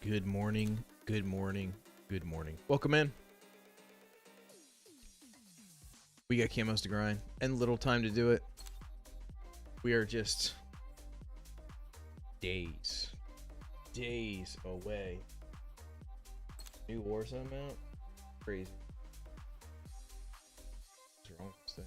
Good morning, good morning, good morning. Welcome in. We got camos to grind and little time to do it. We are just days away. New Warzone mount? Crazy. What's wrong with this thing?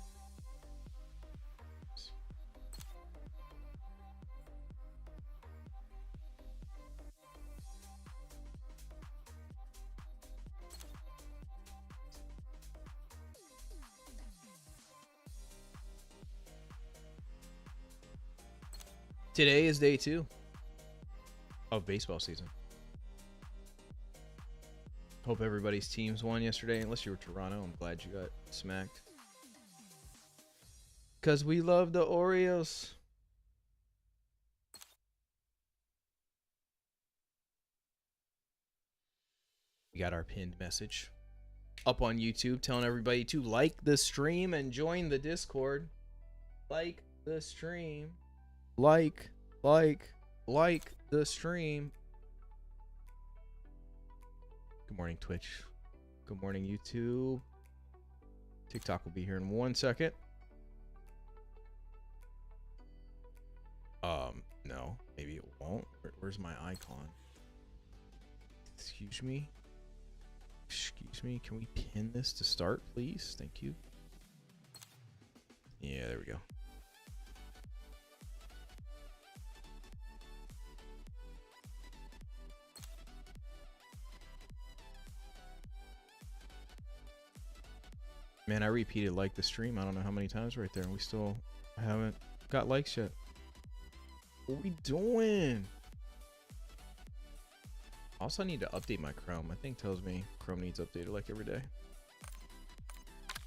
Today is day 2 of baseball season. Hope everybody's teams won yesterday. Unless you were Toronto, I'm glad you got smacked. Because we love the Orioles. We got our pinned message up on YouTube telling everybody to like the stream and join the Discord. Like the stream. Like the stream. Good morning, Twitch. Good morning, YouTube. TikTok will be here in 1 second. No, maybe it won't. Where's my icon? Excuse me. Can we pin this to start, please? Thank you. Yeah, there we go. Man, I repeated like the stream. I don't know how many times right there. And we still haven't got likes yet. What we doing? Also, I need to update my Chrome. My thing tells me Chrome needs updated like every day.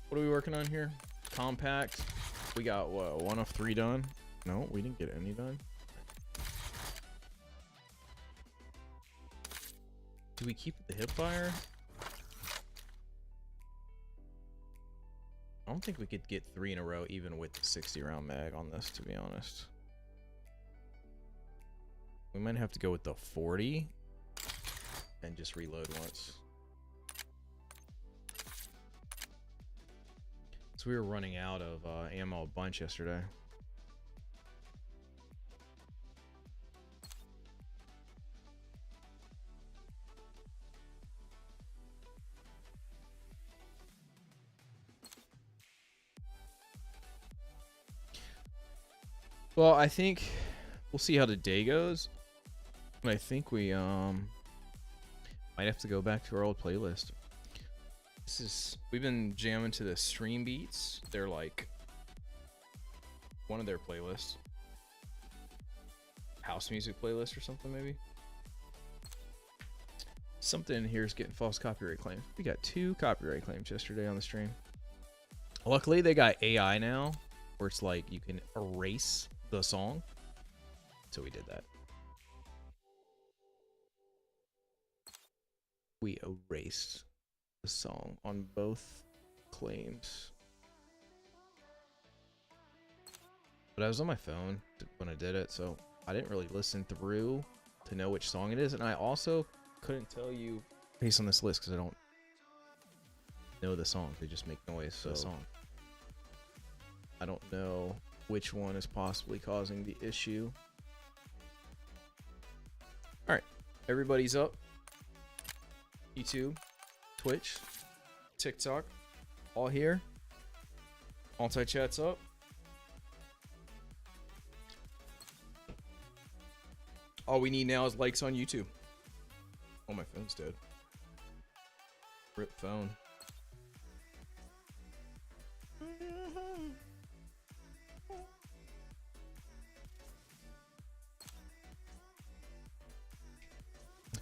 What are we working on here? Compact. We got, what, 1 of 3 done? No, we didn't get any done. Do we keep the hip fire? I don't think we could get 3 in a row even with the 60 round mag on this, to be honest. We might have to go with the 40 and just reload once. So we were running out of ammo a bunch yesterday. Well, I think we'll see how the day goes. But I think we might have to go back to our old playlist. We've been jamming to the stream beats. They're like one of their playlists. House music playlist or something maybe. Something in here is getting false copyright claims. We got 2 copyright claims yesterday on the stream. Luckily they got AI now where it's like you can erase the song. So we did that. We erased the song on both claims. But I was on my phone when I did it, so I didn't really listen through to know which song it is. And I also couldn't tell you based on this list because I don't know the song. They just make noise, so the song. I don't know which one is possibly causing the issue. Alright, everybody's up. YouTube, Twitch, TikTok, all here. Multi-chat's up. All we need now is likes on YouTube. Oh, my phone's dead. Rip phone.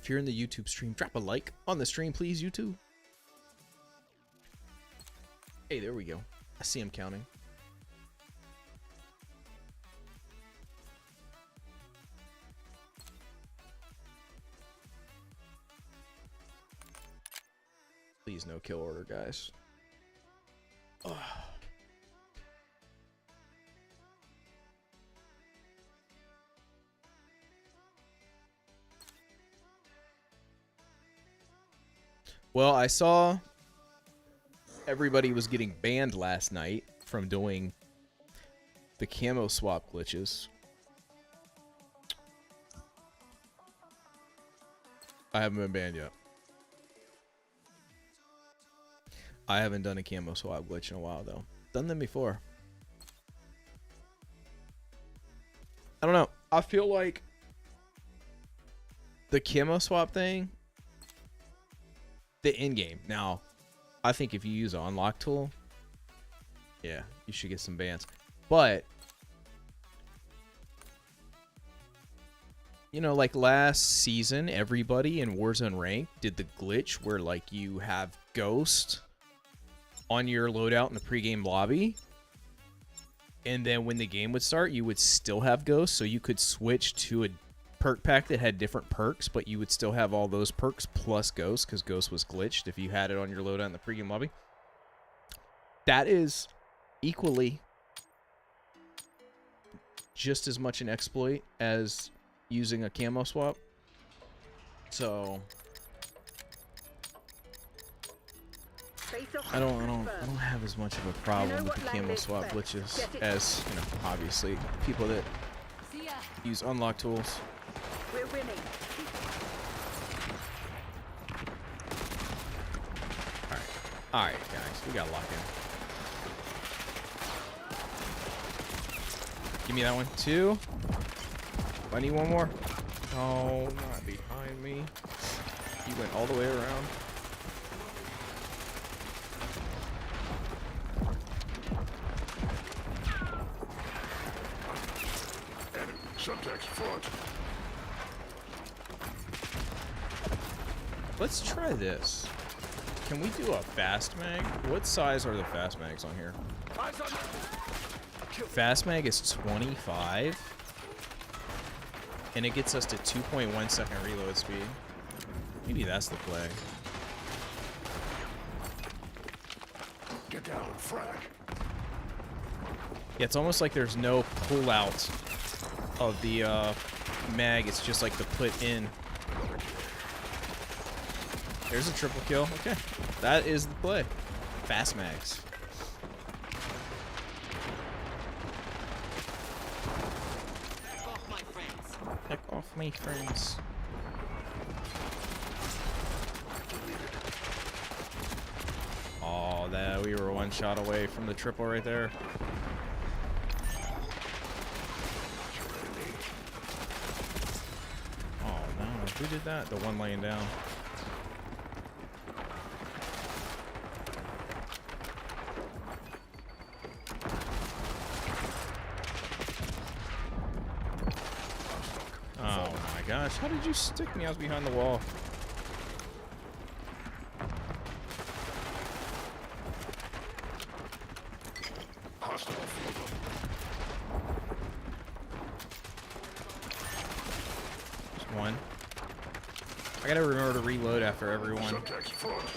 If you're in the YouTube stream, drop a like on the stream, please, YouTube. Hey, there we go. I see him counting. Please, no kill order, guys. Ugh. Well, I saw everybody was getting banned last night from doing the camo swap glitches. I haven't been banned yet. I haven't done a camo swap glitch in a while, though. Done them before. I don't know. I feel like the camo swap thing, the in-game. Now, I think if you use an unlock tool, yeah, you should get some bans. But, you know, like last season, everybody in Warzone Rank did the glitch where, like, you have Ghost on your loadout in the pregame lobby. And then when the game would start, you would still have Ghost, so you could switch to a perk pack that had different perks, but you would still have all those perks plus Ghost, because Ghost was glitched if you had it on your loadout in the pregame lobby. That is equally just as much an exploit as using a camo swap. So I don't have as much of a problem with the camo swap glitches as, you know, obviously people that use unlock tools. We're winning. Alright, guys, we gotta lock in. Give me that one. 2. I need one more. Oh, not behind me. You went all the way around. Subtext front. Let's try this. Can we do a fast mag? What size are the fast mags on here? Fast mag is 25. And it gets us to 2.1 second reload speed. Maybe that's the play. Get down and frag. Yeah, it's almost like there's no pull out of the mag. It's just like the put in. There's a triple kill. Okay, that is the play. Fast mags. Heck off my friends. Oh, that we were one shot away from the triple right there. Oh no, who did that? The one laying down. Oh my gosh, how did you stick me? I was behind the wall. Hostile field. Just one. I gotta remember to reload after every one. Subtext front.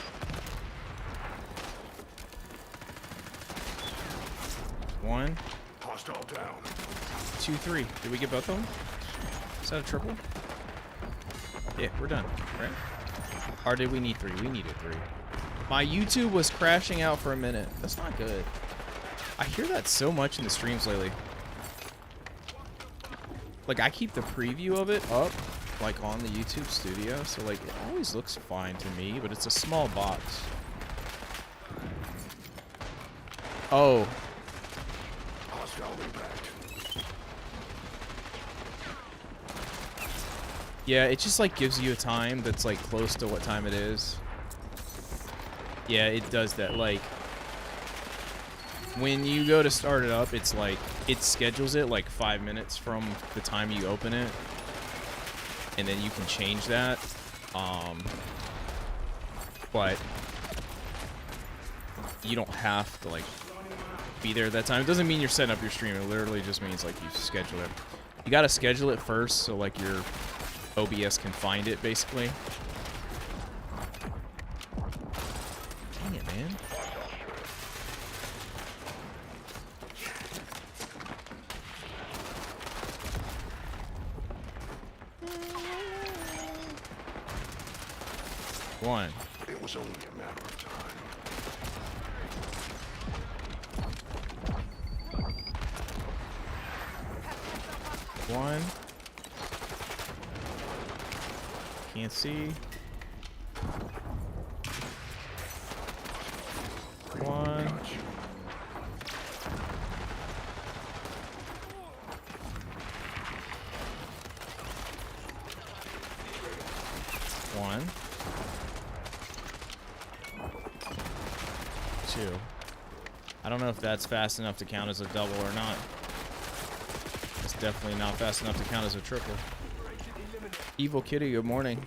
One, Hostile down. 2, 3. Did we get both of them? Is that a triple? Yeah, we're done, right? Or did we need 3? We needed 3. My YouTube was crashing out for a minute. That's not good. I hear that so much in the streams lately. Like, I keep the preview of it up, like, on the YouTube studio, so, like, it always looks fine to me, but it's a small box. Oh. Hostile impact. Yeah, it just, like, gives you a time that's, like, close to what time it is. Yeah, it does that. Like, when you go to start it up, it's, like, it schedules it, like, 5 minutes from the time you open it. And then you can change that. But you don't have to, like, be there at that time. It doesn't mean you're setting up your stream. It literally just means, like, you schedule it. You gotta schedule it first, so, like, your OBS can find it, basically. Dang it, man. One. was only a matter of time. One. Can't see. One. Gotcha. One. Two. I don't know if that's fast enough to count as a double or not. It's definitely not fast enough to count as a triple. Evil Kitty, good morning.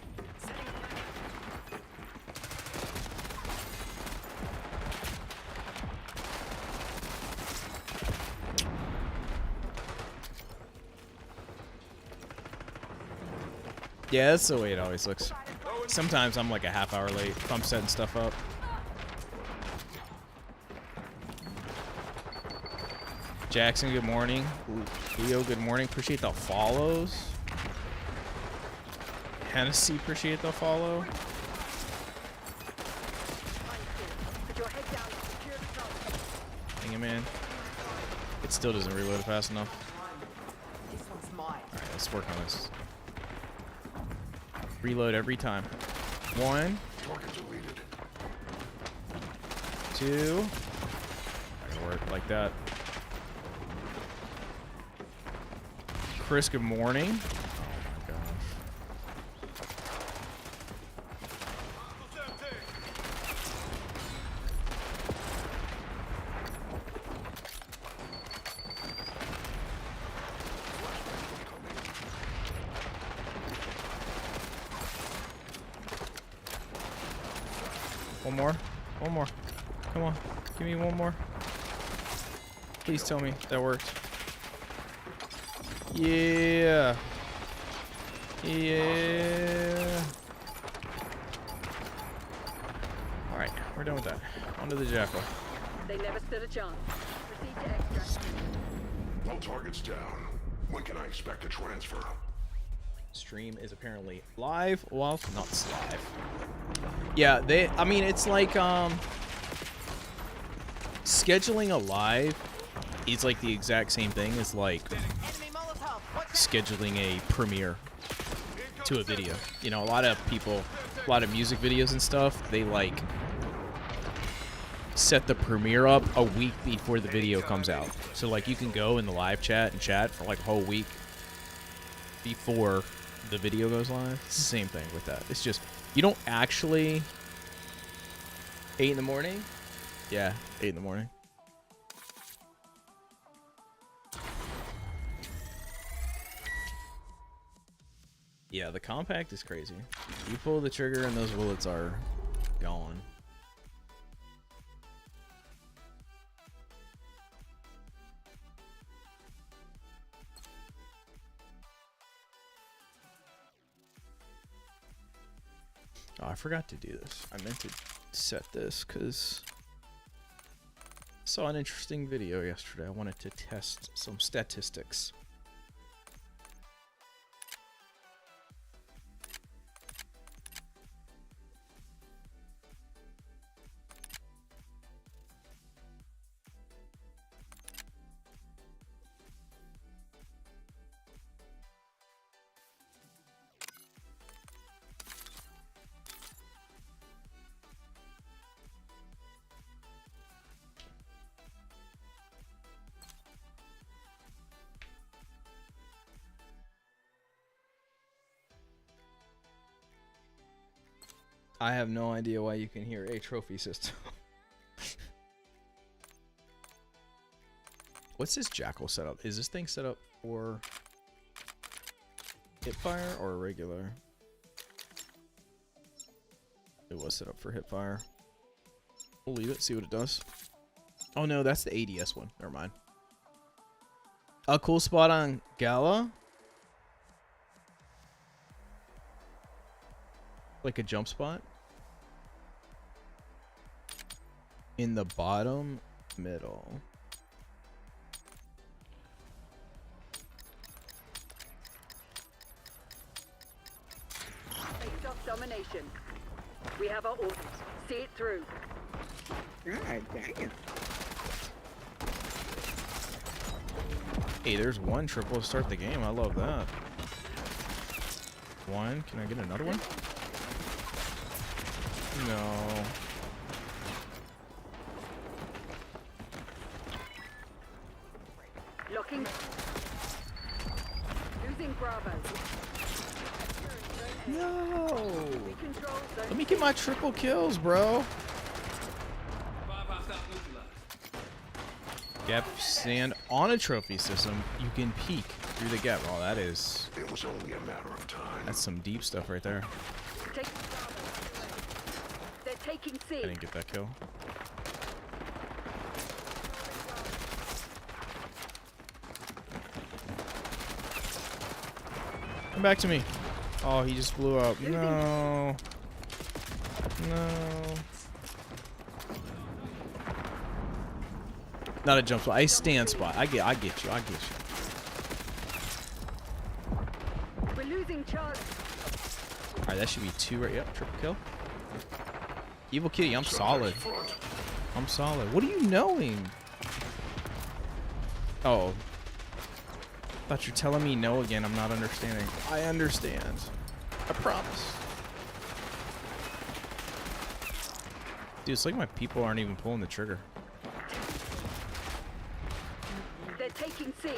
Yeah, that's the way it always looks. Sometimes I'm like a half hour late if I'm setting stuff up. Jackson, good morning. Leo, good morning. Appreciate the follows. Hennessy, appreciate the follow. Hang him in. It still doesn't reload fast enough. Alright, let's work on this. Reload every time. One. Target deleted. Two. Not gonna work like that. Chris, good morning. Oh my gosh. One more. One more. Come on. Give me one more. Please tell me that worked. Yeah. Yeah. Alright, we're done with that. On to the Jackal. They never stood a chance. Proceed to extract. All targets down. When can I expect a transfer? Stream is apparently live. Well, not live. Yeah, I mean, it's like, scheduling a live is like the exact same thing as like scheduling a premiere to a video. You know, a lot of people, a lot of music videos and stuff, they like set the premiere up a week before the video comes out. So like you can go in the live chat and chat for like a whole week before the video goes live. It's the same thing with that. It's just, you don't actually... 8 in the morning? Yeah, 8 in the morning. Yeah, the compact is crazy. You pull the trigger and those bullets are gone. Oh, I forgot to do this. I meant to set this because I saw an interesting video yesterday. I wanted to test some statistics. I have no idea why you can hear a trophy system. What's this Jackal setup? Is this thing set up for hipfire or regular? It was set up for hipfire. We'll leave it, see what it does. Oh no, that's the ADS one. Never mind. A cool spot on Gala. Like a jump spot in the bottom middle. Face off domination. We have our orders. See it through. God damn. Hey, there's one triple to start the game. I love that. One. Can I get another one? No. Locking. Losing Bravo. No. We control zone. Let me get my triple kills, bro. Gap stand on a trophy system. You can peek through the gap. Oh, that is. It was only a matter of time. That's some deep stuff right there. Take Bravo. They're taking I C. didn't get that kill. Come back to me. Oh, he just blew up. No. No. Not a jump spot. I stand spot. I get you. I get you. We're losing Charlie. Alright, that should be 2 right. Yep, triple kill. Evil Kitty, I'm solid. Front. I'm solid. What are you knowing? Oh. Thought you're telling me no again. I'm not understanding. I understand. I promise. Dude, it's like my people aren't even pulling the trigger. They're taking C.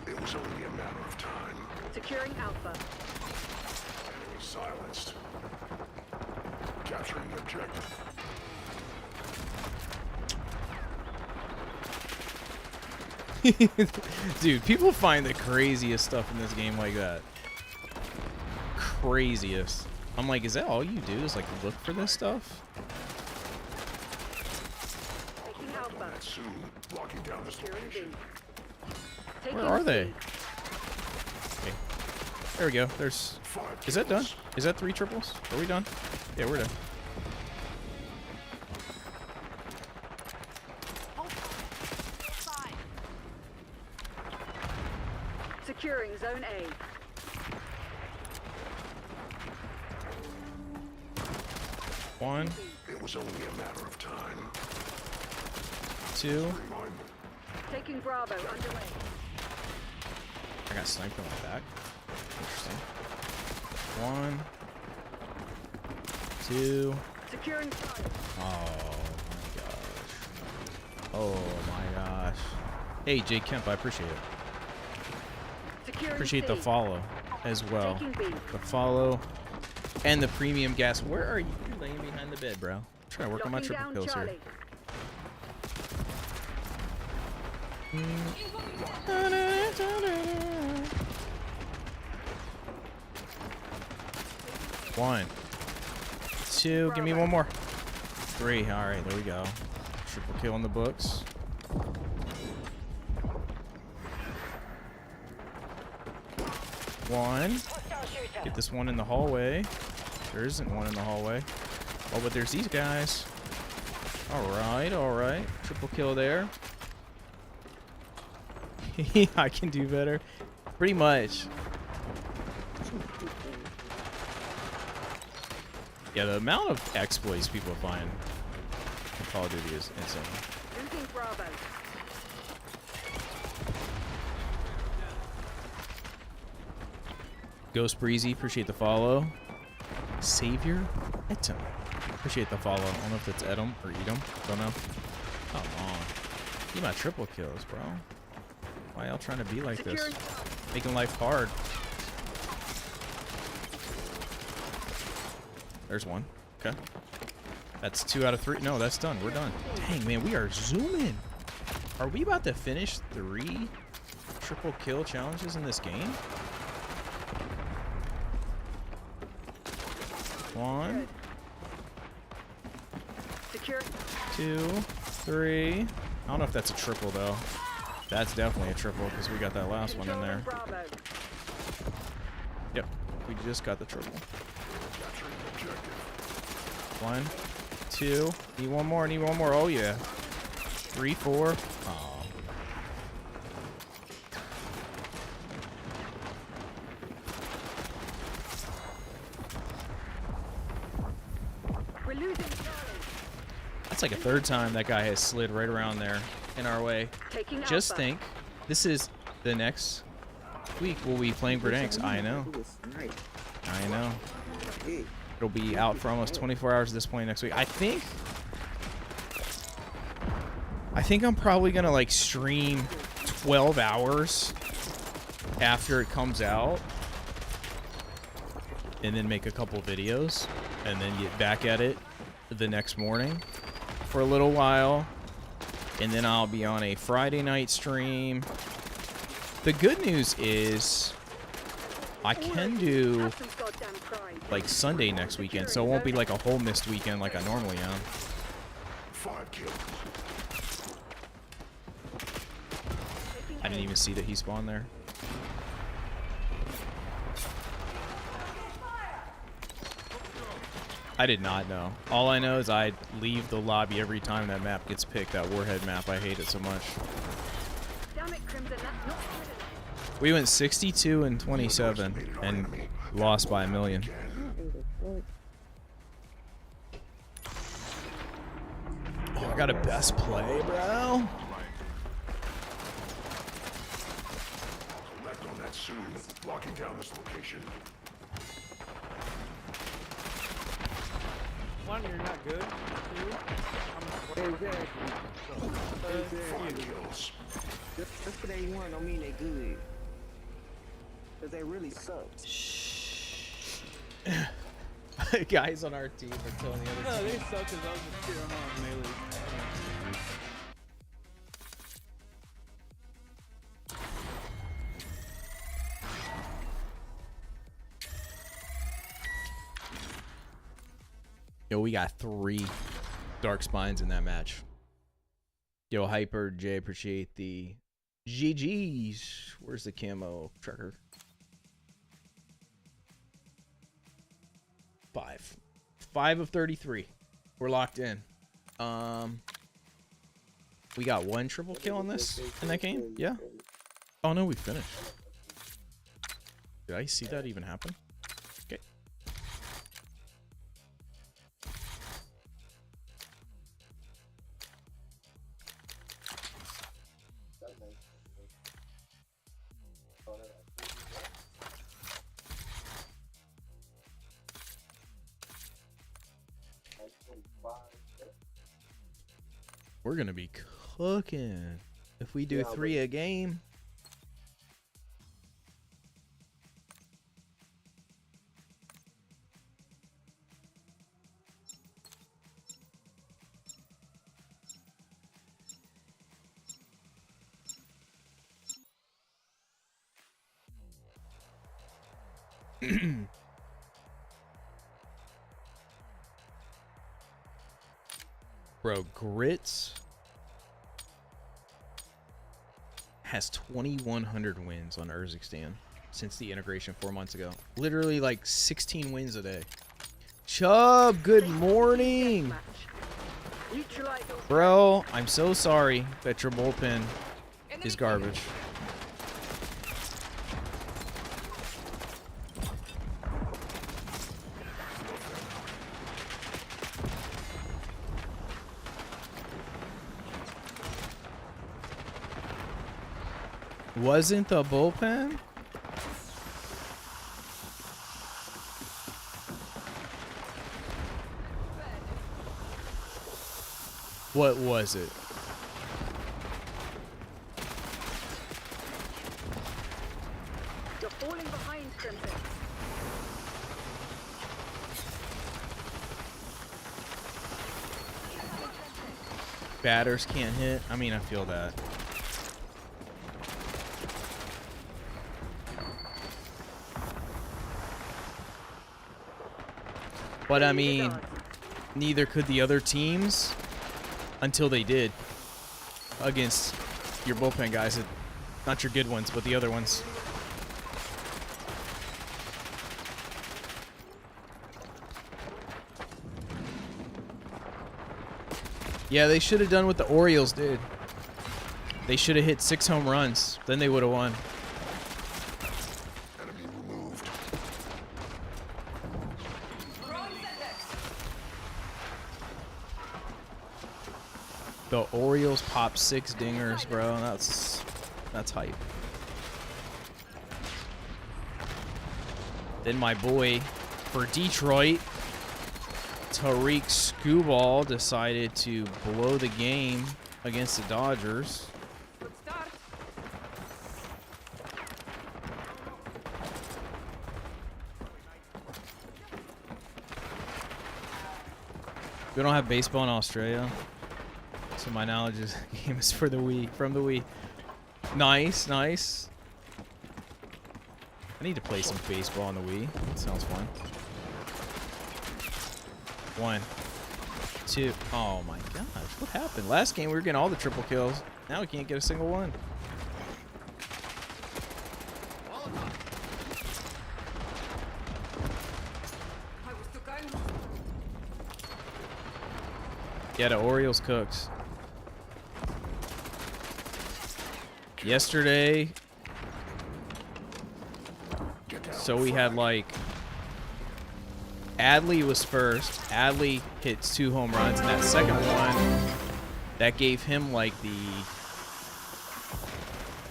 It was only a matter of time. Securing Alpha. Enemy silenced. Capturing the objective. Dude, people find the craziest stuff in this game like that. Craziest. I'm like, is that all you do? Is like look for this stuff? Taking Alpha. That soon. Locking down this Securing B. location. Taking Where are C. they? Okay. There we go. There's. 5 Is that done? kills. Is that 3 triples? Are we done? Yeah, we're done. Securing Zone A. One, It was only a matter of time. 2. Remind me. Taking Bravo underway. I got sniped on my back. Interesting. 1, 2. Securing Charlie. Oh my gosh. Oh my gosh. Hey, Jake Kemp, I appreciate it. Securing Appreciate C. the follow as well. Taking B. The follow and the premium gas. Where are you? You're laying behind the bed, bro. I'm trying to work on my Locking triple down kills here. Charlie. One, 2. Give me one more. 3. All right, there we go. Triple kill in the books. One. Get this one in the hallway. There isn't one in the hallway. Oh, but there's these guys. All right, all right. Triple kill there. I can do better. Pretty much. Yeah, the amount of exploits people find in Call of Duty is insane. Losing Bravo. Ghost Breezy, appreciate the follow. Savior Etum, appreciate the follow. I don't know if that's Edom or Edom. Don't know. Come on. Get my triple kills, bro. Why y'all trying to be like this? Securing Making life hard. There's one. Okay. That's 2 out of 3. No, that's done. We're done. Dang, man, we are zooming. Are we about to finish 3 triple kill challenges in this game? 1, Secure. 2, 3. I don't know if that's a triple though. That's definitely a triple because we got that last one in Controlling there. Bravo. Yep, we just got the triple. Capturing the objective. 1, 2. Need one more. Need one more. Oh yeah. 3, 4. Oh. That's like a third time that guy has slid right around there in our way. Taking Just Alpha. think, this is the next week we'll be playing Verdansk. I know. I know. It'll be out for almost 24 hours at this point next week. I think I'm probably gonna like stream 12 hours after it comes out, and then make a couple videos, and then get back at it the next morning for a little while, and then I'll be on a Friday night stream. The good news is I can do Have some goddamn pride. like Sunday next weekend, so it won't be like a whole missed weekend like I normally am. 5 kills. I didn't even see that he spawned there. I did not know. All I know is I leave the lobby every time that map gets picked, that Warhead map. I hate it so much. Damn it, Crimson, that's not good enough. We went 62 and 27 and lost by 1 million. Oh, I got a best play, bro. Collect on that soon. Locking down this location. One, you're not good. Two, Exactly. 5 Exactly. kills. Just because they won don't mean they good. Because they really suck. Guys on our team are telling the other no, team. they suck because I was just cheering on melee. Yo, we got 3 dark spines in that match. Yo, Hyper J, appreciate the GGs. Where's the camo trucker? 5 of 33. We're locked in. We got 1 triple kill on this in that game. Yeah. Oh no, we finished. Did I see that even happen? Okay. We're gonna be cooking if we do 3 a game. Bro, Grits has 2,100 wins on Urzikstan since the integration 4 months ago. Literally like 16 wins a day. Chubb, good morning. Neutralize those. Bro, I'm so sorry that your bullpen is garbage. Wasn't the bullpen? What was it? You're falling behind, Crimson. Batters can't hit. I mean, I feel that. But I mean, neither could the other teams until they did against your bullpen guys. Not your good ones, but the other ones. Yeah, they should have done what the Orioles did. They should have hit 6 home runs. Then they would have won. Enemy removed. The Orioles popped 6 dingers, bro. That's hype. Then my boy for Detroit, Tariq Skubal, decided to blow the game against the Dodgers. Good start. We don't have baseball in Australia, so my knowledge is game is for the Wii, from the Wii. Nice, nice. I need to play some baseball on the Wii. That sounds fun. 1, 2. Oh my gosh, what happened? Last game we were getting all the triple kills. Now we can't get a single one. Yeah, the Orioles cooked. Yesterday, so we had like Adley was first. Adley hits 2 home runs, and that second one, that gave him like the,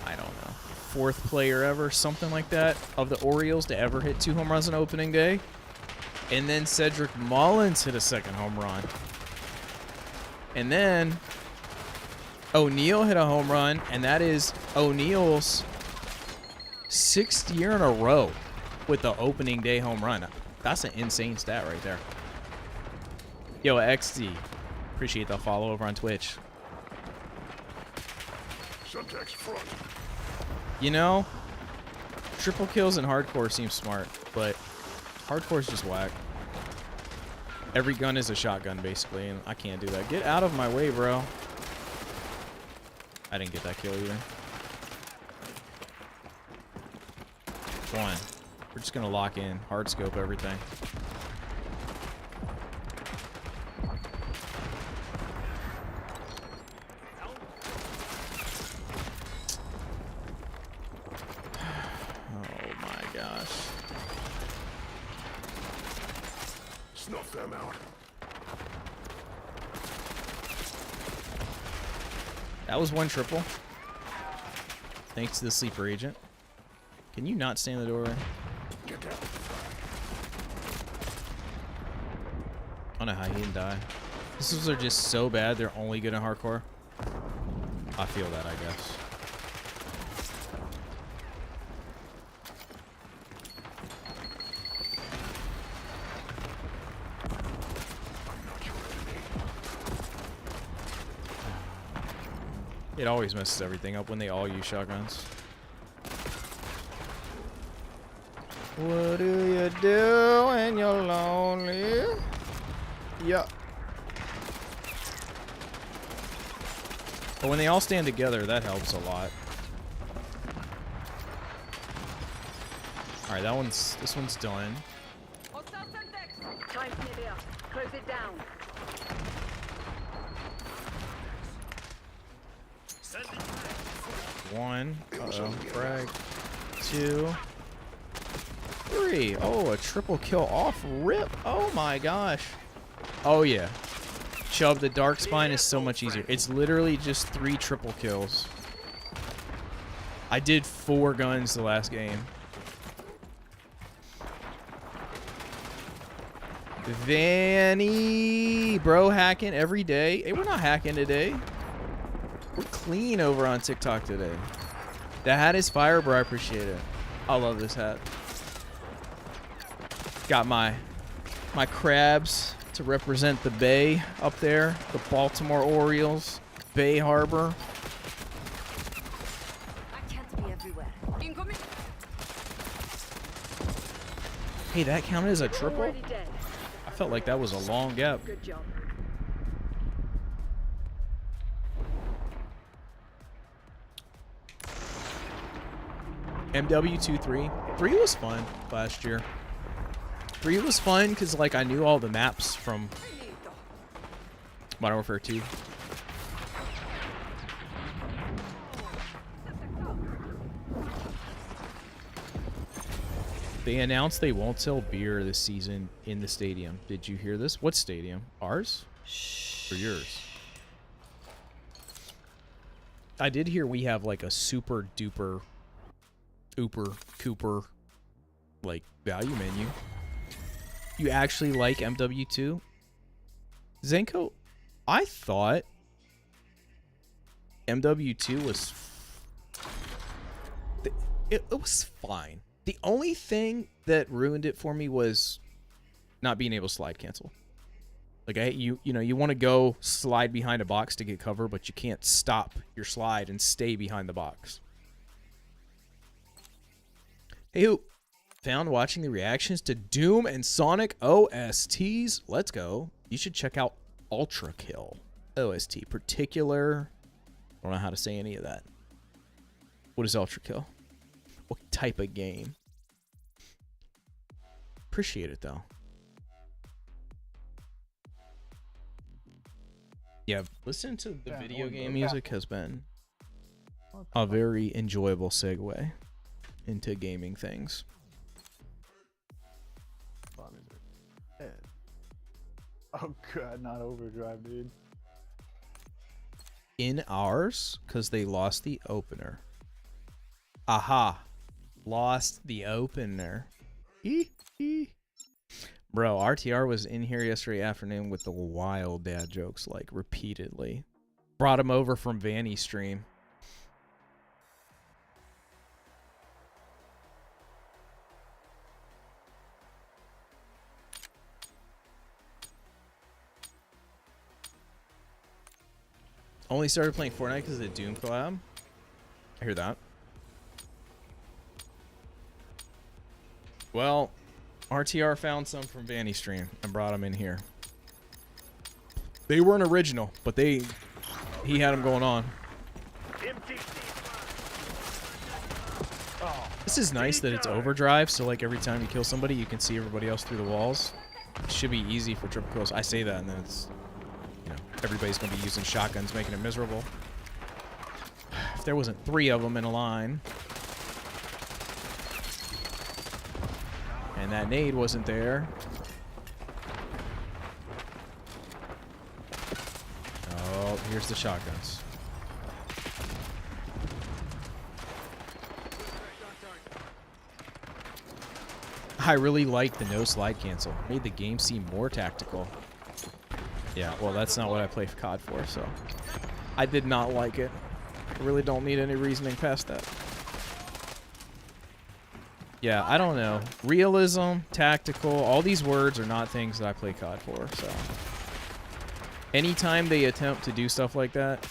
I don't know, 4th player ever, something like that, of the Orioles to ever hit 2 home runs on opening day. And then Cedric Mullins hit a 2nd home run. And then O'Neal hit a home run, and that is O'Neal's 6th year in a row with the opening day home run. That's an insane stat right there. Yo, XD, appreciate the follow over on Twitch. Subtext front. You know, triple kills in hardcore seems smart, but hardcore's just whack. Every gun is a shotgun, basically, and I can't do that. Get out of my way, bro. I didn't get that kill either. 1. We're just gonna lock in, hard scope everything. Oh my gosh. Snuff them out. That was 1 triple. Thanks to the sleeper agent. Can you not stay in the doorway? Get down. I don't know how he didn't die. Pistols are just so bad, they're only good in hardcore. I feel that, I guess. It always messes everything up when they all use shotguns. What do you do when you're lonely? Yup. But when they all stand together, that helps a lot. Alright, this one's done. Time's nearly up. Close it down. 1. Uh-oh. Frag. 2. 3. Oh, a triple kill off rip. Oh my gosh. Oh yeah. Chubb, the dark spine is so much easier. It's literally just 3 triple kills. I did 4 guns the last game. Vanny, bro, hacking every day. Hey, we're not hacking today. We're clean over on TikTok today. The hat is fire, bro. I appreciate it. I love this hat. Got my crabs to represent the Bay up there. The Baltimore Orioles, Bay Harbor. I can't be everywhere. Incoming. Hey, that counted as a triple? Already dead. I felt like that was a long gap. Good job. MW2-3. 3 was fun last year. 3 was fun because, like, I knew all the maps from Modern Warfare 2. They announced they won't sell beer this season in the stadium. Did you hear this? What stadium? Ours? Or yours? I did hear we have like a super duper, ooper, cooper, like value menu. You actually like MW2? Zenko, I thought MW2 was... It was fine. The only thing that ruined it for me was not being able to slide cancel. Like, you know, you want to go slide behind a box to get cover, but you can't stop your slide and stay behind the box. Hey, who found watching the reactions to Doom and Sonic OSTs? Let's go. You should check out Ultra Kill OST. Particular. I don't know how to say any of that. What is Ultra Kill? What type of game? Appreciate it though. Yeah, listening to the video game music has been a very enjoyable segue into gaming things. Oh god, not overdrive, dude. In ours, because they lost the opener. Aha. Lost the opener. Bro, RTR was in here yesterday afternoon with the wild dad jokes, like, repeatedly. Brought him over from Vanny stream. Only started playing Fortnite because of the Doom collab. I hear that. Well, RTR found some from Vanny stream and brought them in here. They weren't original, but he had them going on. This is nice that it's overdrive, so like every time you kill somebody, you can see everybody else through the walls. It should be easy for triple kills. I say that, and then it's, you know, everybody's gonna be using shotguns, making it miserable. If there wasn't 3 of them in a line, and that nade wasn't there. Oh, here's the shotguns. I really like the no slide cancel. Made the game seem more tactical. Yeah, well, that's not what I play COD for, so I did not like it. I really don't need any reasoning past that. Yeah, I don't know. Realism, tactical, all these words are not things that I play COD for, so. Anytime they attempt to do stuff like that.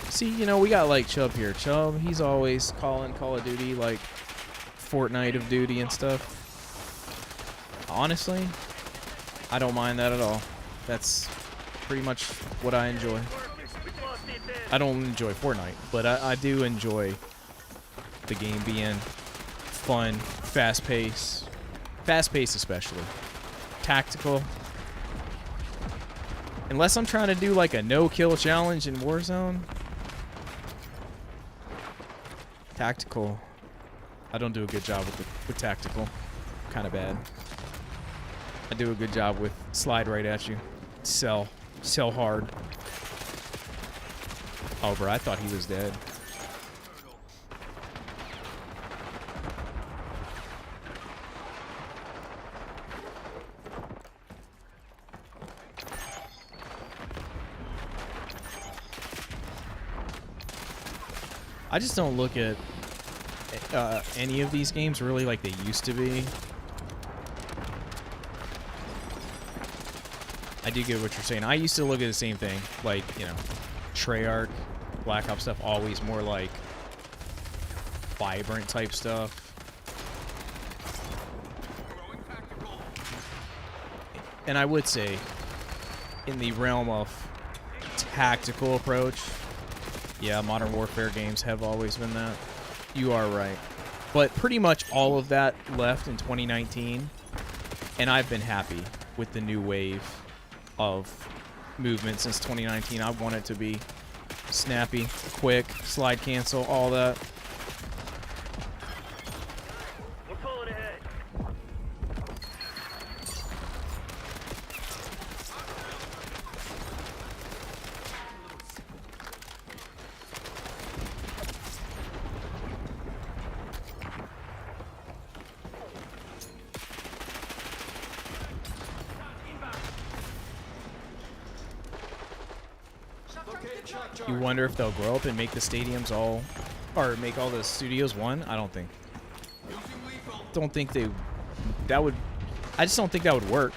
See, you know, we got like Chubb here. Chubb, he's always calling Call of Duty like Fortnite of Duty and stuff. Honestly, I don't mind that at all. That's pretty much what I enjoy. I don't enjoy Fortnite, but I do enjoy the game being fun, fast-paced especially. Tactical. Unless I'm trying to do like a no-kill challenge in Warzone. Tactical. I don't do a good job with tactical. Kind of bad. I do a good job with slide right at you. Sell hard. Oh, bro, I thought he was dead. I just don't look at any of these games really like they used to be. I do get what you're saying. I used to look at the same thing, like, you know, Treyarch, Black Ops stuff, always more like vibrant type stuff. And I would say, in the realm of tactical approach, yeah, Modern Warfare games have always been that. You are right. But pretty much all of that left in 2019, and I've been happy with the new wave of movement since 2019. I want it to be snappy, quick, slide cancel, all that. We're pulling ahead. You wonder if they'll grow up and make the stadiums all, or make all the studios one. I don't think. Don't think that would. I just don't think that would work.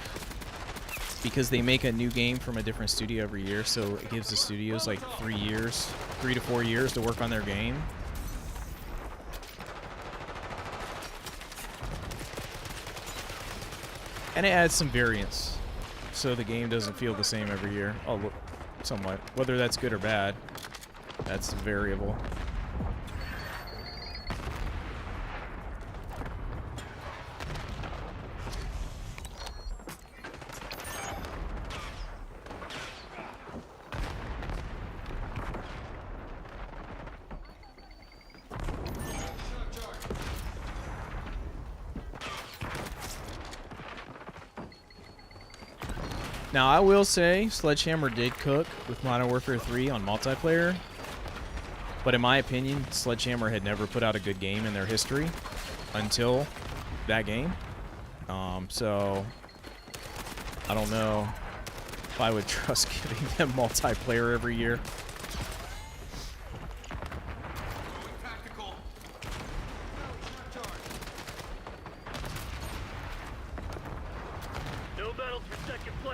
Because they make a new game from a different studio every year, so it gives the studios like 3 to 4 years to work on their game. And it adds some variance, so the game doesn't feel the same every year. Oh, look, somewhat. Whether that's good or bad, that's variable. Now, I will say, Sledgehammer did cook with Modern Warfare 3 on multiplayer. But in my opinion, Sledgehammer had never put out a good game in their history until that game. So, I don't know if I would trust giving them multiplayer every year.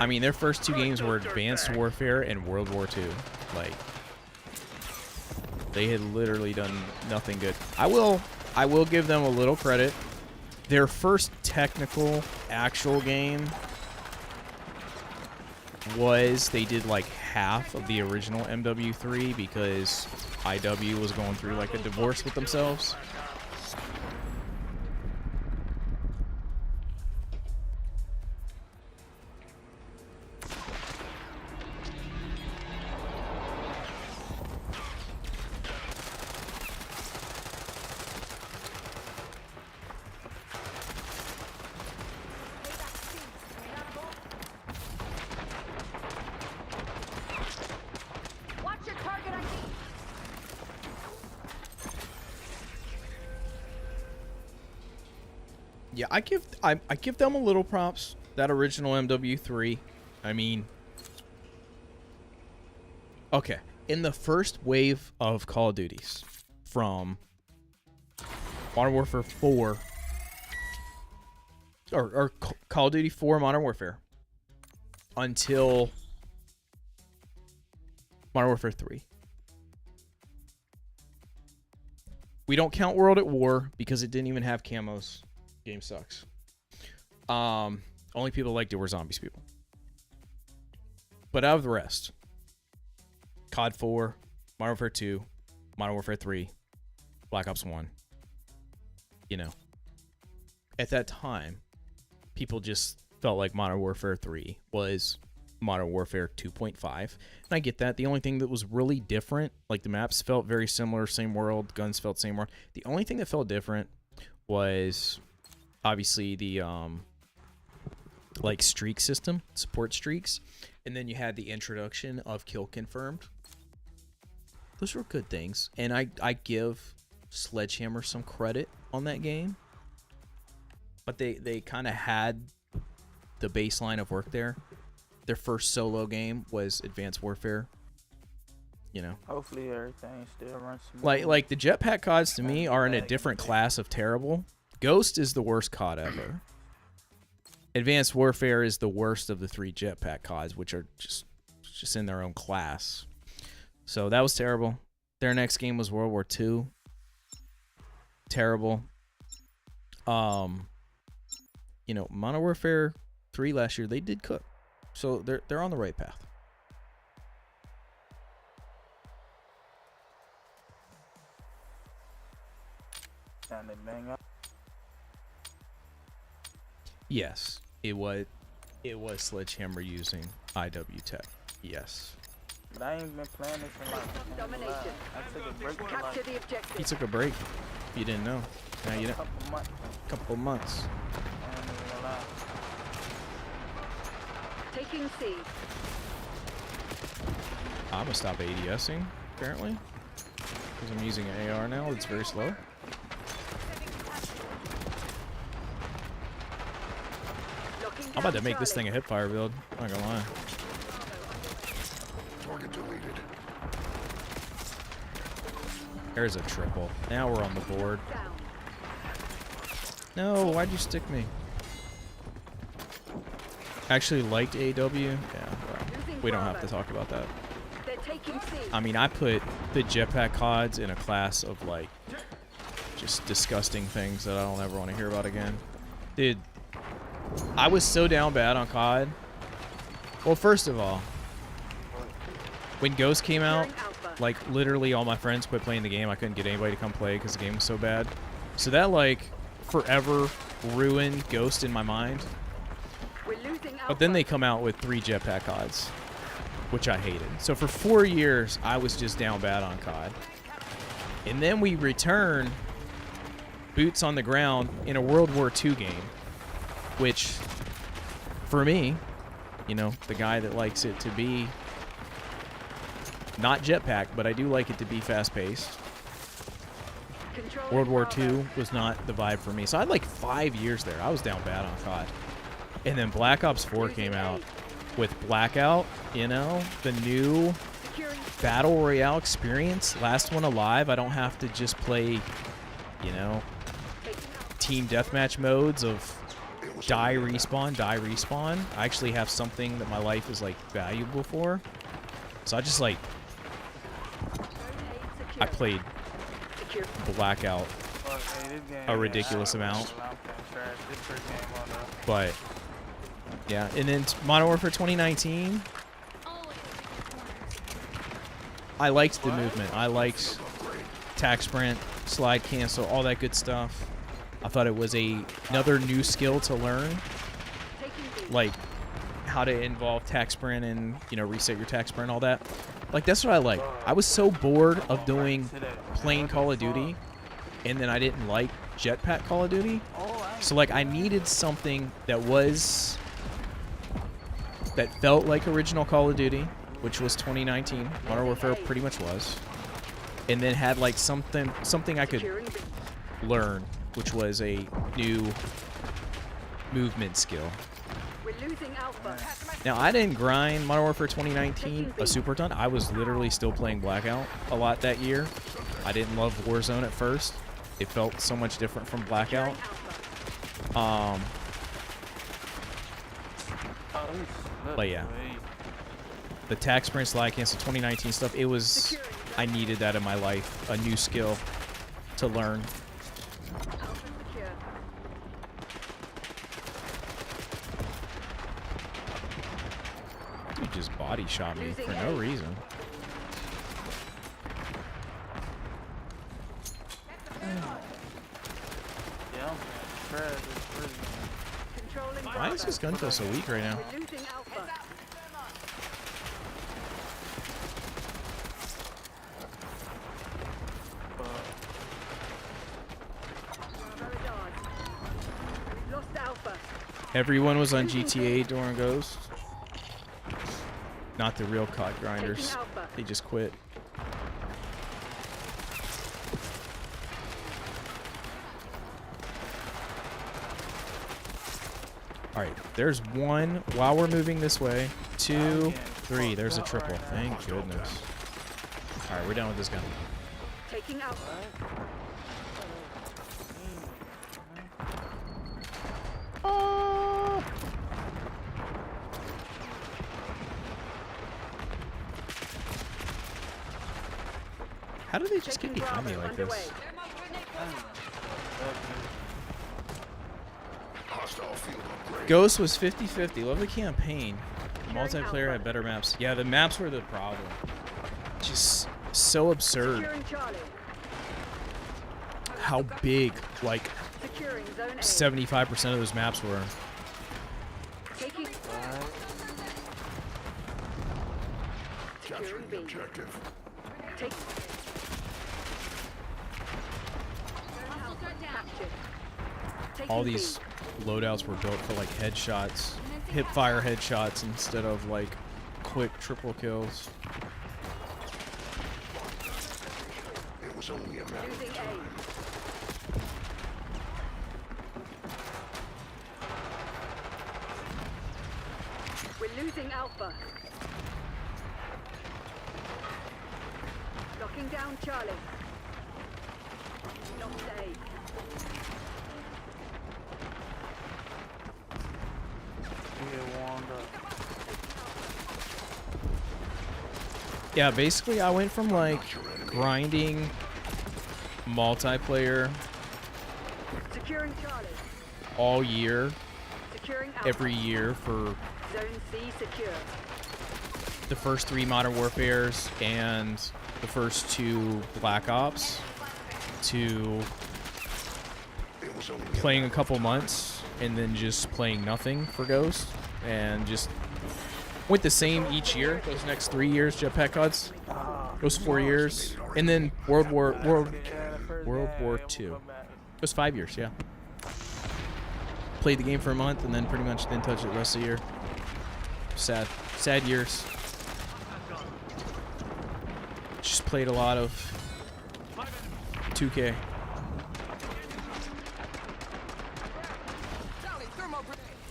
I mean, their first 2 games were Advanced Warfare and World War II. Like, they had literally done nothing good. I will give them a little credit. Their first technical, actual game was they did like half of the original MW3 because IW was going through like a divorce with themselves. Yeah, I give them a little props. That original MW3. I mean, okay, in the first wave of Call of Duties from Modern Warfare 4 or Call of Duty 4 Modern Warfare until Modern Warfare 3. We don't count World at War because it didn't even have camos. Game sucks. Only people that liked it were zombies people. But out of the rest, COD 4, Modern Warfare 2, Modern Warfare 3, Black Ops 1, you know, at that time, people just felt like Modern Warfare 3 was Modern Warfare 2.5. And I get that. The only thing that was really different, like the maps felt very similar, same world, guns felt same world. The only thing that felt different was obviously the like streak system, support streaks, and then you had the introduction of kill confirmed. Those were good things, and I give Sledgehammer some credit on that game, but they kind of had the baseline of work there. Their first solo game was Advanced Warfare, you know. Hopefully everything still runs smooth. Like the jetpack CODs to me are in a different class of terrible. Ghost is the worst COD ever. Advanced Warfare is the worst of the 3 jetpack CODs, which are just in their own class. So that was terrible. Their next game was World War II. Terrible. You know, Modern Warfare 3 last year, they did cook. So they're on the right path. And they bang up. Yes, it was Sledgehammer using IW Tech. Yes. But I ain't been playing this in like Domination. I took a break for Capture like the objective. He took a break. You didn't know. Now you a know. couple months. Couple months. I ain't even gonna lie. Taking C. I'm gonna stop ADSing apparently because I'm using an AR now. It's very slow. I'm about to make this thing a hipfire build. I'm not gonna lie. Target deleted. There's a triple. Now we're on the board. Down. No, why'd you stick me? Actually liked AW. Yeah, well, we don't have to talk about that. They're taking C. I mean, I put the jetpack CODs in a class of like just disgusting things that I don't ever want to hear about again. Dude, I was so down bad on COD. Well, first of all, when Ghost came out, like literally all my friends quit playing the game. I couldn't get anybody to come play because the game was so bad. So that like forever ruined Ghost in my mind. We're losing Alpha. But then they come out with 3 jetpack CODs, which I hated. So for 4 years, I was just down bad on COD. And then we return boots on the ground in a World War II game, which, for me, you know, the guy that likes it to be not jetpack, but I do like it to be fast-paced. Controlling World War Bravo. II was not the vibe for me. So I had like 5 years there. I was down bad on COD. And then Black Ops 4 came out with Blackout, you know, the new Securing Battle Royale experience. Last one alive. I don't have to just play, you know, taking out. team deathmatch modes of It was die, respawn, die, respawn. I actually have something that my life is like valuable for. So I just like, I played Secure. Blackout Fuck, hey, this game a ain't ridiculous out. amount. I'm finna trash this first game on the. But yeah, and then Modern Warfare 2019, I liked the movement. I liked tac sprint, slide cancel, all that good stuff. I thought it was another new skill to learn, Taking B. like how to involve tac sprint and, you know, reset your tac sprint, all that. Like that's what I like. I was so bored of doing plain Call of Duty, and then I didn't like jetpack Call of Duty. So like I needed something that felt like original Call of Duty, which was 2019. Modern Warfare pretty much was. And then had like something I could Securing B. learn, which was a new movement skill. We're losing Alpha. Now I didn't grind Modern Warfare 2019 a super ton. I was literally still playing Blackout a lot that year. I didn't love Warzone at first. It felt so much different from Blackout. But yeah, the tac sprint, slide cancel, 2019 stuff, it was, I needed that in my life, a new skill to learn. Alpha secure. Dude just body shot me for no reason. Yeah, I'm finna trash this first game. Controlling Why Bravo. is this gun feel so weak right now? We're losing Alpha. Verdansk. We've lost Alpha. Everyone was on GTA during Ghost. Not the real COD grinders. Taking Alpha. They just quit. Alright, there's one while we're moving this way. 2, 3. There's a triple. Thank goodness. Alright, we're done with this gun. Taking Alpha. Oh! How did they just get Taking behind me Bravo like underway. this? Hostile field upgrade. Ghost was 50-50. Love the campaign. Multiplayer had better maps. Yeah, the maps were the problem. Just so absurd Securing Charlie. how big, like, Securing Zone A. 75% of those maps were. Taking. Capturing Securing the B. objective. Take. Captured. Taking All B. these loadouts were built for like headshots, hip fire headshots instead of like quick triple kills. It was only a matter of Losing time. A. We're losing Alpha. Locking down Charlie. Stay. Get warmed up. Yeah, basically I went from like grinding multiplayer Securing Charlie. all year, Securing Alpha. every year for Zone C secure. the first 3 Modern Warfares and the first 2 Black Ops to It was only playing a couple months and then just playing nothing for Ghost and just went the same each year. Those next 3 years, Jetpack Gods. Those 4 years, and then World War II. It was 5 years, yeah. Played the game for a month and then pretty much didn't touch it the rest of the year. Sad years. Just played a lot of 2K.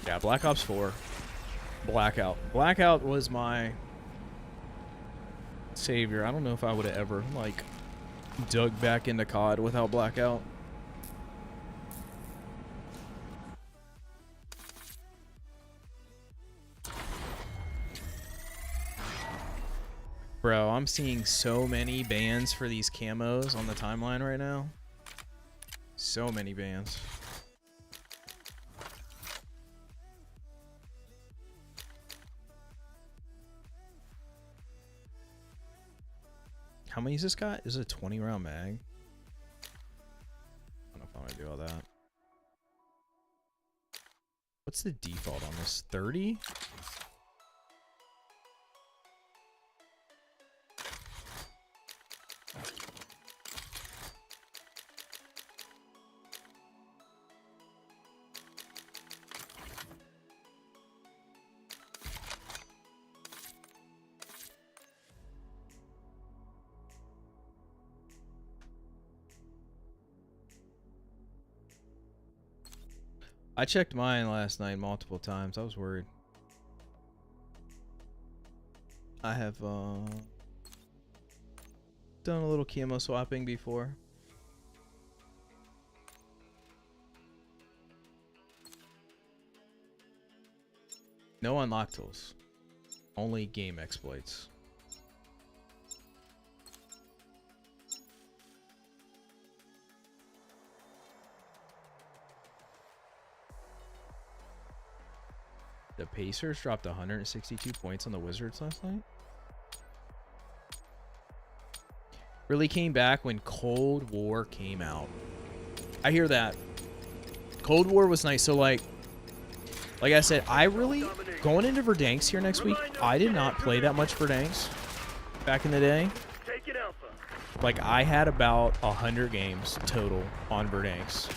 Yeah, Black Ops 4. Blackout. Blackout was my savior. I don't know if I would have ever, like, dug back into COD without Blackout. Bro, I'm seeing so many bans for these camos on the timeline right now. So many bans. How many is this got? Is it a 20 round mag? I don't know if I want to do all that. What's the default on this? 30? I checked mine last night multiple times. I was worried. I have done a little camo swapping before. No unlock tools. Only game exploits. The Pacers dropped 162 points on the Wizards last night. Really came back when Cold War came out. I hear that. Cold War was nice. So like I said, I really, going into Verdansk here next week, I did not play that much Verdansk back in the day. Take it, Alpha. Like, I had about 100 games total on Verdansk.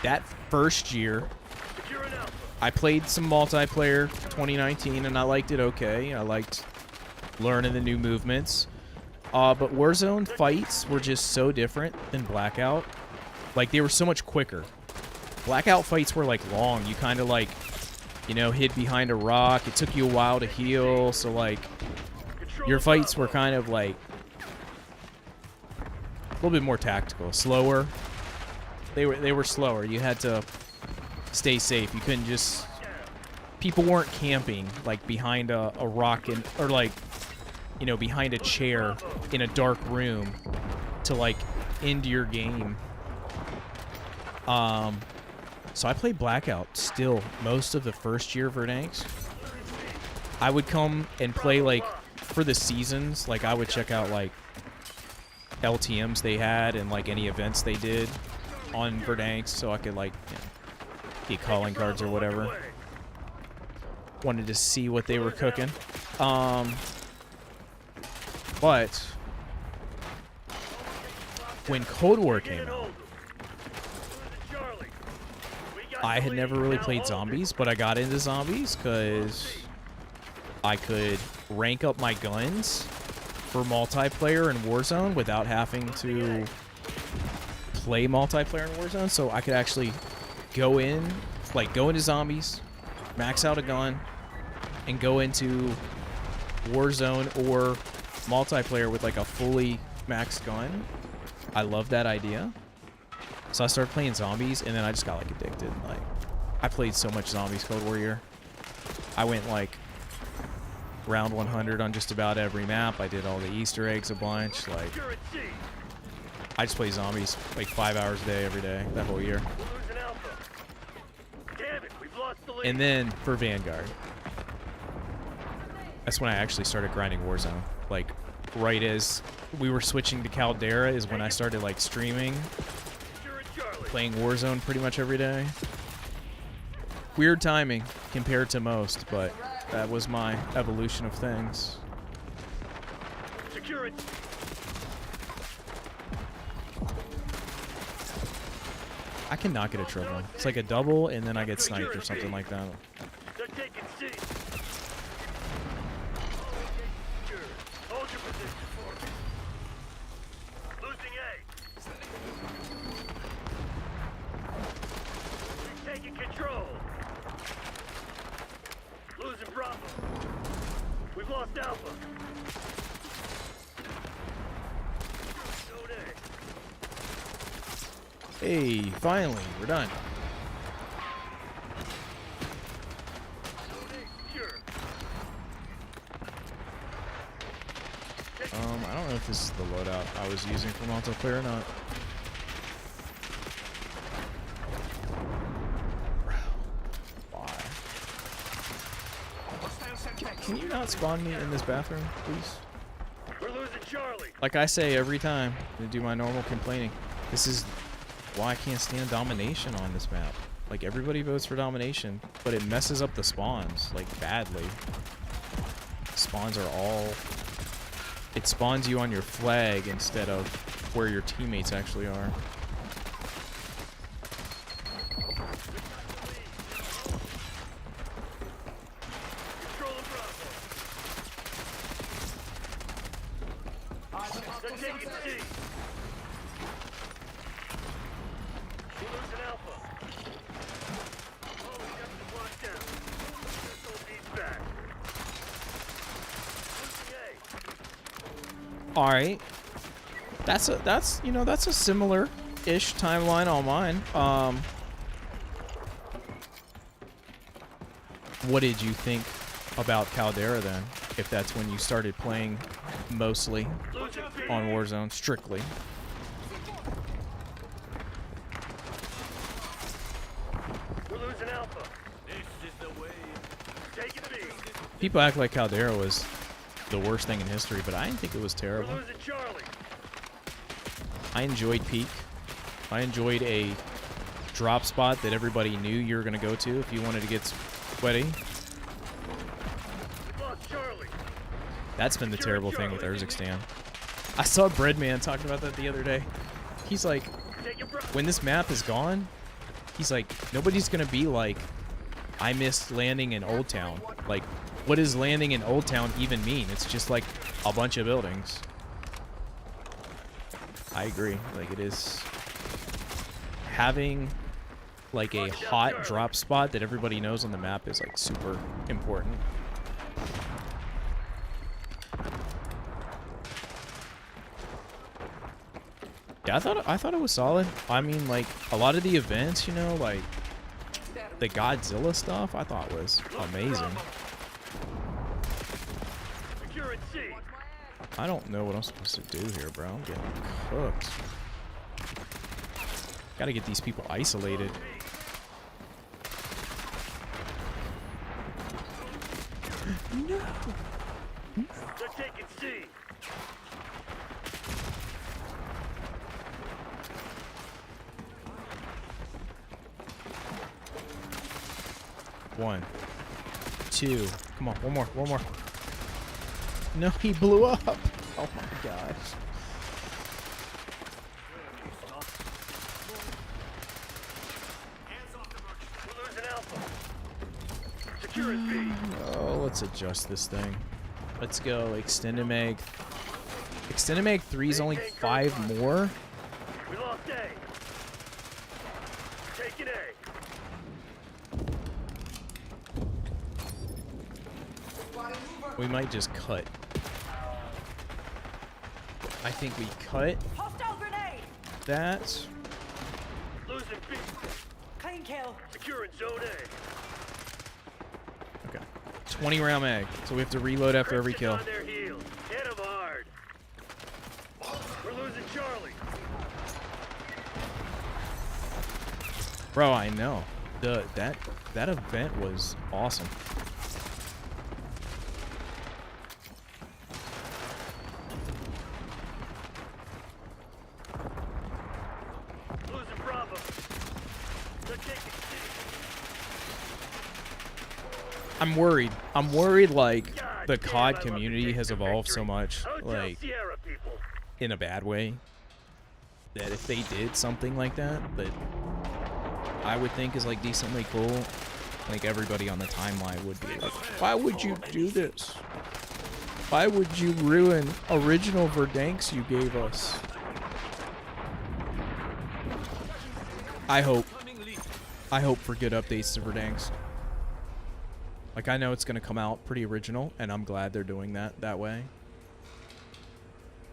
That first year, Securing Alpha. I played some multiplayer 2019 and I liked it okay. I liked learning the new movements. But Warzone fights were just so different than Blackout. Like, they were so much quicker. Blackout fights were like long. You kind of like, you know, hid behind a rock. It took you a while to heal. So like, your fights were kind of like a little bit more tactical, slower. They were slower. You had to stay safe. You couldn't just, people weren't camping like behind a rock or like, you know, behind a chair in a dark room to like end your game. So I played Blackout still most of the first year of Verdansk. I would come and play like for the seasons. Like I would check out like LTMs they had and like any events they did on Verdansk, so I could like, you know, get calling cards or whatever. Wanted to see what they were cooking. But when Cold War came out, I had never really played zombies, but I got into zombies because I could rank up my guns for multiplayer in Warzone without having to play multiplayer in Warzone. So I could actually go into zombies, max out a gun, and go into Warzone or multiplayer with like a fully max gun. I love that idea. So I started playing zombies, and then I just got like addicted. Like, I played so much Zombies Cold War Year. I went like round 100 on just about every map. I did all the Easter eggs a bunch. Like, I just play zombies like 5 hours a day every day that whole year. We're losing Alpha. Damn it, we've lost the lead. And then for Vanguard, that's when I actually started grinding Warzone. Like, right as we were switching to Caldera is when I started like streaming, Securing Charlie. playing Warzone pretty much every day. Weird timing compared to most, but that was my evolution of things. Securing. I cannot get a triple. It's like a double, and then I get sniped or something like that. They're taking C. Hold your position for me. Losing A. We're taking control. Losing Bravo. We've lost Alpha. Zone A. Hey, finally, we're done. Zone A secure. I don't know if this is the loadout I was using for multiplayer or not. Why? Can you not spawn me in this bathroom, please? We're losing Charlie. Like I say every time to do my normal complaining, this is why I can't stand domination on this map. Like, everybody votes for domination, but it messes up the spawns, like, badly. Spawns are all... It spawns you on your flag instead of where your teammates actually are. Controlling Bravo. They're taking C. We're losing Alpha. Oh, we got the block down. Missile needs back. Losing A. All right, that's you know, that's a similar-ish timeline on mine. What did you think about Caldera then? If that's when you started playing mostly Losing B. on Warzone, strictly. We're losing Alpha. This is the way. Taking B. People act like Caldera was the worst thing in history, but I didn't think it was We're terrible. losing Charlie. I enjoyed Peak. I enjoyed a drop spot that everybody knew you were going to go to if you wanted to get sweaty. We lost Charlie. That's been the terrible thing with Urzikstan. I saw Breadman talking about that the other day. He's like, Taking Bravo. when this map is gone, he's like, nobody's going to be like, I missed landing in Old Town. Like, what does landing in Old Town even mean? It's just like a bunch of buildings. I agree. Like, it is having like a hot drop spot that everybody knows on the map is like super important. Yeah, I thought it was solid. I mean, like, a lot of the events, you know, like the Godzilla stuff, I thought was amazing. Securing C. I don't know what I'm supposed to do here, bro. I'm getting cooked. Gotta get these people isolated. No. They're taking C. One. Two. Come on, one more, one more. No, he blew up. Oh my gosh. We're losing Alpha. Securing B. Oh, let's adjust this thing. Let's go. Extended mag. Extended mag 3 is only 5 more. We lost A. Taking A. We might just cut. I think we cut Hostile grenade. that. Losing B. Clean kill. Securing zone A. Okay. 20 round mag. So we have to reload after every kill. On their heels. Hit 'em hard. We're losing Charlie. Bro, I know. That event was awesome. Losing Bravo. They're taking C. I'm worried. I'm worried like God the damn, COD I love community the has Victor evolved victory. so much, Hotel like Sierra people. in a bad way, that if they did something like that I would think is like decently cool, like everybody on the timeline would be like, why would you do this? Why would you ruin original Verdansk you gave us? I hope for good updates to Verdansk. Like, I know it's going to come out pretty original, and I'm glad they're doing that way.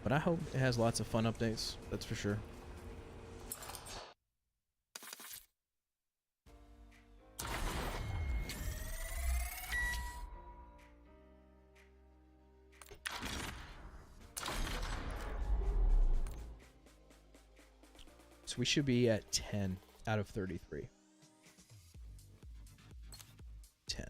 But I hope it has lots of fun updates, that's for sure. So we should be at 10 out of 33. 10.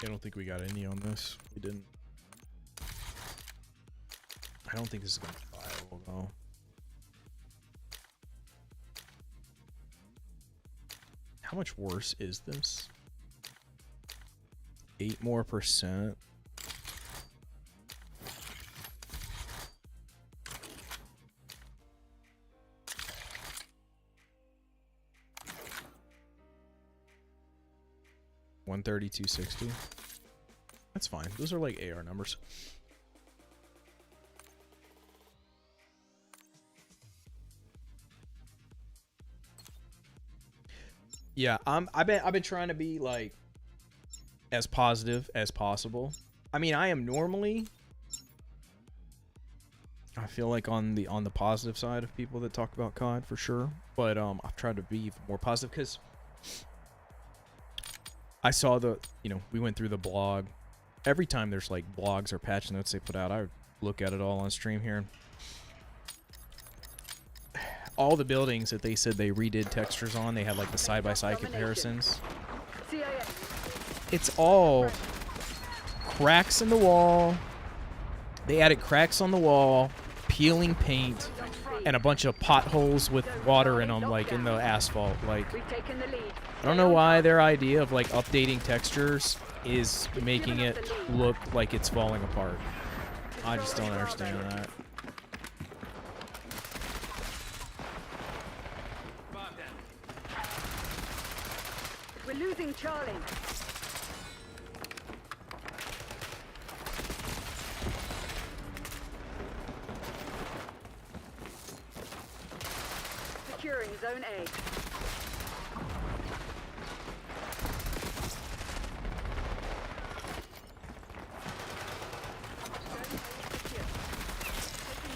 I don't think we got any on this. We didn't. I don't think this is going to be viable, though. How much worse is this? 8% more. 130, 260. That's fine. Those are like AR numbers. Yeah, I've been trying to be like as positive as possible. I mean, I am normally, I feel like on the positive side of people that talk about COD for sure, but I've tried to be even more positive because I saw we went through the blog. Every time there's like blogs or patch notes they put out, I look at it all on stream here. All the buildings that they said they redid textures on, they had like the side-by-side comparisons. It's all cracks in the wall. They added cracks on the wall, peeling paint, and a bunch of potholes with water in them, like in the asphalt. Like, I don't know why their idea of like updating textures is making it look like it's falling apart. I just don't understand that. We're losing Charlie. Securing zone A.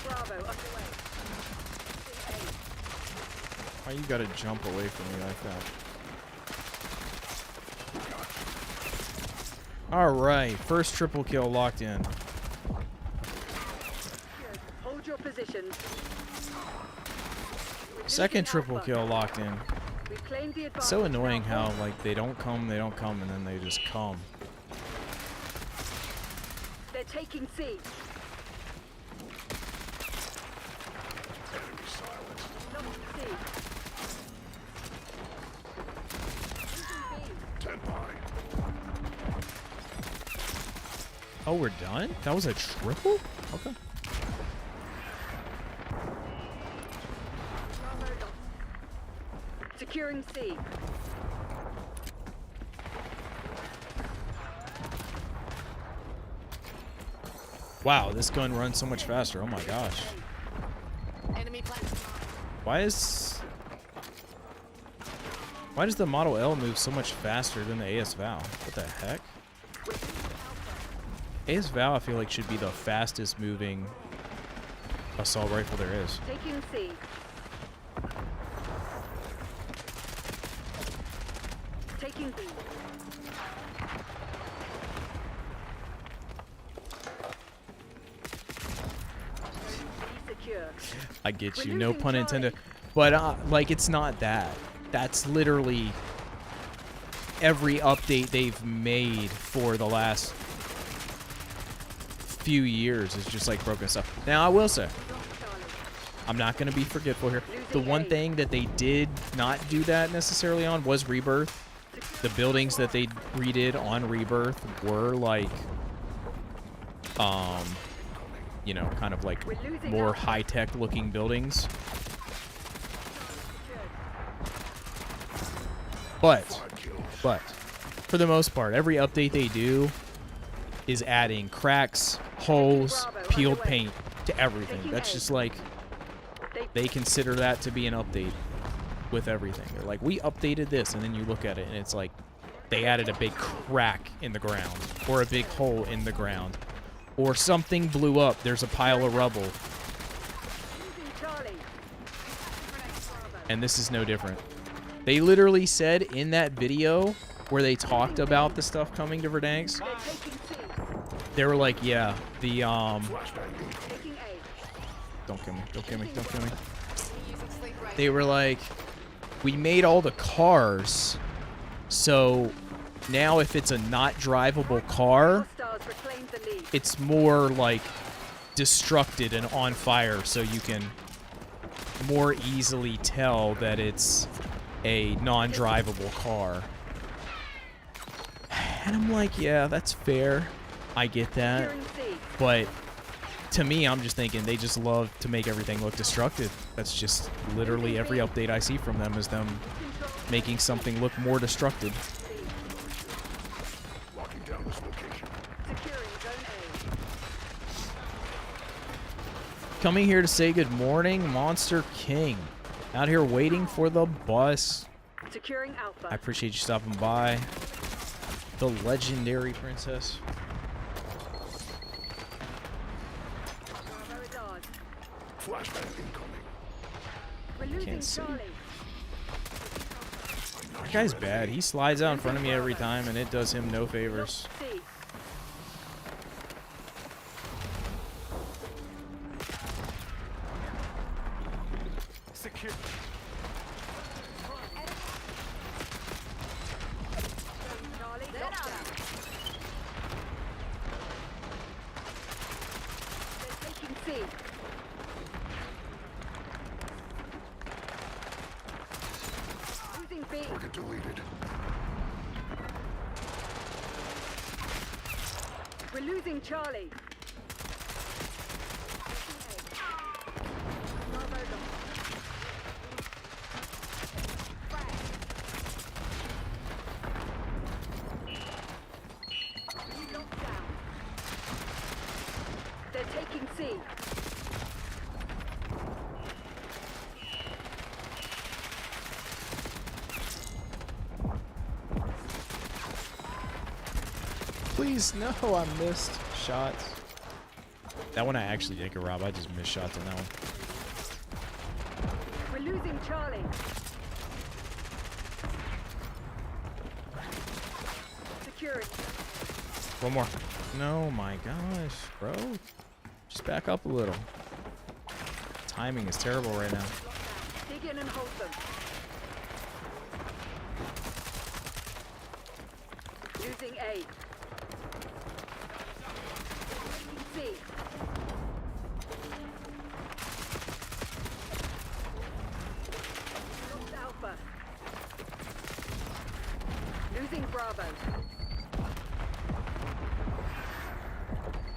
Bravo underway. Why you gotta jump away from me like that? Alright, first triple kill locked in. Hold your positions. Second triple kill locked in. We claimed the advantage. So annoying Now how like they don't come, and then they just come. they're taking C. Enemy silence. Lost C. Losing B. 10 by. Oh, we're done? That was a triple? Okay. Bravo lost. Securing C. Wow, this gun runs so much faster. Oh my gosh. Enemy platform. Why is... Why does the Model L move so much faster than the AS Val? What the heck? AS Val, I feel like, should be the fastest moving assault rifle there is. Taking C. Taking B. Secure. I get you, no pun intended. But, like, it's not that. That's literally every update they've made for the last few years is just, like, broken stuff. Now, I will say, I'm not going to be forgetful here. The one thing that they did not do that necessarily on was Rebirth. The buildings that they redid on Rebirth were, like, you know, kind of, like, more high-tech looking buildings. But, for the most part, every update they do is adding cracks, holes, peeled paint to everything. That's just like, they consider that to be an update with everything. They're like, we updated this, and then you look at it, and it's like, they added a big crack in the ground, or a big hole in the ground, or something blew up, there's a pile of rubble. And this is no different. They literally said in that video where they talked about the stuff coming to Verdansk, they were like, yeah, the, don't kill me, don't kill me, don't kill me. They were like, we made all the cars, so now if it's a not drivable car, it's more like destructed and on fire, so you can more easily tell that it's a non-drivable car. And I'm like, yeah, that's fair. I get that. But to me, I'm just thinking they just love to make everything look destructive. That's just literally every update I see from them is them making something look more destructive. Locking down this location. Coming here to say good morning, Monster King. Out here waiting for the bus. Securing Alpha. I appreciate you stopping by. The legendary princess. Flashbang incoming. We're losing Can't see. Charlie. That guy's bad. He slides out in front of me every time, and it does him no favors. C. Secure. Charlie, lockdown. They're taking C. Losing B. Target deleted. We're losing Charlie. Bravo lost. Lockdown. They're taking C. Please, no, I missed shots. That one I actually did get robbed. I just missed shots on that one. We're losing Charlie. Securing. One more. No, my gosh, bro. Just back up a little. Timing is terrible right now. Lockdown. Dig in and hold them. Losing A. C. Lost Alpha. Losing Bravo.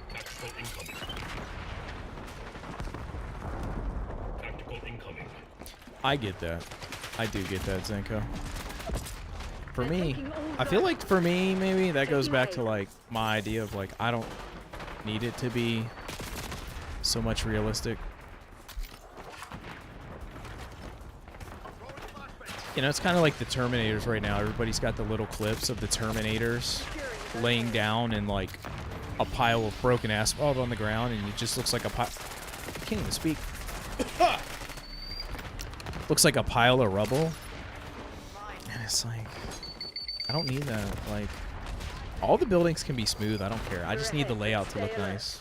Tactical incoming. Tactical incoming. I get that. I do get that, Zenko. For me, I feel like for me, maybe that goes back to like my idea of like I don't need it to be so much realistic. You know, it's kind of like the Terminators right now. Everybody's got the little clips of the Terminators laying down in like a pile of broken asphalt on the ground, and it just looks like a pile. I can't even speak. Looks like a pile of rubble. And it's like, I don't need that. Like, all the buildings can be smooth. I don't care. I just need the layout to look nice.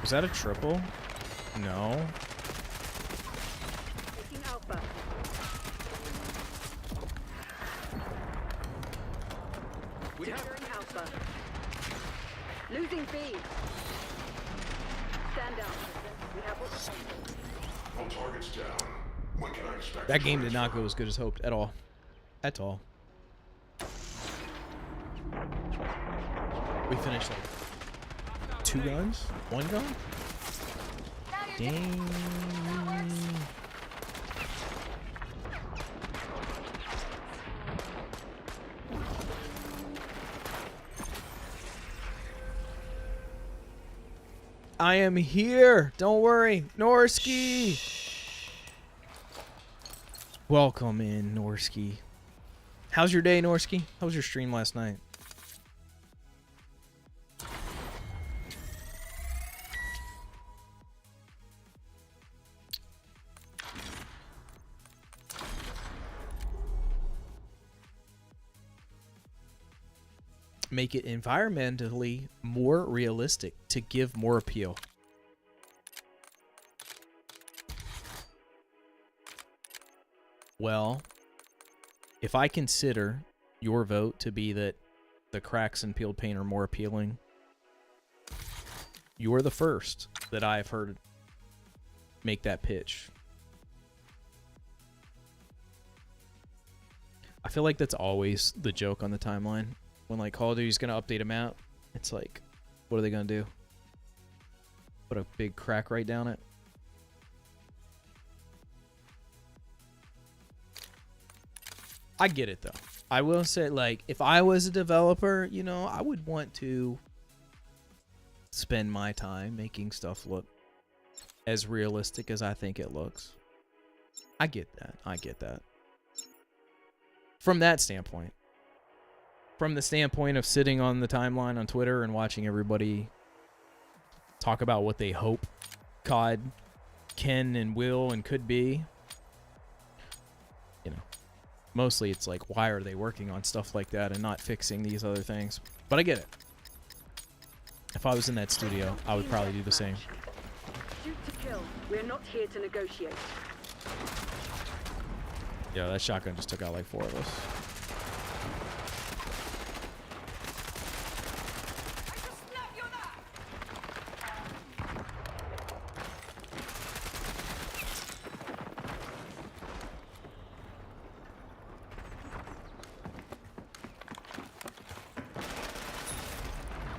Was that a triple? No. Taking Alpha. Securing Alpha. Losing B. Stand down. We have what? All targets down. When can I expect That game did not go as good as hoped at all. At all. We finished like 2 guns? 1 gun? Dang. I am here. Don't worry. Norski. Welcome in, Norski. How's your day, Norski? How was your stream last night? Make it environmentally more realistic to give more appeal. Well, if I consider your vote to be that the cracks in peeled paint are more appealing, you're the first that I've heard make that pitch. I feel like that's always the joke on the timeline. When like Call of Duty's gonna update a map, it's like, what are they gonna do? Put a big crack right down it? I get it though. I will say, like, if I was a developer, you know, I would want to spend my time making stuff look as realistic as I think it looks. I get that. I get that. From that standpoint. From the standpoint of sitting on the timeline on Twitter and watching everybody talk about what they hope COD can and will and could be, you know, mostly it's like, why are they working on stuff like that and not fixing these other things? But I get it. If I was in that studio, I would probably do the same. Shoot to kill. We're not here to negotiate. Yeah, that shotgun just took out like 4 of us.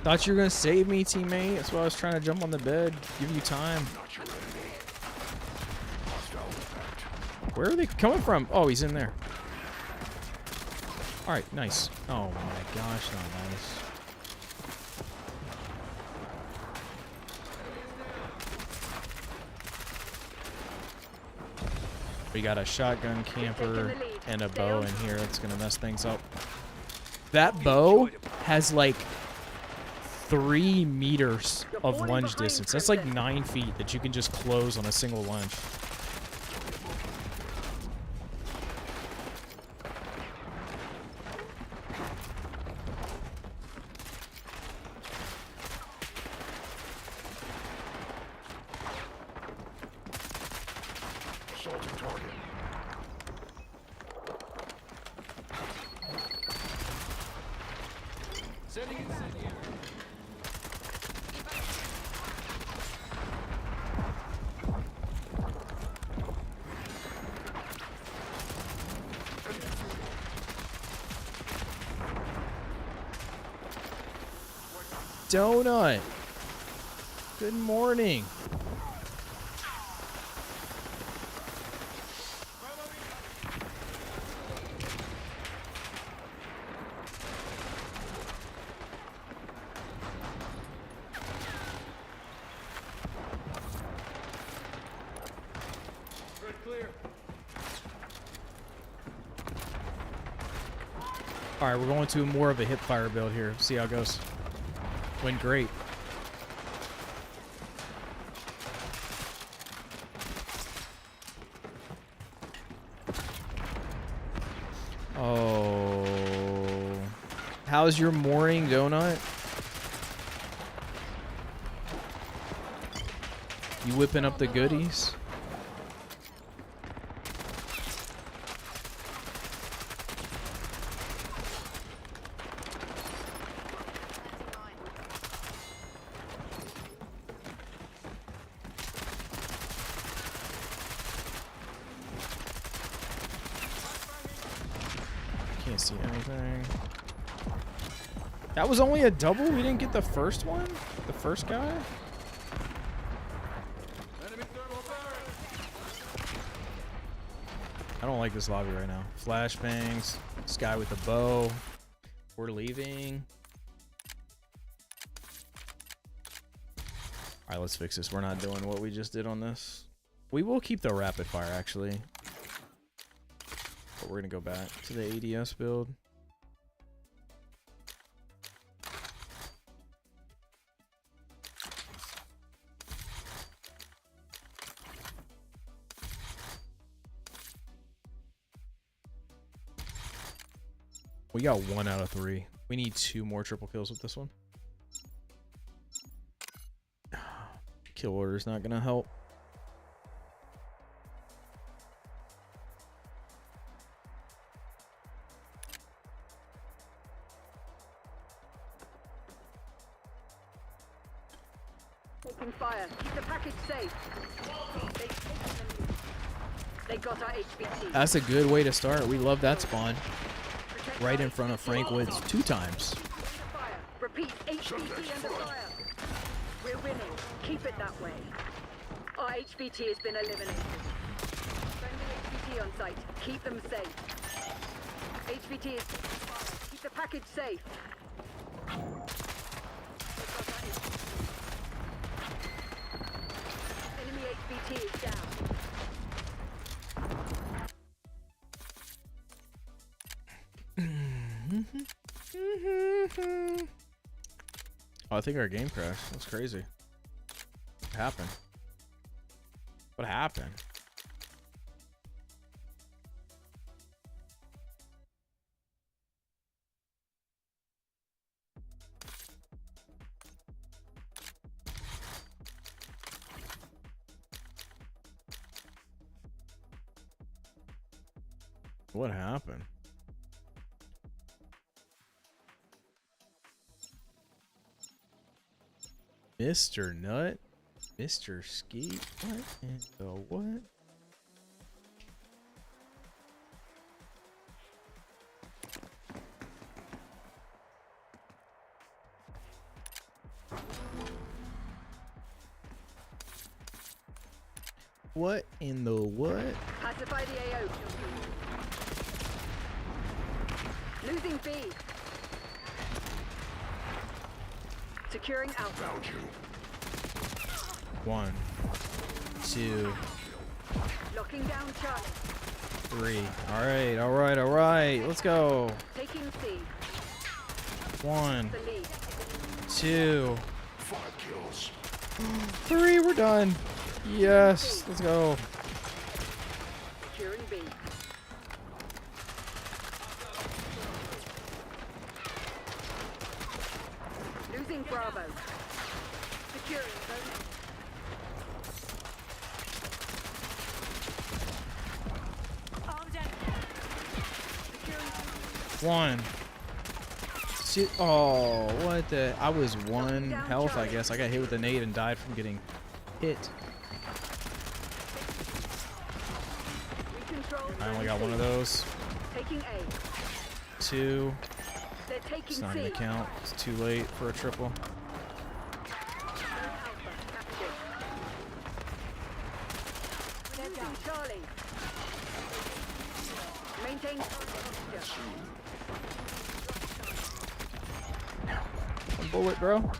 Thought you were gonna save me, teammate. That's why I was trying to jump on the bed, give you time. Where are they coming from? Oh, he's in there. All right, nice. Oh my gosh, not nice. We got a shotgun camper and a bow in here. That's gonna mess things up. That bow has like 3 meters of lunge distance. That's like 9 feet that you can just close on a single lunge. Assaulting target. Donut. Good morning. All right, we're going to more of a hip fire build here. See how it goes. Went great. Oh. How's your morning, Donut? You whipping up the goodies? Can't see anything. That was only a double? We didn't get the first one? The first guy? I don't like this lobby right now. Flashbangs. This guy with the bow. We're leaving. Alright, let's fix this. We're not doing what we just did on this. We will keep the rapid fire, actually. But we're going to go back to the ADS build. We got 1 out of 3. We need 2 more triple kills with this one. Kill order is not going to help. Taking fire. Keep the package safe. They got our HVT. That's a good way to start. We love that spawn. Right in front of Frank Woods 2 times. Fire. Repeat, HVT under fire. We're winning. Keep it that way. Our HVT has been eliminated. Friendly HVT on site. Keep them safe. HVT is fire. Keep the package safe. Enemy HVT is down. Oh, I think our game crashed. That's crazy. What happened? What happened? What happened? Mr. Nut? Mr. Skeet? What in the what? What in the what? Pacify the AO. Losing B. Securing Alpha. Found you. 1, 2, Locking down Charlie. 3. Alright, alright, alright. Let's go. Taking C. 1, The lead. 2, 5 kills. 3. We're done. Yes. Let's go. Securing B. Losing Bravo. Securing zone. One. Two. Oh, what the? I was 1 health, I guess. I got hit with a nade and died from getting hit. I only got 1 of those. Taking A. 2. They're taking It's not C. gonna count. It's too late for a triple. Losing Charlie. Maintain. One bullet, bro.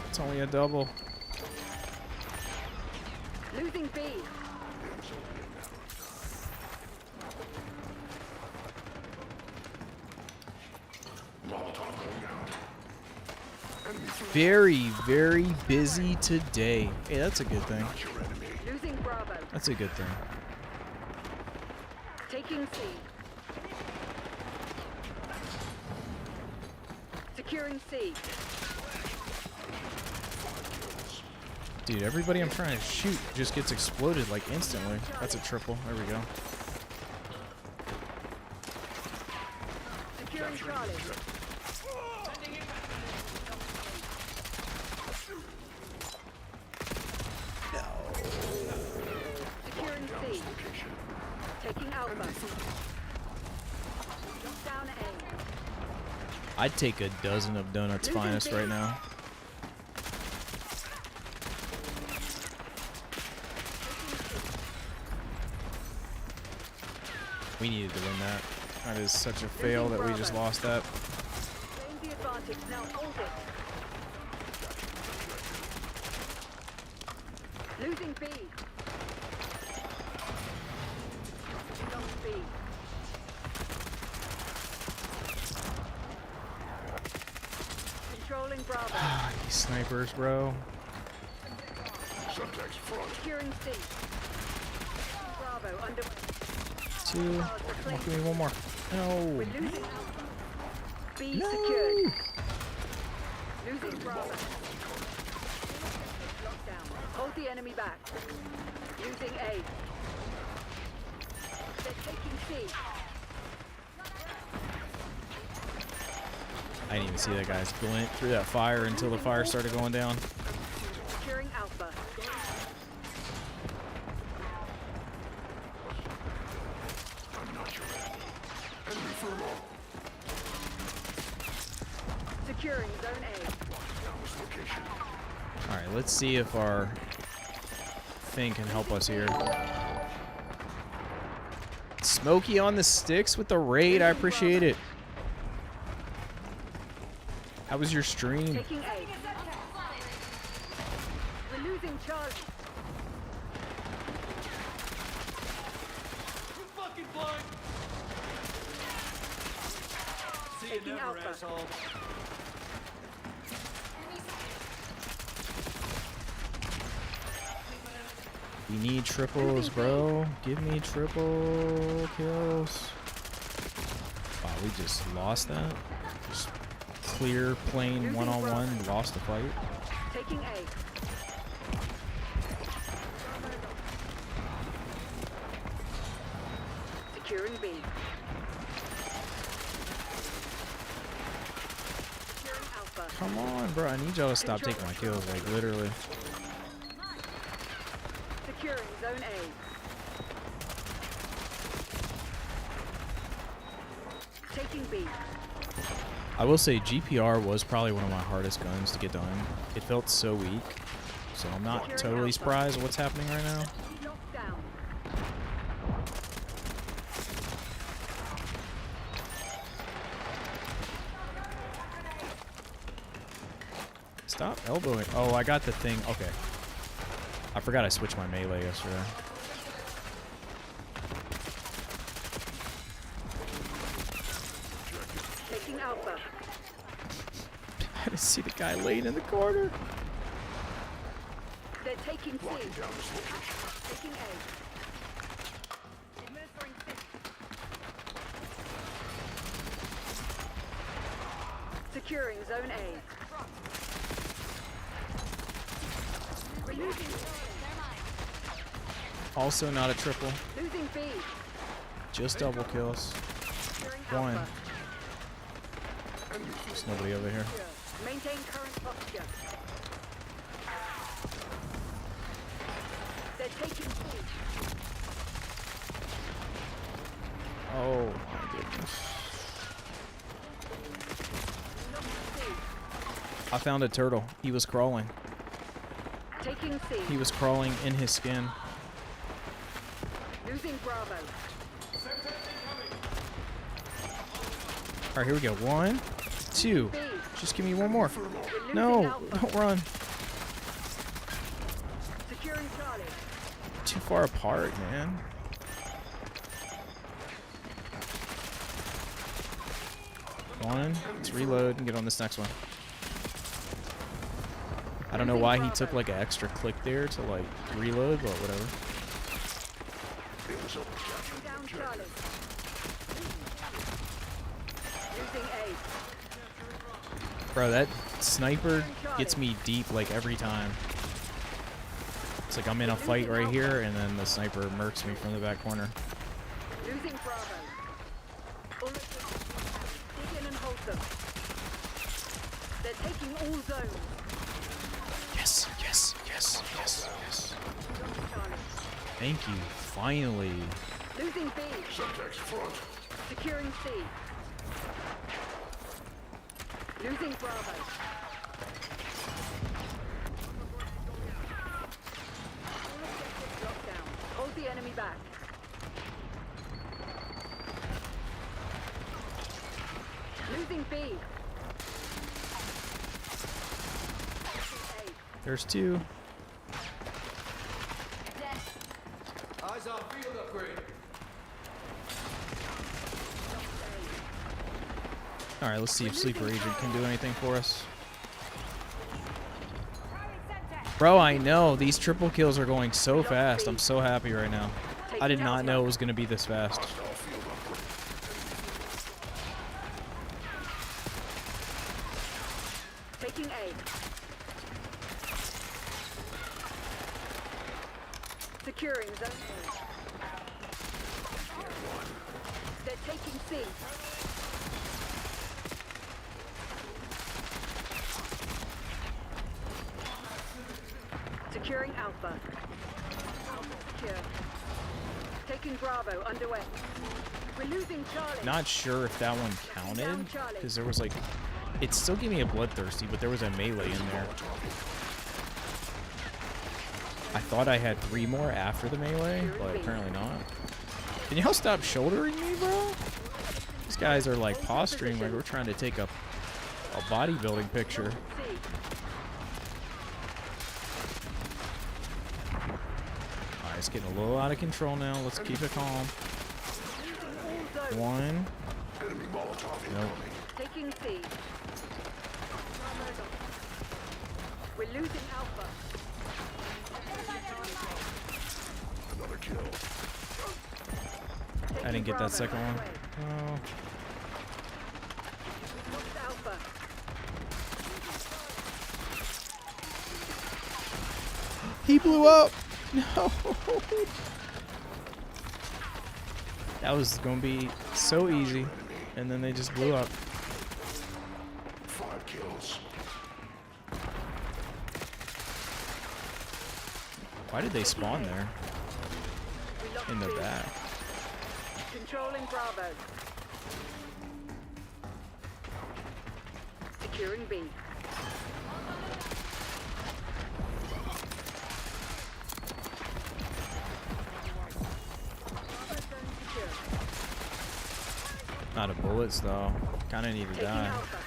It's only a double. Losing B. Very, very busy today. Hey, that's a good thing. Losing Bravo. That's a good thing. Taking C. Securing C. Dude, everybody I'm trying to shoot just gets exploded like instantly. That's a triple. There we go. Securing Charlie. Securing C. Taking Alpha. Down A. I'd take a dozen of Donuts Finest right now. We needed to win that. That is such a fail that we just lost that. Gain the advantage. Now hold it. Losing B. Lost B. Controlling Bravo. Ah, these snipers, bro. Subtext front. Securing C. Bravo underway. Two. Come on, give me one more. No. We're losing Alpha. B No. secured. Losing Bravo. Lockdown. Hold the enemy back. Losing A. They're taking C. I didn't even see that guy's glint through that fire until the fire started going down. Securing Alpha. I'm not your enemy. Enemy thermal. Securing Zone A. Down this location. Alright, let's see if our thing can help us here. Smokey on the sticks with the raid. I appreciate it. How was your stream? Taking A. We're losing Charlie. Taking Alpha. You need triples, bro. Give me triple kills. Wow, we just lost that. Just clear, plain, one-on-one, lost the fight. Taking A. Securing B. Securing Alpha. Come on, bro. I need y'all to stop taking my kills, like, literally. Securing Zone A. Taking B. I will say GPR was probably one of my hardest guns to get done. It felt so weak, so I'm not totally surprised at what's happening right now. Locked down. Stop elbowing. Oh, I got the thing. Okay. I forgot I switched my melee yesterday. Taking Alpha. I didn't see the guy laying in the corner. They're taking C. Down this location. Taking A. Administering C. Securing Zone A. We're losing. Also not a triple. Losing B. Just double kills. Securing One. Alpha. There's nobody over here. Maintain current posture. They're taking C. Oh my goodness. I found a turtle. He was crawling. Taking C. He was crawling in his skin. Losing Bravo. Alright, here we go. 1, 2. B. Just give me one more. We're losing No, Alpha. don't run. Securing Charlie. too far apart, man. Go on in. Let's reload and get on this next one. I don't know why he took like an extra click there to like reload, but whatever. Down Charlie. Losing A. Bro, that sniper gets me deep like every time. It's like I'm in a fight right here, and then the sniper murks me from the back corner. Losing Bravo. All of them. Dig in and hold them. They're taking all zones. Yes, yes, yes, yes, yes. Charlie. Thank you. Finally. Losing B. Subtext front. Securing C. Losing Bravo. All objectives locked down. Hold the enemy back. Losing B. There's two. Eyes on field upgrade. Alright, let's see if Sleeper Agent can do anything for us. Bro, I know. These triple kills are going so fast. I'm so happy right now. I did not know it was going to be this fast. Taking A. Securing zone A. They're taking C. Securing Alpha. Alpha secure. Taking Bravo underway. We're losing Charlie. Not sure if that one counted, because there was like... It still gave me a bloodthirsty, but there was a melee in there. I thought I had 3 more after the melee, but apparently not. Can y'all stop shouldering me, bro? These guys are like posturing like we're trying to take a bodybuilding picture. Alright, it's getting a little out of control now. Let's keep it calm. 1. Nope. Taking C. We're losing Alpha. Another kill. I didn't get that second one. Oh. Lost Alpha. He blew up! No! That was gonna be so easy, and then they just blew up. 5 kills. Why did they spawn there? We lost In the B. back. Controlling Bravo. Securing B. Bravo zone secure. Out of bullets though. Kinda need to Taking die. Alpha.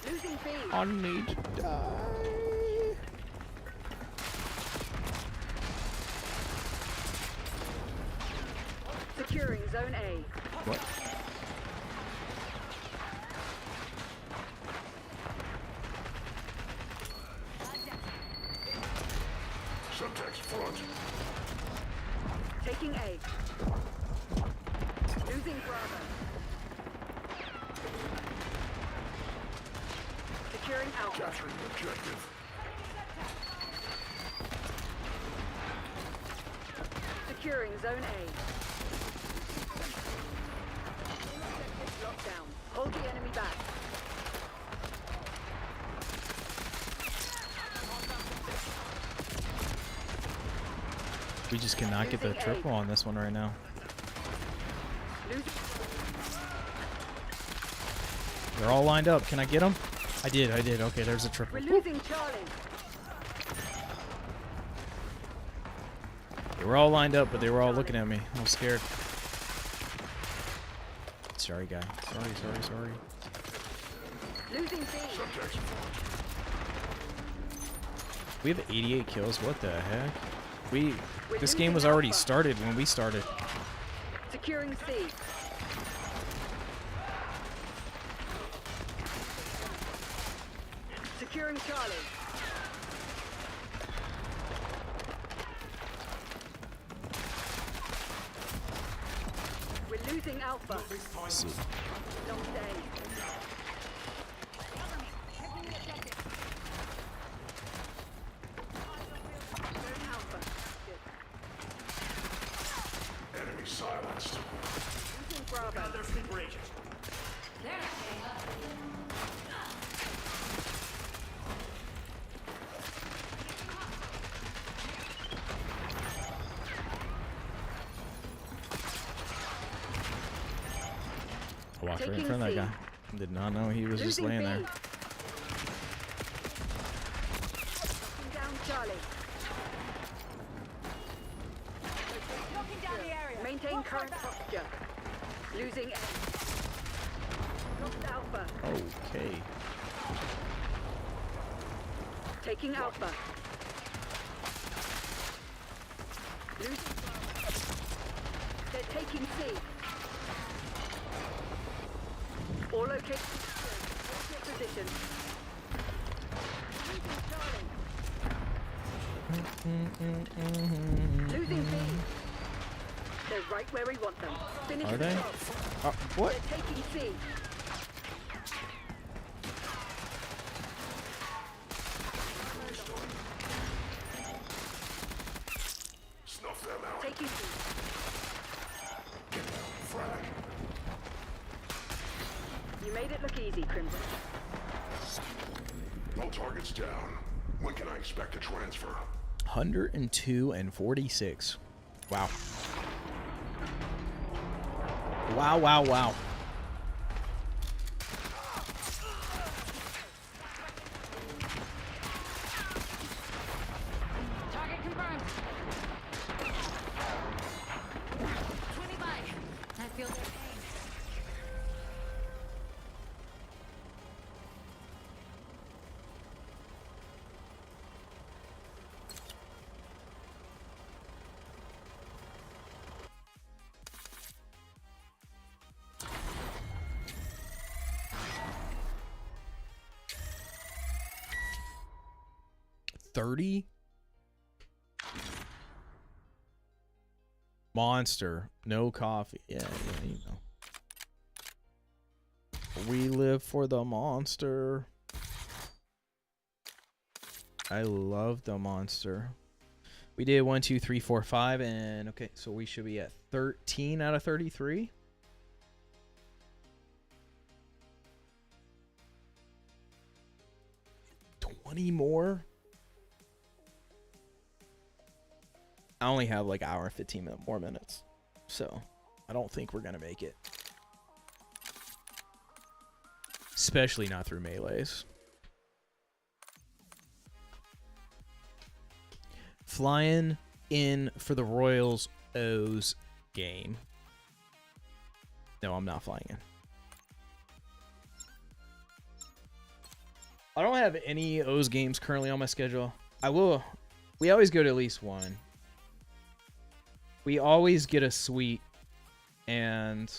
Losing B. I need to die. Securing Zone A. What? Subtext front. Taking A. Losing Bravo. Securing Alpha. Capturing the objective. Securing Zone A. Locked down. Hold the enemy back. We just cannot get the Losing A. triple on this one right now. Losing. They're all lined up. Can I get them? I did. Okay, there's a triple. We're losing Charlie. They were all lined up, but they were all looking at me. I was scared. Sorry, guy. Sorry. Losing B. Subtext front. We have 88 kills. What the heck? We're This game losing was already Alpha. started when we started. Securing C. Securing Charlie. We're losing Alpha. Let's see. Lost A. Going Alpha. Good. Enemy silenced. Losing Bravo. Their sleeper agent. I walked right in Taking front of that C. guy. Did not know he was just Losing laying B. there. Knocking down Charlie. Maintain current posture. Losing A. Lost Alpha. Okay. Taking Alpha. Losing Bravo. They're taking C. All locations secured. Hold your position. Losing Charlie. Losing B. They're right where we want them. Finish Are the they? job. What? They're taking C. Snuff them out. Taking C. Frag. You made it look easy, Crimson. All targets down. When can I expect a transfer? 102 and 46. Wow. Wow, wow, wow. Target confirmed. 25. I feel their pain. $30? Monster. No coffee. Yeah, you know. We live for the monster. I love the monster. We did 1, 2, 3, 4, 5, and okay, so we should be at 13 out of 33. More. I only have like an hour and 15 more minutes, so I don't think we're gonna make it, especially not through melees. Flying in for the Royals O's game. No, I'm not flying in. I don't have any O's games currently on my schedule. I will. We always go to at least one. We always get a suite and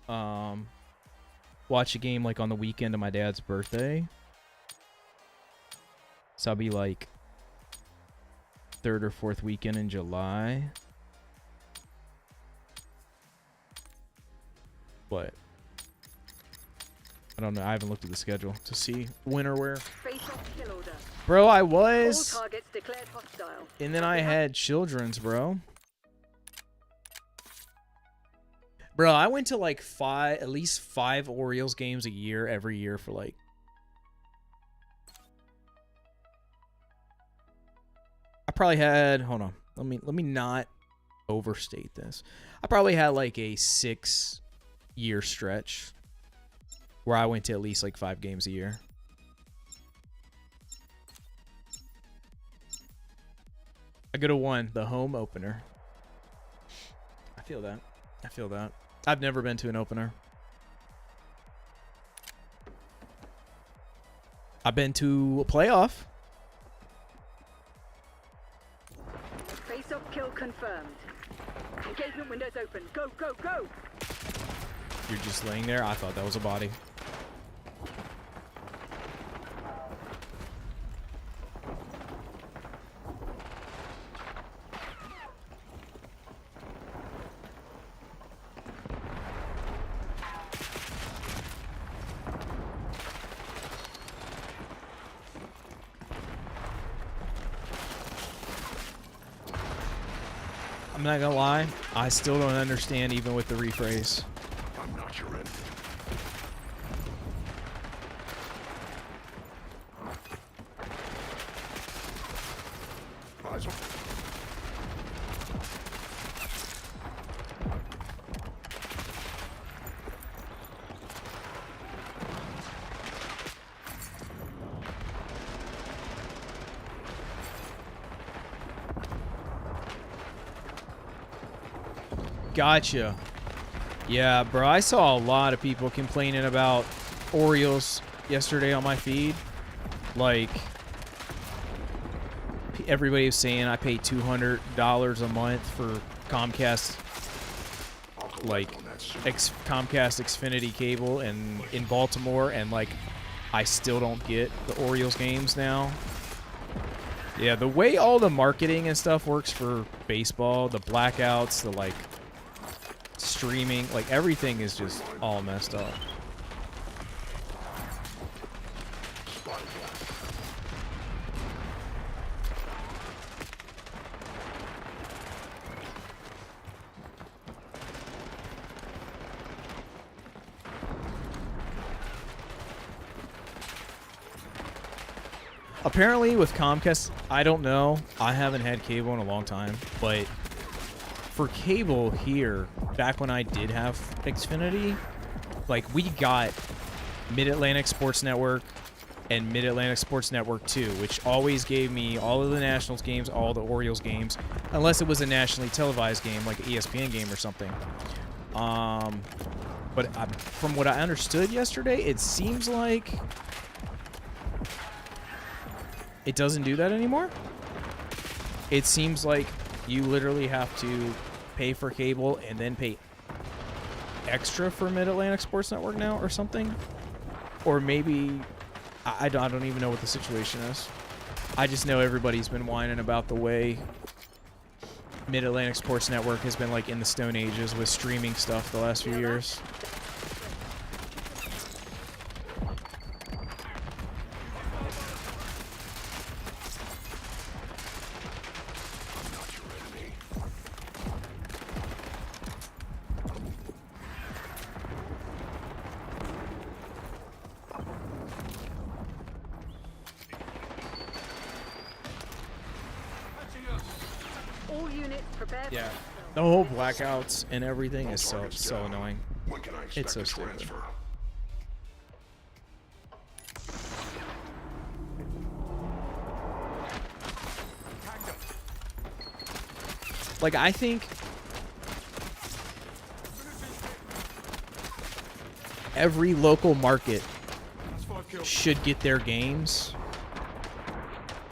watch a game like on the weekend of my dad's birthday. So I'll be like third or fourth weekend in July. But I don't know. I haven't looked at the schedule to see when or where. Face off kill order. Bro, I All was. targets declared hostile. And then I had children's, bro. Bro, I went to like at least five Orioles games a year, every year for like. I probably had, hold on. Let me not overstate this. I probably had like a 6-year stretch where I went to at least like 5 games a year. I go to one, the home opener. I feel that. I feel that. I've never been to an opener. I've been to a playoff. Stock kill confirmed. Engagement windows open. Go, go, go! You're just laying there? I thought that was a body. I'm not gonna lie, I still don't understand even with the rephrase. I'm not your enemy. Eyes on. Gotcha. Yeah, bro, I saw a lot of people complaining about Orioles yesterday on my feed. Like, everybody was saying I pay $200 a month for Comcast, like, Comcast Xfinity cable and in Baltimore, and, like, I still don't get the Orioles games now. Yeah, the way all the marketing and stuff works for baseball, the blackouts, the, like, streaming, like, everything is just all messed up. Apparently with Comcast, I don't know. I haven't had cable in a long time, but for cable here, back when I did have Xfinity, like, we got Mid-Atlantic Sports Network and Mid-Atlantic Sports Network 2, which always gave me all of the Nationals games, all the Orioles games, unless it was a nationally televised game, like an ESPN game or something. But from what I understood yesterday, it seems like it doesn't do that anymore. It seems like you literally have to pay for cable and then pay extra for Mid-Atlantic Sports Network now or something. Or maybe, I don't even know what the situation is. I just know everybody's been whining about the way Mid-Atlantic Sports Network has been, like, in the Stone Ages with streaming stuff the last few years. All units prepare. Yeah, the whole blackouts and everything is so annoying. When can I expect It's so a stupid. transfer? Like, I think every local market should get their games,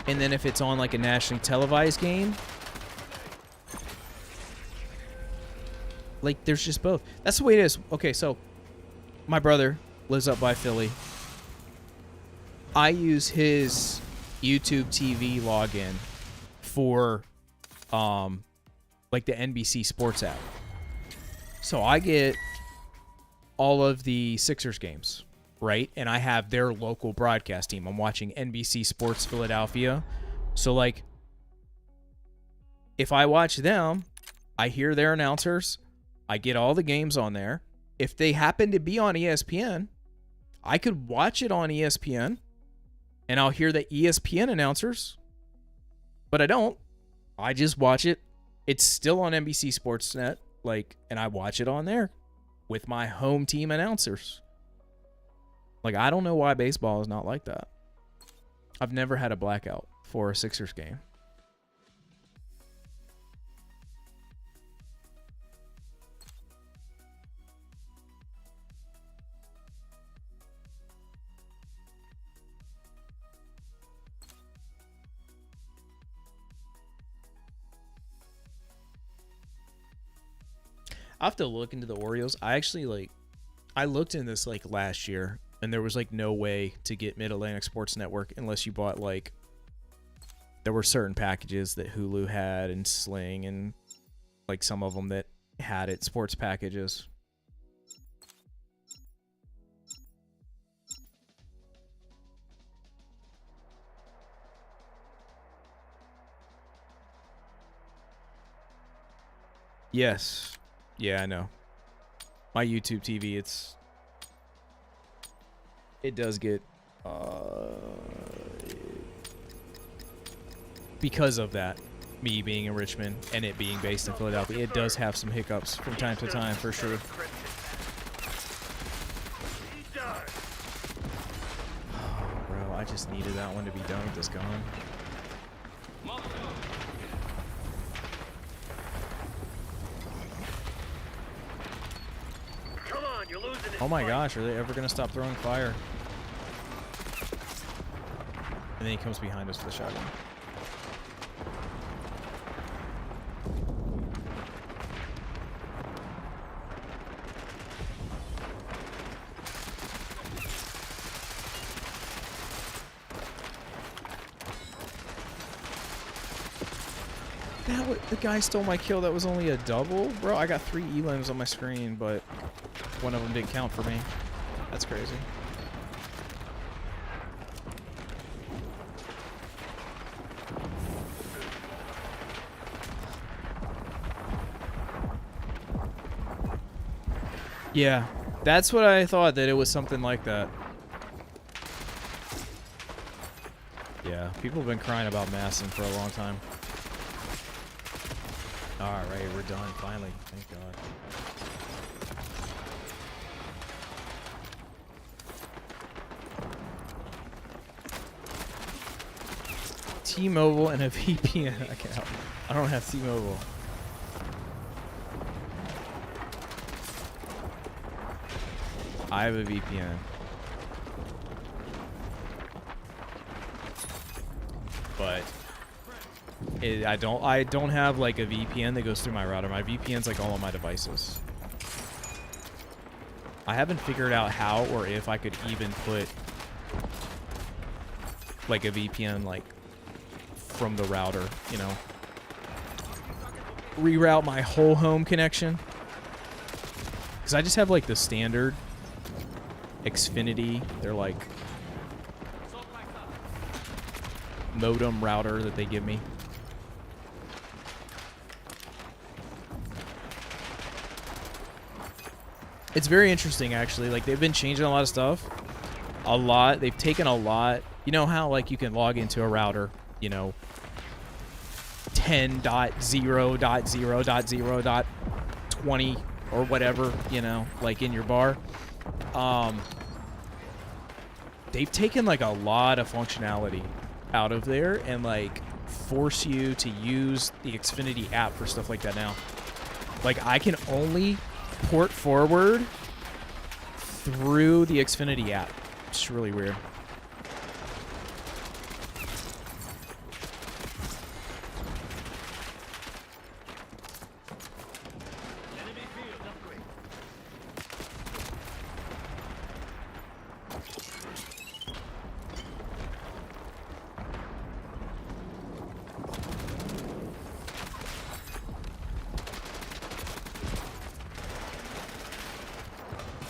and then if it's on, like, a nationally televised game, like, there's just both. That's the way it is. Okay, so my brother lives up by Philly. I use his YouTube TV login for like the NBC Sports app. So I get all of the Sixers games, right? And I have their local broadcast team. I'm watching NBC Sports Philadelphia. So, like, if I watch them, I hear their announcers. I get all the games on there. If they happen to be on ESPN, I could watch it on ESPN, and I'll hear the ESPN announcers, but I don't. I just watch it. It's still on NBC Sportsnet, like, and I watch it on there with my home team announcers. Like, I don't know why baseball is not like that. I've never had a blackout for a Sixers game. I have to look into the Oreos. I actually like, I looked in this like last year, and there was like no way to get Mid Atlantic Sports Network unless you bought like, there were certain packages that Hulu had and Sling and like some of them that had it, sports packages. Yes. Yeah, I know. My YouTube TV, it does get because of that, me being in Richmond and it being based in Philadelphia, it does have some hiccups from time to time for sure. Oh, bro, I just needed that one to be done with this gun. Oh my gosh, are they ever gonna stop throwing fire? And then he comes behind us with a shotgun. The guy stole my kill. That was only a double? Bro, I got 3 elims on my screen, but one of them didn't count for me. That's crazy. Yeah, that's what I thought, that it was something like that. Yeah, people have been crying about massing for a long time. Alright, we're done, finally. Thank God. T-Mobile and a VPN. I don't have T-Mobile. I have a VPN. But I don't have like a VPN that goes through my router. My VPN's like all on my devices. I haven't figured out how or if I could even put like a VPN like from the router, you know. Reroute my whole home connection. Cause I just have like the standard Xfinity. They're like modem router that they give me. It's very interesting, actually. Like, they've been changing a lot of stuff. A lot. They've taken a lot. You know how, like, you can log into a router, you know, 10.0.0.0.20 or whatever, you know, like in your bar. They've taken, like, a lot of functionality out of there and, like, force you to use the Xfinity app for stuff like that now. Like, I can only port forward through the Xfinity app. It's really weird.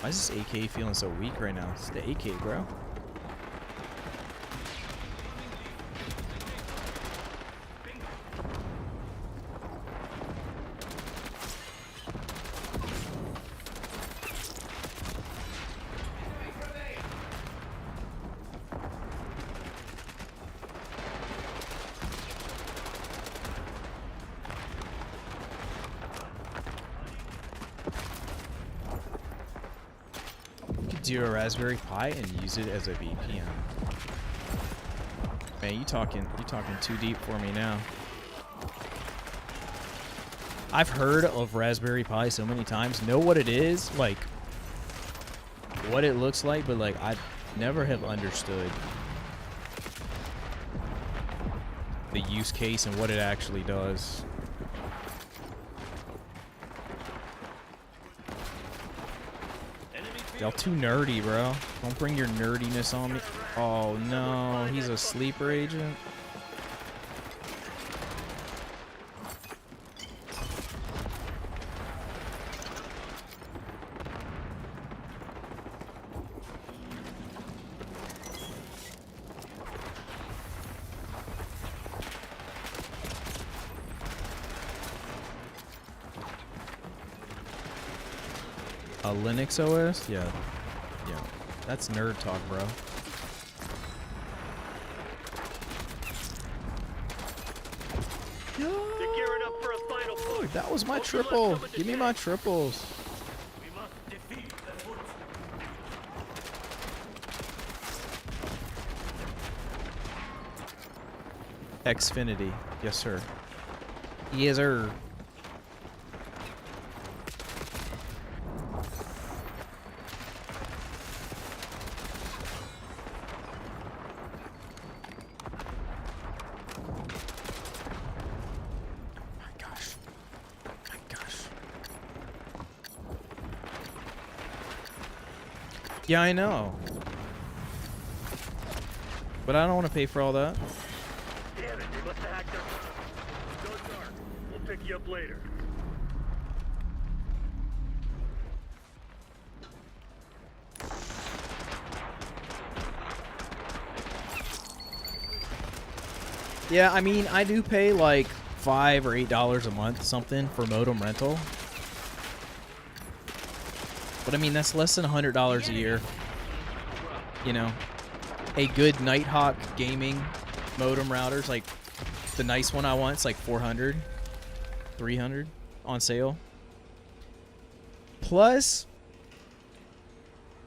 Why is this AK feeling so weak right now? It's the AK, bro. Do a Raspberry Pi and use it as a VPN. Man, you talking too deep for me now. I've heard of Raspberry Pi so many times, know what it is, like what it looks like, but like I never have understood the use case and what it actually does. Y'all too nerdy, bro. Don't bring your nerdiness on me. Oh no, he's a sleeper agent. A Linux OS? Yeah. Yeah. That's nerd talk, bro. They're gearing up for a final push. That was my What's left triple. of the Give me day? my triples. We must defeat the foot. Xfinity. Yes, sir. Yes, sir. Yeah, I know. But I don't want to pay for all that. Damn it, they must have hacked our phone. Go dark. We'll pick you up later. Yeah, I mean, I do pay like $5 or $8 a month something for modem rental. But I mean, that's less than $100 a year. You know, a good Nighthawk gaming modem router's like the nice one I want. It's like 400, 300 on sale. Plus,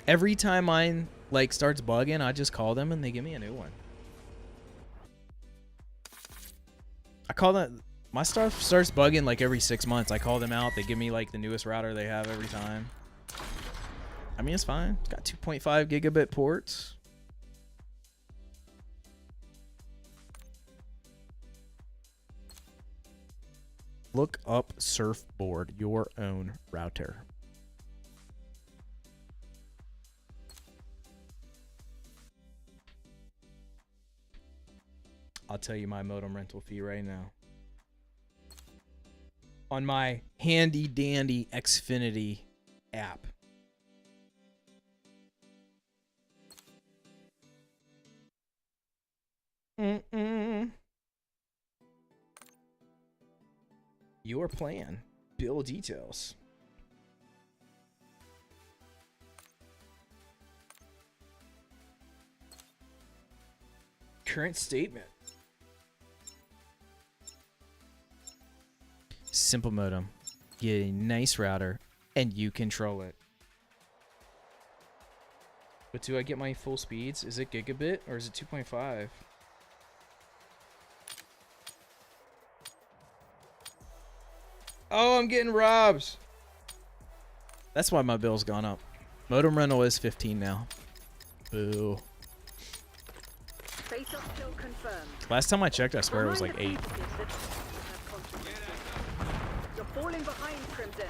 every time mine like starts bugging, I just call them and they give me a new one. I call them. My stuff starts bugging like every 6 months. I call them out. They give me like the newest router they have every time. I mean, it's fine. It's got 2.5 gigabit ports. Look up Surfboard, your own router. I'll tell you my modem rental fee right now. On my handy dandy Xfinity app. Your plan. Bill details. Current statement. Simple modem. Get a nice router and you control it. But do I get my full speeds? Is it gigabit or is it 2.5? Oh, I'm getting robbed. That's why my bill's gone up. Modem rental is 15 now. Boo. Face-off still confirmed. Last time I checked, I swear it was like 8. You're falling behind, Crimson.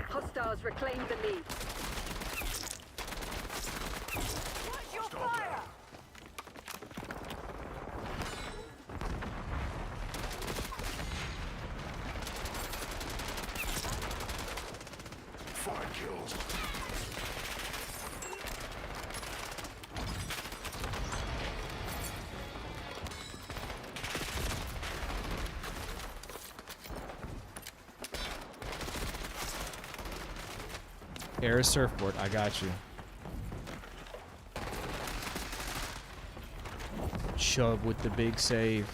Hostiles reclaim the lead. Watch your fire! Five kills. Air surfboard, I got you. Chubb with the big save.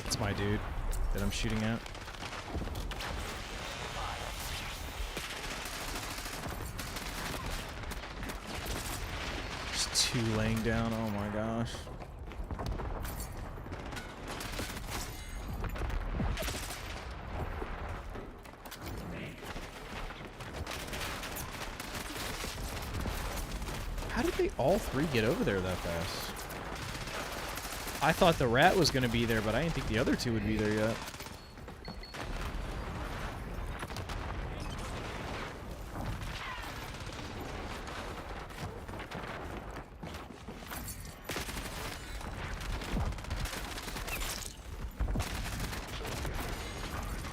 It's my dude that I'm shooting at. Just 2 laying down, oh my gosh. all three get over there that fast? I thought the rat was going to be there, but I didn't think the other two would be there yet.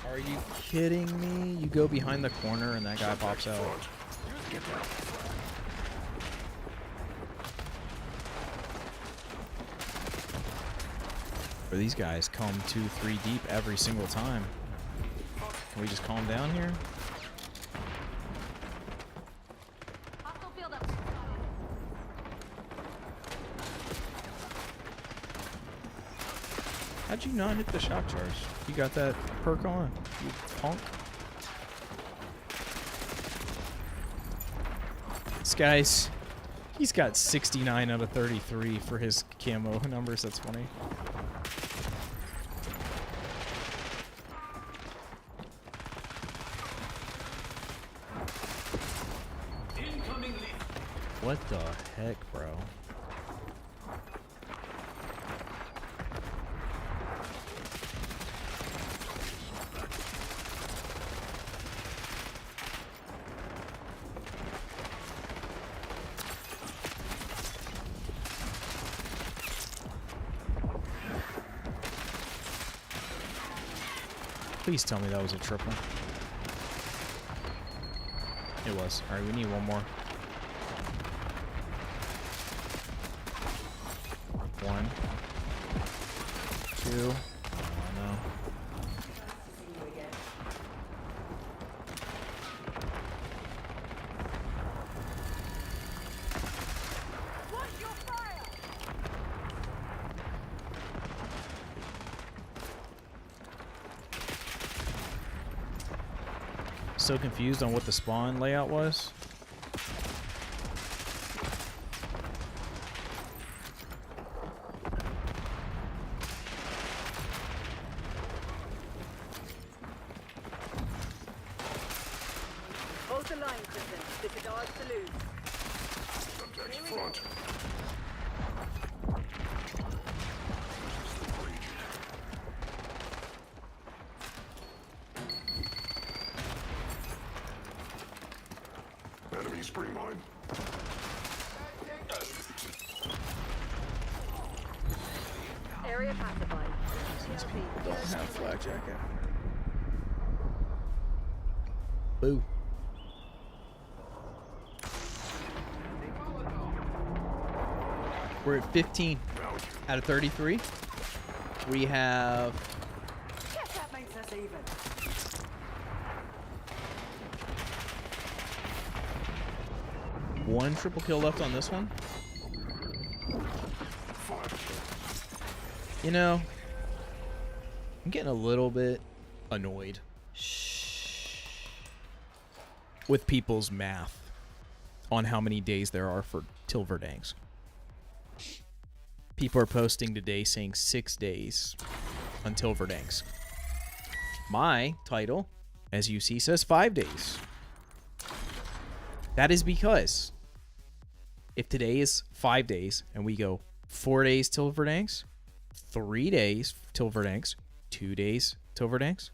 Are you kidding me? You go behind the corner and that guy pops out. Or these guys come 2-3 deep every single time. Can we just calm down here? Hostile field up. How'd you not hit the shock charge? You got that perk on, you punk. This guy's, he's got 69 out of 33 for his camo numbers. That's funny. What the heck, bro? Please tell me that was a triple. It was. Alright, we need one more. One. Two. Oh no. So confused on what the spawn layout was. Hold the line, Kristen. This is ours to lose. Subject front. Enemy spring mine. Area pacified. Don't have flak jacket. Boo. We're at 15 out of 33. We have That makes us even. one triple kill left on this one. You know, I'm getting a little bit annoyed with people's math on how many days there are for till Verdansk. People are posting today saying 6 days until Verdansk. My title, as you see, says 5 days. That is because if today is 5 days and we go 4 days till Verdansk, 3 days till Verdansk, 2 days till Verdansk,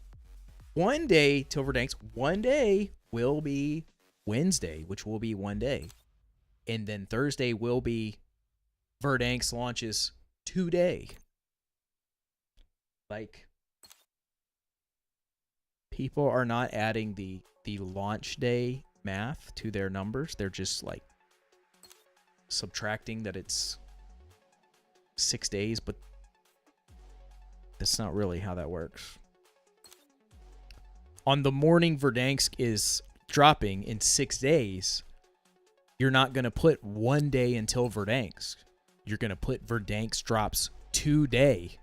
1 day till Verdansk, 1 day will be Wednesday, which will be 1 day. And then Thursday will be Verdansk launches today. Like, people are not adding the launch day math to their numbers. They're just like subtracting that it's 6 days, but that's not really how that works. On the morning Verdansk is dropping in 6 days, you're not going to put 1 day until Verdansk. You're going to put Verdansk drops today.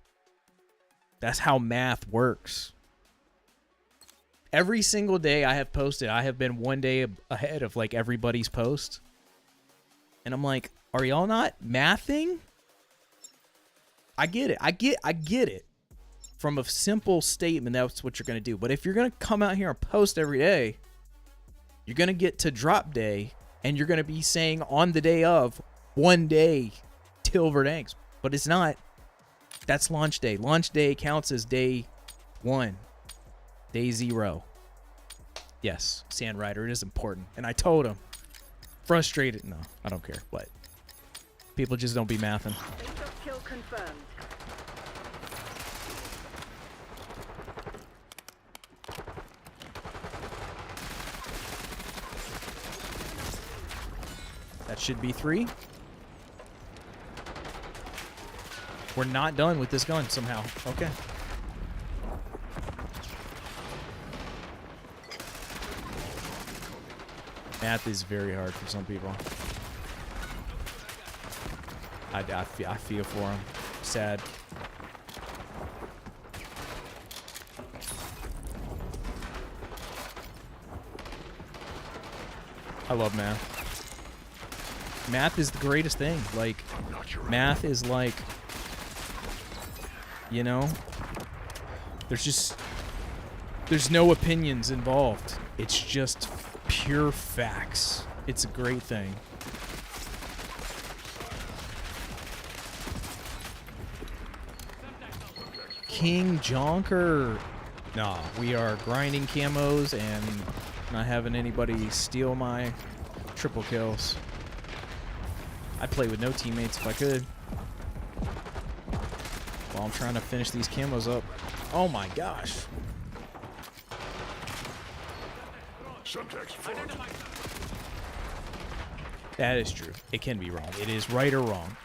That's how math works. Every single day I have posted, I have been 1 day ahead of like everybody's post. And I'm like, are y'all not mathing? I get it. I get it. From a simple statement, that's what you're going to do. But if you're going to come out here and post every day, you're going to get to drop day and you're going to be saying on the day of, one day till Verdansk, but it's not. That's launch day. Launch day counts as day 1, day 0. Yes, Sand Rider, it is important. And I told him. Frustrated. No, I don't care. But people just don't be mathing. Kill confirmed. That should be 3. We're not done with this gun somehow. Okay. Math is very hard for some people. I feel for them. Sad. I love math. Math is the greatest thing. Like, math is like, you know, there's no opinions involved. It's just pure facts. It's a great thing. King Jonker. Nah, we are grinding camos and not having anybody steal my triple kills. I'd play with no teammates if I could. While I'm trying to finish these camos up. Oh my gosh. That is true. It can be wrong. It is right or wrong.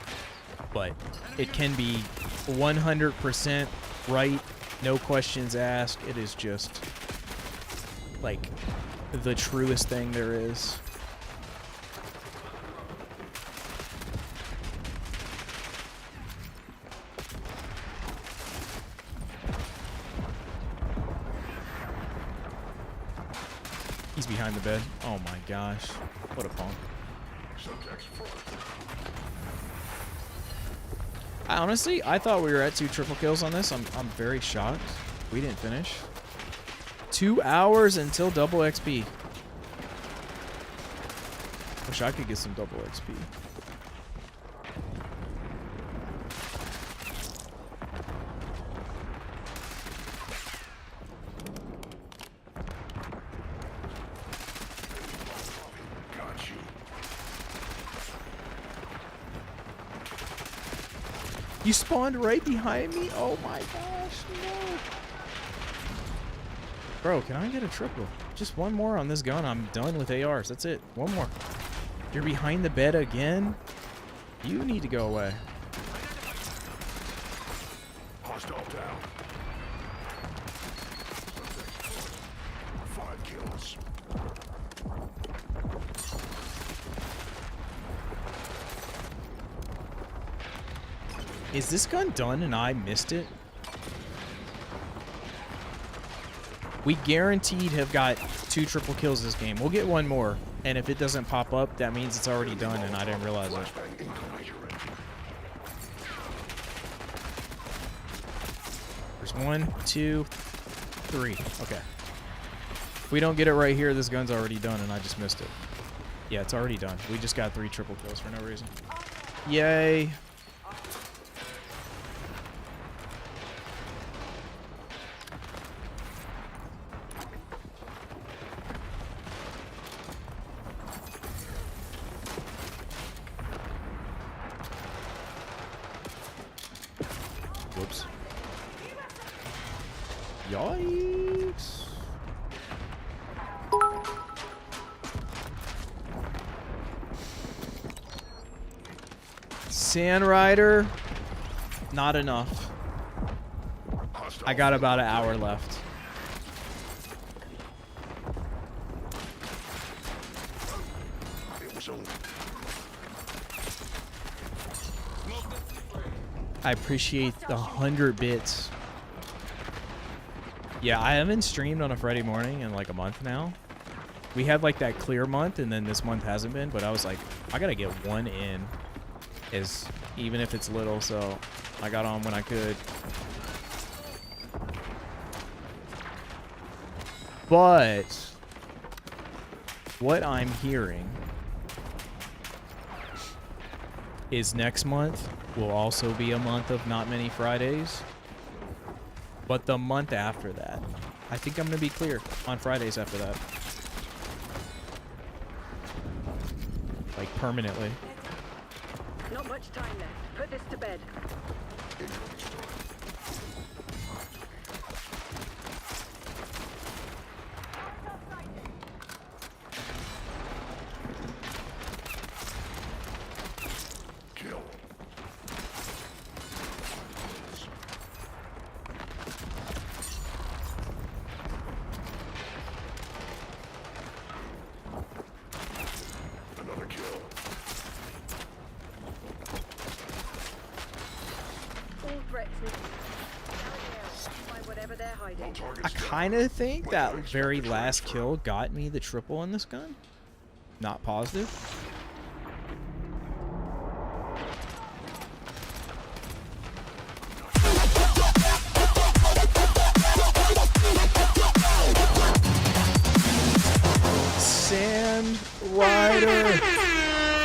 But it can be 100% right. No questions asked. It is just like the truest thing there is. He's behind the bed. Oh my gosh. What a punk. I thought we were at 2 triple kills on this. I'm very shocked. We didn't finish. 2 hours until double XP. Wish I could get some double XP. You spawned right behind me? Oh my gosh, no. Bro, can I get a triple? Just one more on this gun. I'm done with ARs. That's it. One more. You're behind the bed again? You need to go away. Hostile down. 5 kills. Is this gun done and I missed it? We guaranteed have got 2 triple kills this game. We'll get one more. And if it doesn't pop up, that means it's already done and I didn't realize it. There's 1, 2, 3. Okay. If we don't get it right here, this gun's already done and I just missed it. Yeah, it's already done. We just got 3 triple kills for no reason. Yay. Whoops. Yikes. Sand Rider, not enough. I got about an hour left. I appreciate the 100 bits. Yeah, I haven't streamed on a Friday morning in like a month now. We had like that clear month and then this month hasn't been, but I was like, I gotta get one in, even if it's little, so I got on when I could. But what I'm hearing is next month will also be a month of not many Fridays. But the month after that, I think I'm going to be clear on Fridays after that. Like permanently. Not much time left. Put this to bed. Kill. Another kill. All threats need find whatever they're hiding. All I targets down. kind of think When that can I expect very the last transfer? kill got me the triple on this gun. Not positive. Sand Rider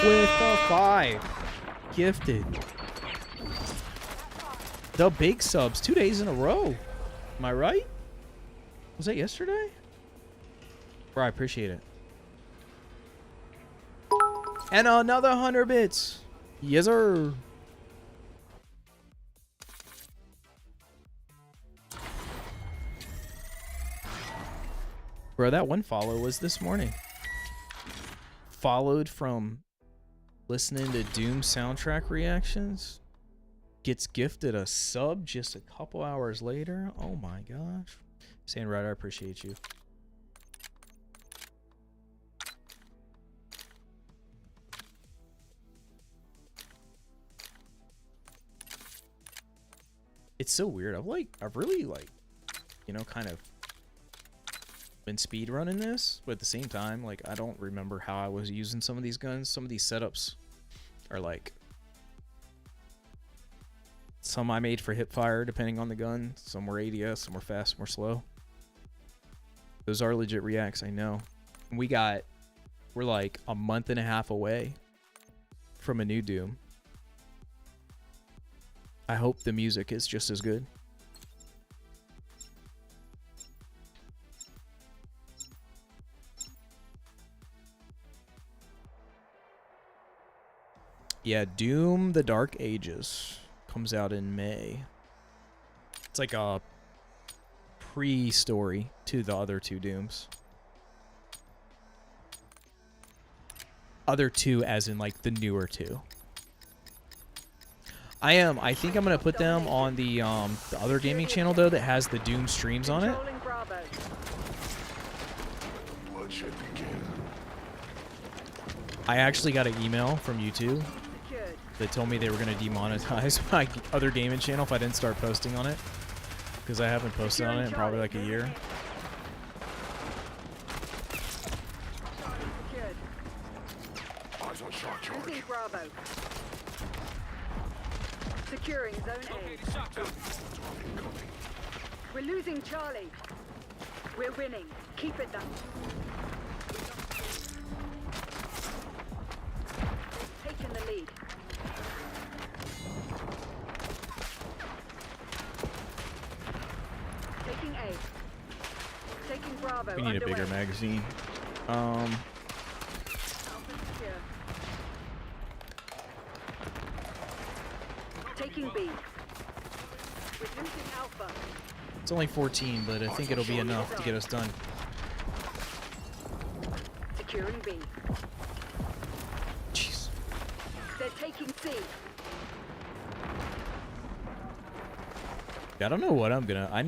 with a 5. Gifted. The big subs 2 days in a row. Am I right? Was that yesterday? Bro, I appreciate it. And another 100 bits. Yes, sir. Bro, that one follow was this morning. Followed from listening to Doom soundtrack reactions. Gets gifted a sub just a couple hours later. Oh my gosh. Sandrider, I appreciate you. It's so weird. I've really you know, kind of been speed running this, but at the same time, like, I don't remember how I was using some of these guns. Some of these setups are like, some I made for hip fire depending on the gun. Some were ADS, some were fast, some were slow. Those are legit reacts, I know. We're like a month and a half away from a new Doom. I hope the music is just as good. Yeah, Doom the Dark Ages comes out in May. It's like a pre-story to the other two Dooms. Other two as in like the newer two. I think I'm gonna put them on the other gaming channel though that has the Doom streams on it. Controlling Bravo. Bloodshed begin. I actually got an email from YouTube Secured. that told me they were gonna demonetize my other gaming channel if I didn't start posting on it. Because I haven't posted on it in probably like a year. Charlie secured. Eyes on shock charge. Losing Bravo. Securing Zone A. We're losing Charlie. We're winning. Keep it that. They've taken the lead. Taking A. Taking Bravo. We need a underway. bigger magazine. Alpha secure. Taking B. We're losing Alpha. It's only 14, but I think it'll be enough to get us done. Securing B. Jeez. They're taking C. I don't know what I'm gonna. I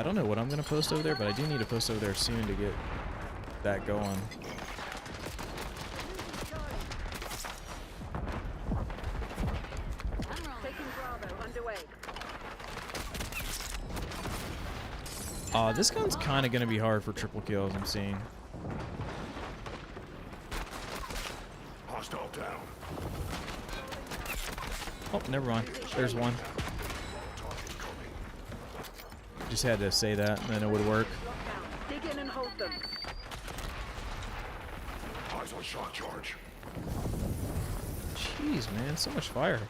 don't know what I'm gonna post over there, but I do need to post over there soon to get that going. Taking Bravo underway. This gun's kind of gonna be hard for triple kills. I'm seeing. Hostile down. Oh, never mind. There's one. Target coming. Just had to say that, and then it would work. Lockdown. Dig in and hold them. Eyes on shock charge. Jeez, man, so much fire.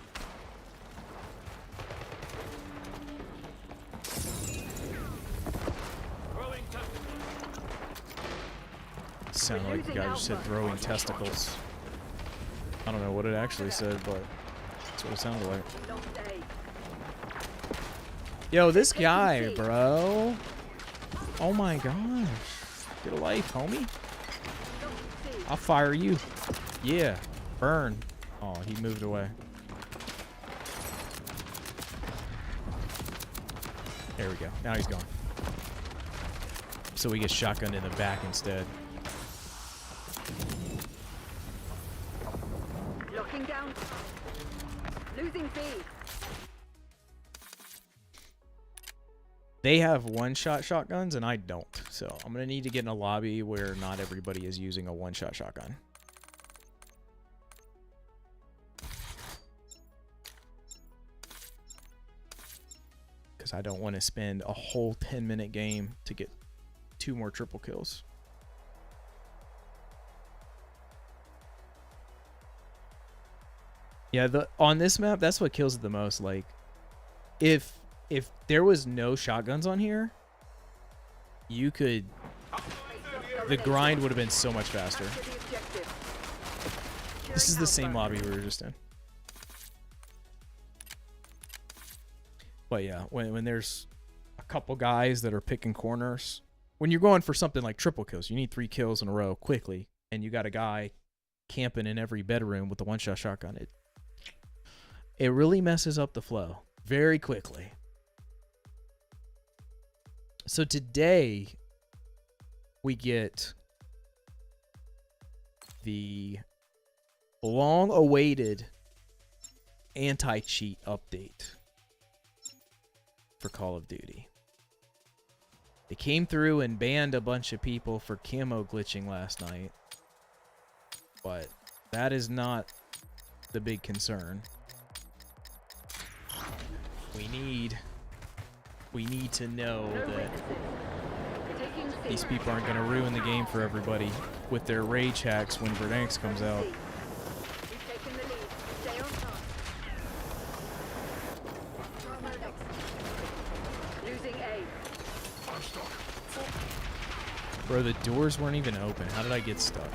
Sounded like the guy just said throwing testicles. I don't know what it actually said, but that's what it sounded like. Lost A. Yo, this guy, bro. Oh my gosh. Get a life, homie. Lost C. I'll fire you. Yeah. Burn. Oh, he moved away. There we go. Now he's gone. So we get shotgunned in the back instead. Locking down. Losing B. They have one-shot shotguns and I don't. So I'm going to need to get in a lobby where not everybody is using a one-shot shotgun. Because I don't want to spend a whole 10-minute game to get 2 more triple kills. Yeah, on this map, that's what kills it the most. Like, if there was no shotguns on here, you could... The grind would have been so much faster. Capture the objective. This is the Securing same Alpha. lobby we were just in. But yeah, when there's a couple guys that are picking corners, when you're going for something like triple kills, you need 3 kills in a row quickly, and you got a guy camping in every bedroom with the one-shot shotgun. It really messes up the flow very quickly. So today we get the long-awaited anti-cheat update for Call of Duty. It came through and banned a bunch of people for camo glitching last night, but that is not the big concern. We need to know No that witnesses. Taking C. these people aren't going to ruin the game for everybody with their rage hacks when Verdansk comes out. We've taken the lead. Stay on task. Camo next. Losing A. I'm stuck. Bro, the doors weren't even open. How did I get stuck?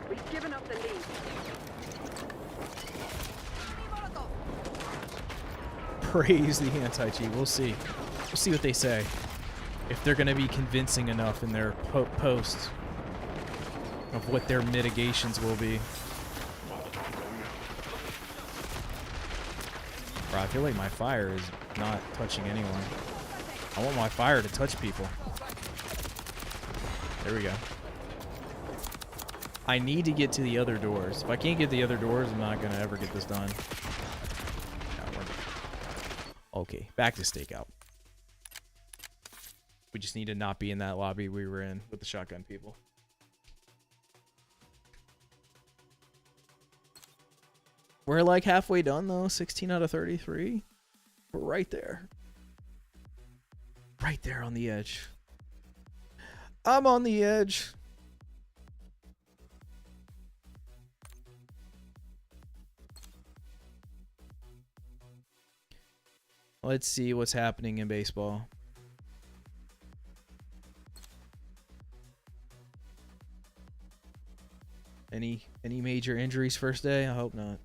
We've given up the lead. Praise the anti-cheat. We'll see. We'll see what they say. If they're going to be convincing enough in their posts of what their mitigations will be. Bro, I feel like my fire is not touching anyone. I want my fire to touch people. There we go. I need to get to the other doors. If I can't get the other doors, I'm not going to ever get this done. Okay, back to stakeout. We just need to not be in that lobby we were in with the shotgun people. We're like halfway done though, 16 out of 33. We're right there. Right there on the edge. I'm on the edge. Let's see what's happening in baseball. Any major injuries first day? I hope not.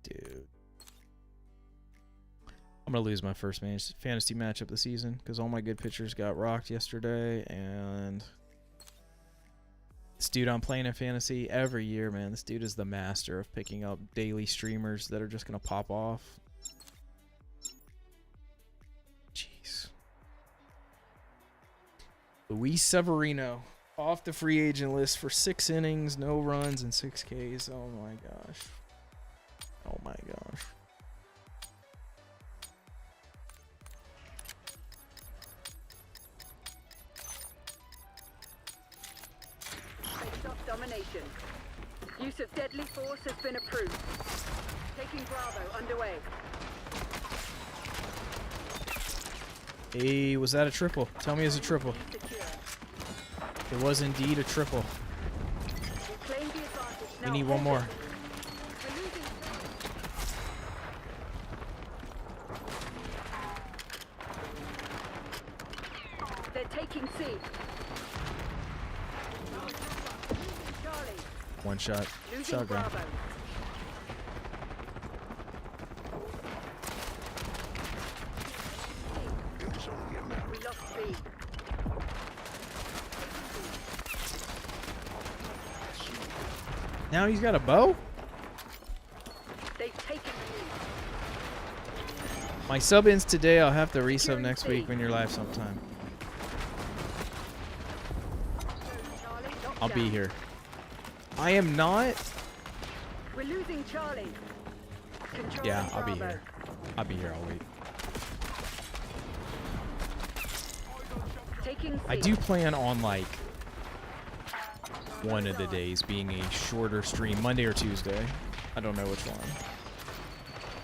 Dude. I'm going to lose my first fantasy matchup of the season because all my good pitchers got rocked yesterday. And this dude I'm playing in fantasy every year, man. This dude is the master of picking up daily streamers that are just going to pop off. Jeez. Luis Severino off the free agent list for 6 innings, no runs, and 6 Ks. Oh my gosh. Oh my gosh. location. Use of deadly force has been approved. Taking Bravo underway. Hey, was that a triple? Tell me it's a triple. Secure. It was indeed a triple. We claim the advantage now. We need one more. We're losing. They're taking C. Charlie. One shot. Losing Shotgun. Bravo. We lost B. Now he's got a bow? They've taken the lead. My sub-ins today, I'll have to resub next week when you're live sometime. Charlie, locked I'll be down. here. I am not. We're losing Charlie. Control Yeah, I'll be Bravo. here. I'll be here. I'll wait. Taking C. I do plan on like one of the days being a shorter stream, Monday or Tuesday. I don't know which one.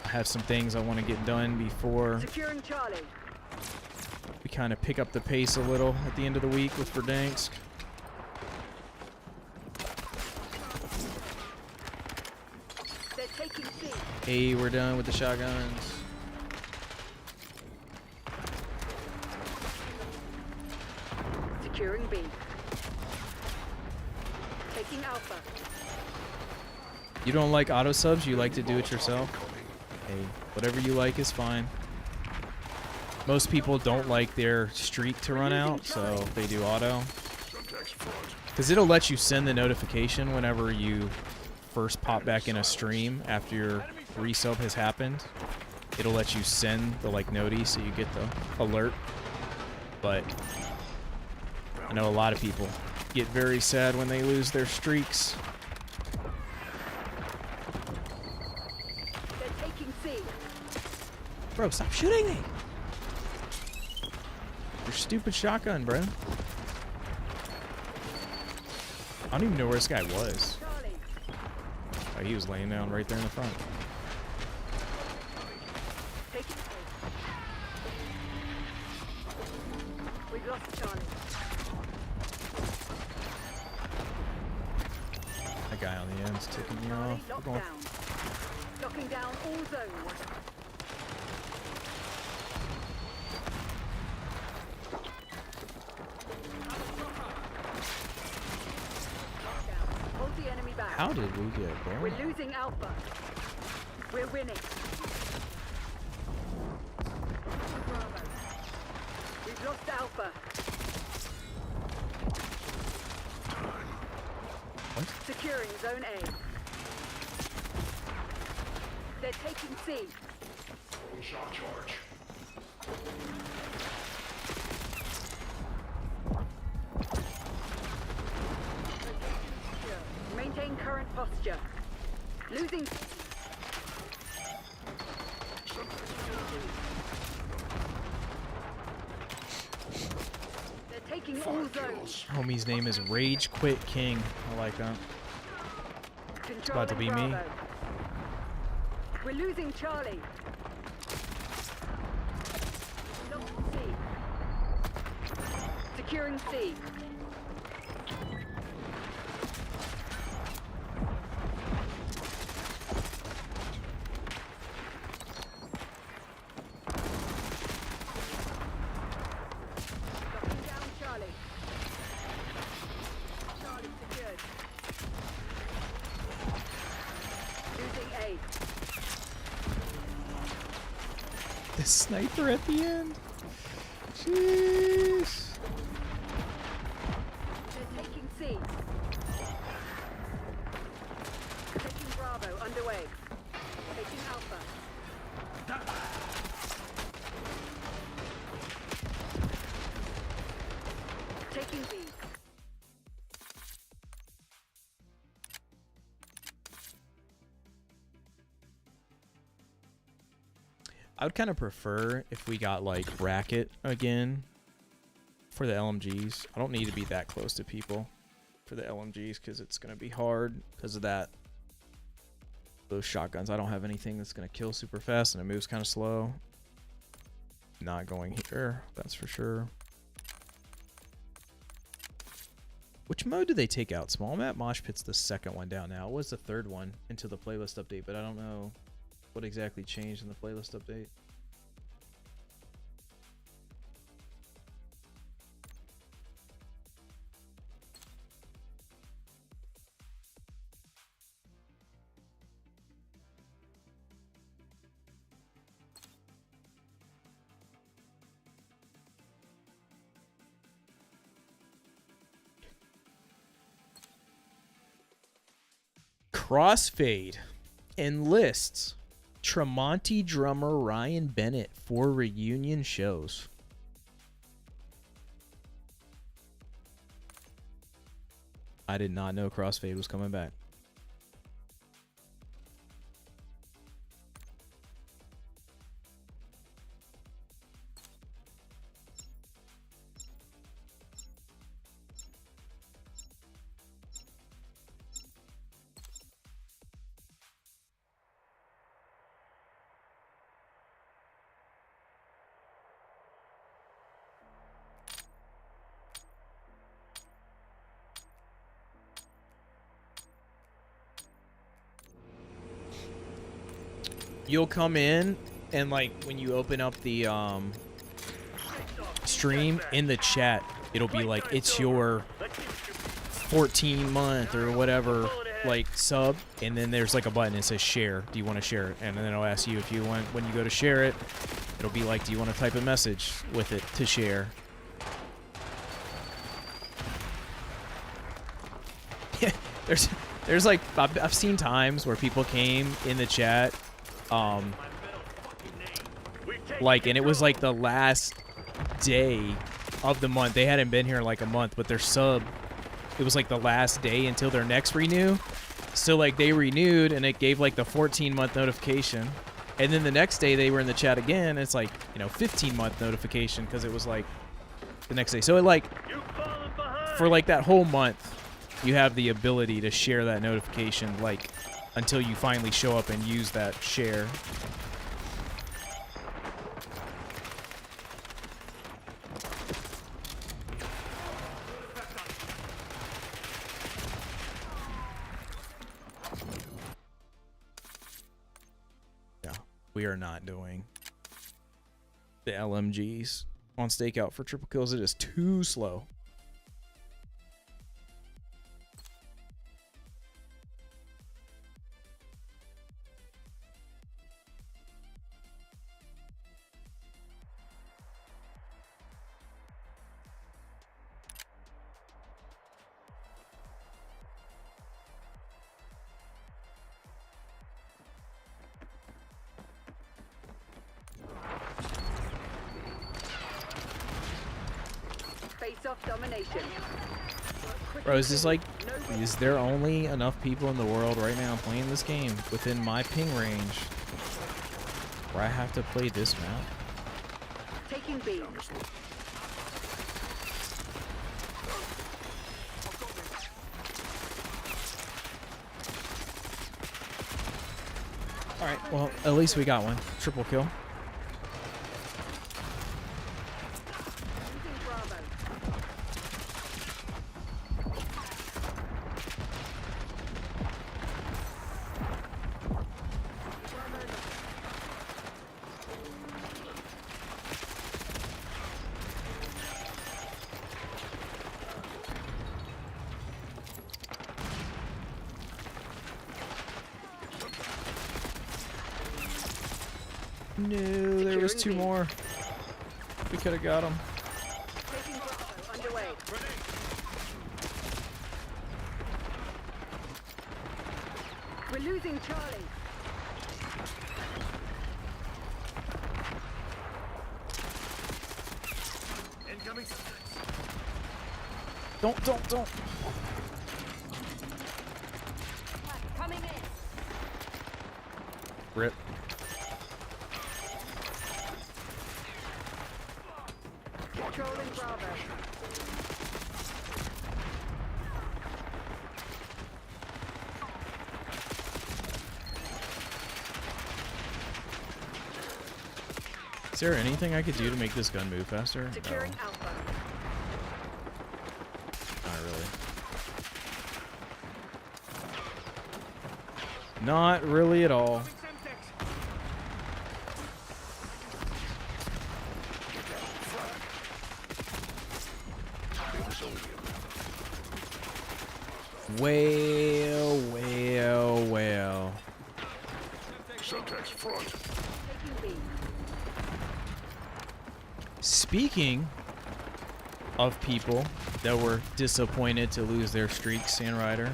I have some things I want to get done before Securing Charlie. we kind of pick up the pace a little at the end of the week with Verdansk. They're taking C. Hey, we're done with the shotguns. Securing B. Taking Alpha. You don't like auto subs? You like to do it yourself? Hey, whatever you like is fine. Most people don't like their streak to run out, so they do auto. Because it'll let you send the notification whenever you first pop back in a stream after your resub has happened. It'll let you send the like noti so you get the alert. But I know a lot of people get very sad when they lose their streaks. They're taking C. Bro, stop shooting me! Your stupid shotgun, bro. I don't even know where this guy was. Charlie. Oh, he was laying down right there in the front. Taking C. We've lost Charlie. That guy on the end's ticking me Charlie off. We're locked going. down. Locking down all zones. Hold the enemy back. How did we get there? We're losing Alpha. We're winning. Bravo. We've lost Alpha. What? Securing Zone A. They're taking C. Shock charge. Maintain current posture. Losing. They're taking all zones. Homie's name is Rage Quit King. I like that. about to be me. Bravo. We're losing Charlie. Lost C. Securing C. Locking down Charlie. Charlie secured. Losing A. The sniper at the end. Jeez. They're taking C. Taking Bravo underway. Taking Alpha. Taking B. I would kind of prefer if we got like bracket again for the LMGs. I don't need to be that close to people. for the LMGs because it's gonna be hard because of that. Those shotguns. I don't have anything that's gonna kill super fast, and it moves kind of slow. Not going here, that's for sure. Which mode did they take out? Small map mosh pit's the second one down now. It was the third one into the playlist update, but I don't know what exactly changed in the playlist update. Crossfade enlists Tremonti drummer Ryan Bennett for reunion shows. I did not know Crossfade was coming back. You'll come in and like when you open up the stream in the chat, it'll be like it's your 14-month or whatever like sub, and then there's like a button that says share. Do you want to share it? And then it'll ask you if you want. When you go to share it, it'll be like, do you want to type a message with it to share? there's like I've seen times where people came in the chat. Like, and it was like the last day of the month. They hadn't been here like a month, but their sub, it was like the last day until their next renew. So like they renewed and it gave like the 14-month notification. And then the next day they were in the chat again. And it's like, 15-month notification because it was like the next day. So it like, for like that whole month, you have the ability to share that notification like until you finally show up and use that share. Yeah, we are not doing the LMGs on stakeout for triple kills. It is too slow. Face-off domination. Bro, is this like, is there only enough people in the world right now playing this game within my ping range where I have to play this map? Taking B. Alright, well, at least we got one. Triple kill. No, there was two more. We could have got them. Taking Bravo underway. We're losing Charlie. Incoming. Don't. Coming in. Rip. Controlling Bravo. there anything I could do to make this gun move faster? No. Securing Alpha. Not really. Not really at all. Well. Subtext front. Taking B. Speaking of people that were disappointed to lose their streak, Sandrider.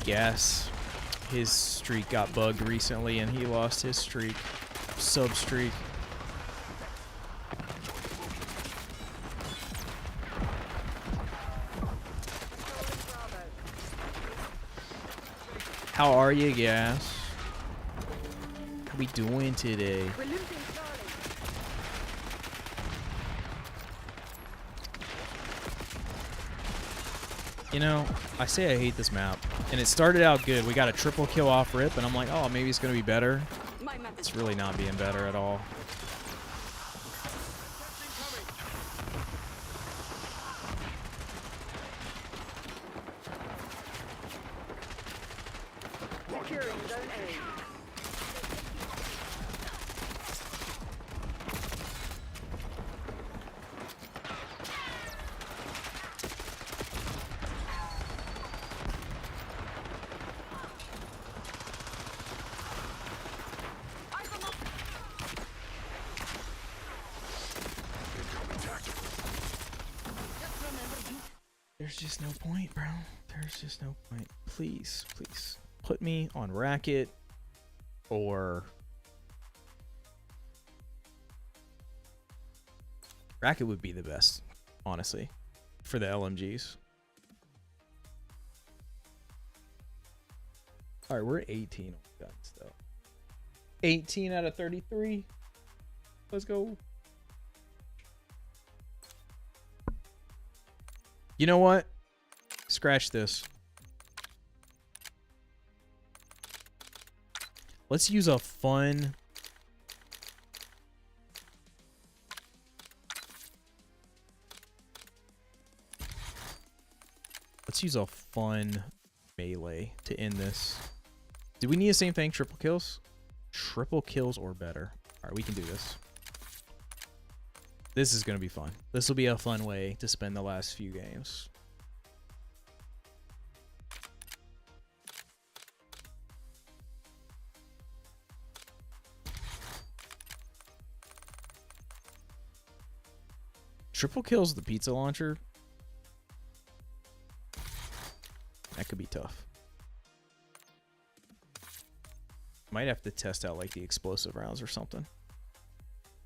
Yes, his streak got bugged recently and he lost his streak, sub streak. How are you, Gas? How we doing today? We're losing Charlie. You know, I say I hate this map, and it started out good. We got a triple kill off rip, and I'm like, oh, maybe it's gonna be better. My map is It's really not being better at all. Securing Zone A. There's just no point, bro. There's just no point. Please, please. Put me on racket or racket would be the best, honestly, for the LMGs. All right, we're 18 on guns though. 18 out of 33. Let's go. You know what? Scratch this. Let's use a fun... Let's use a fun melee to end this. Do we need the same thing? Triple kills? Triple kills or better. Alright, we can do this. This is going to be fun. This will be a fun way to spend the last few games. Triple kills the pizza launcher. That could be tough. Might have to test out like the explosive rounds or something.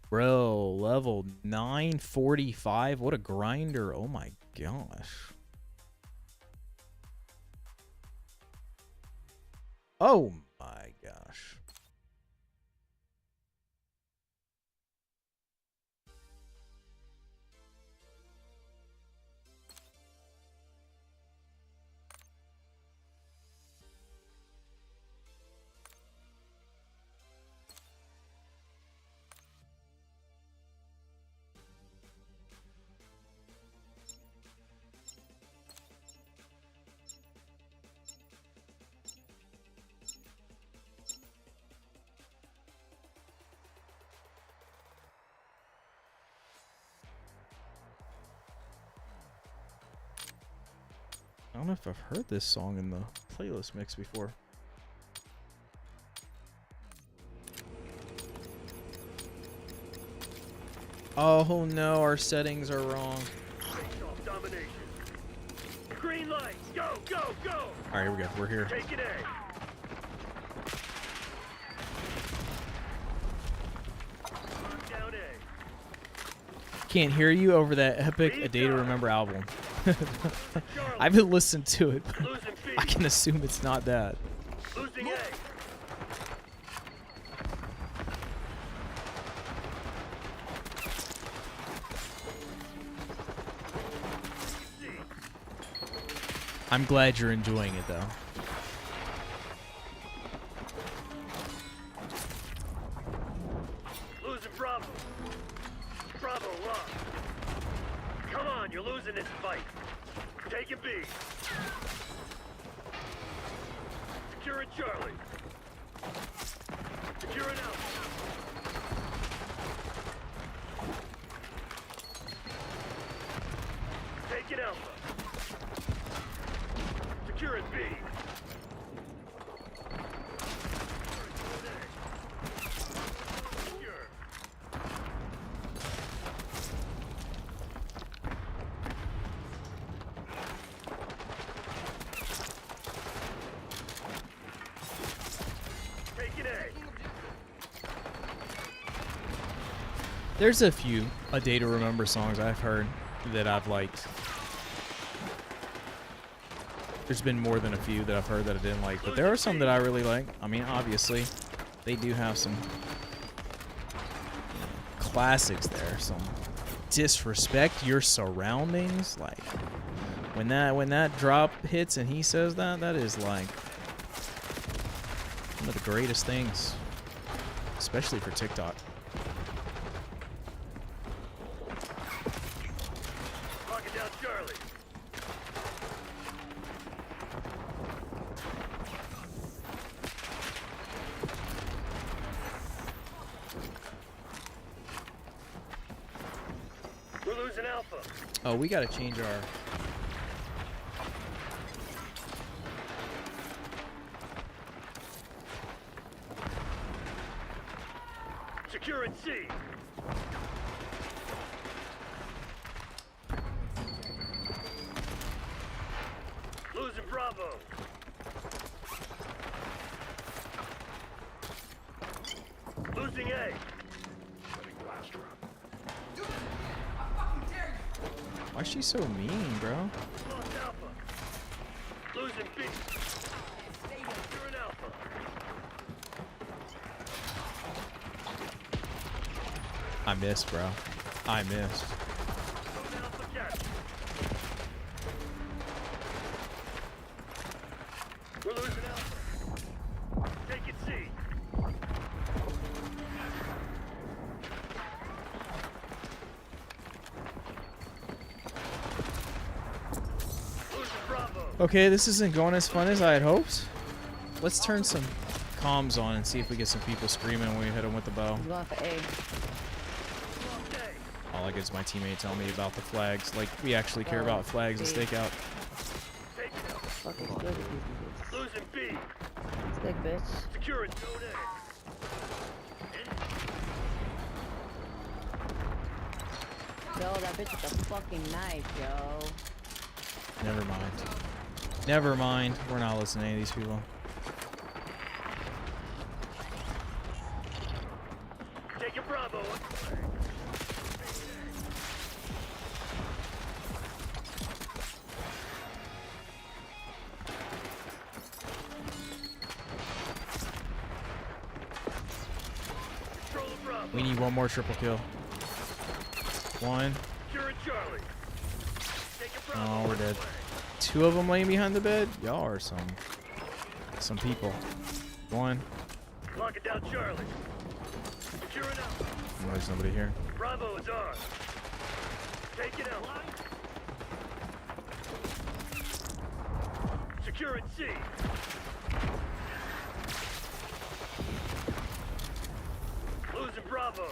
Bro, level 945. What a grinder. Oh my gosh. Oh my gosh. I don't know if I've heard this song in the playlist mix before. Oh no, our settings are wrong. Face-off domination. Green light. Go, go, go. All right, here we go. We're here. Take it A. Lock down A. Can't hear you over that epic A Day to Remember album. I haven't listened to it, but Losing B. I can assume it's not that. Losing A. C. I'm glad you're enjoying it though. Bravo lost. Come on, you're losing this fight. Taking B. Securing Charlie. Securing Alpha. Taking Alpha. Securing B. Secure. Taking A. There's a few A Day to Remember songs I've heard that I've liked. There's been more than a few that I've heard that I didn't like, but there are some that I really like. I mean, obviously, they do have some classics there. Some Disrespect Your Surroundings. Like, when that drop hits and he says that, that is like one of the greatest things, especially for TikTok. Locking down Charlie. We're losing Alpha. Oh, we gotta change our... Securing C. Losing Bravo. Losing A. Setting blast trap. Why is she so mean, bro? Lost Alpha. Losing B. Securing Alpha. I missed, bro. I missed. Losing Alpha capture. We're losing Alpha. Taking C. Losing Bravo. Okay, this isn't going as fun as I had hoped. Let's turn some comms on and see if we get some people screaming when we hit them with the bow. I'm going for A. Lost A. All I get is my teammate telling me about the flags. Like, we actually care about flags and stakeout. Taking Alpha. Fucking good at these niggas. Losing B. Stick, bitch. Securing Zone A. Yo, that bitch with the fucking knife, yo. Never mind. Never mind. We're not listening to any of these people. Taking Bravo. Control of Bravo. We need one more triple kill. One. Securing Charlie. Taking Bravo. Oh, we're dead. Two of them laying behind the bed? Y'all are some people. One. Locking down Charlie. Securing Alpha. Oh, there's nobody here. Bravo is on. Taking Alpha. Securing C. Losing Bravo.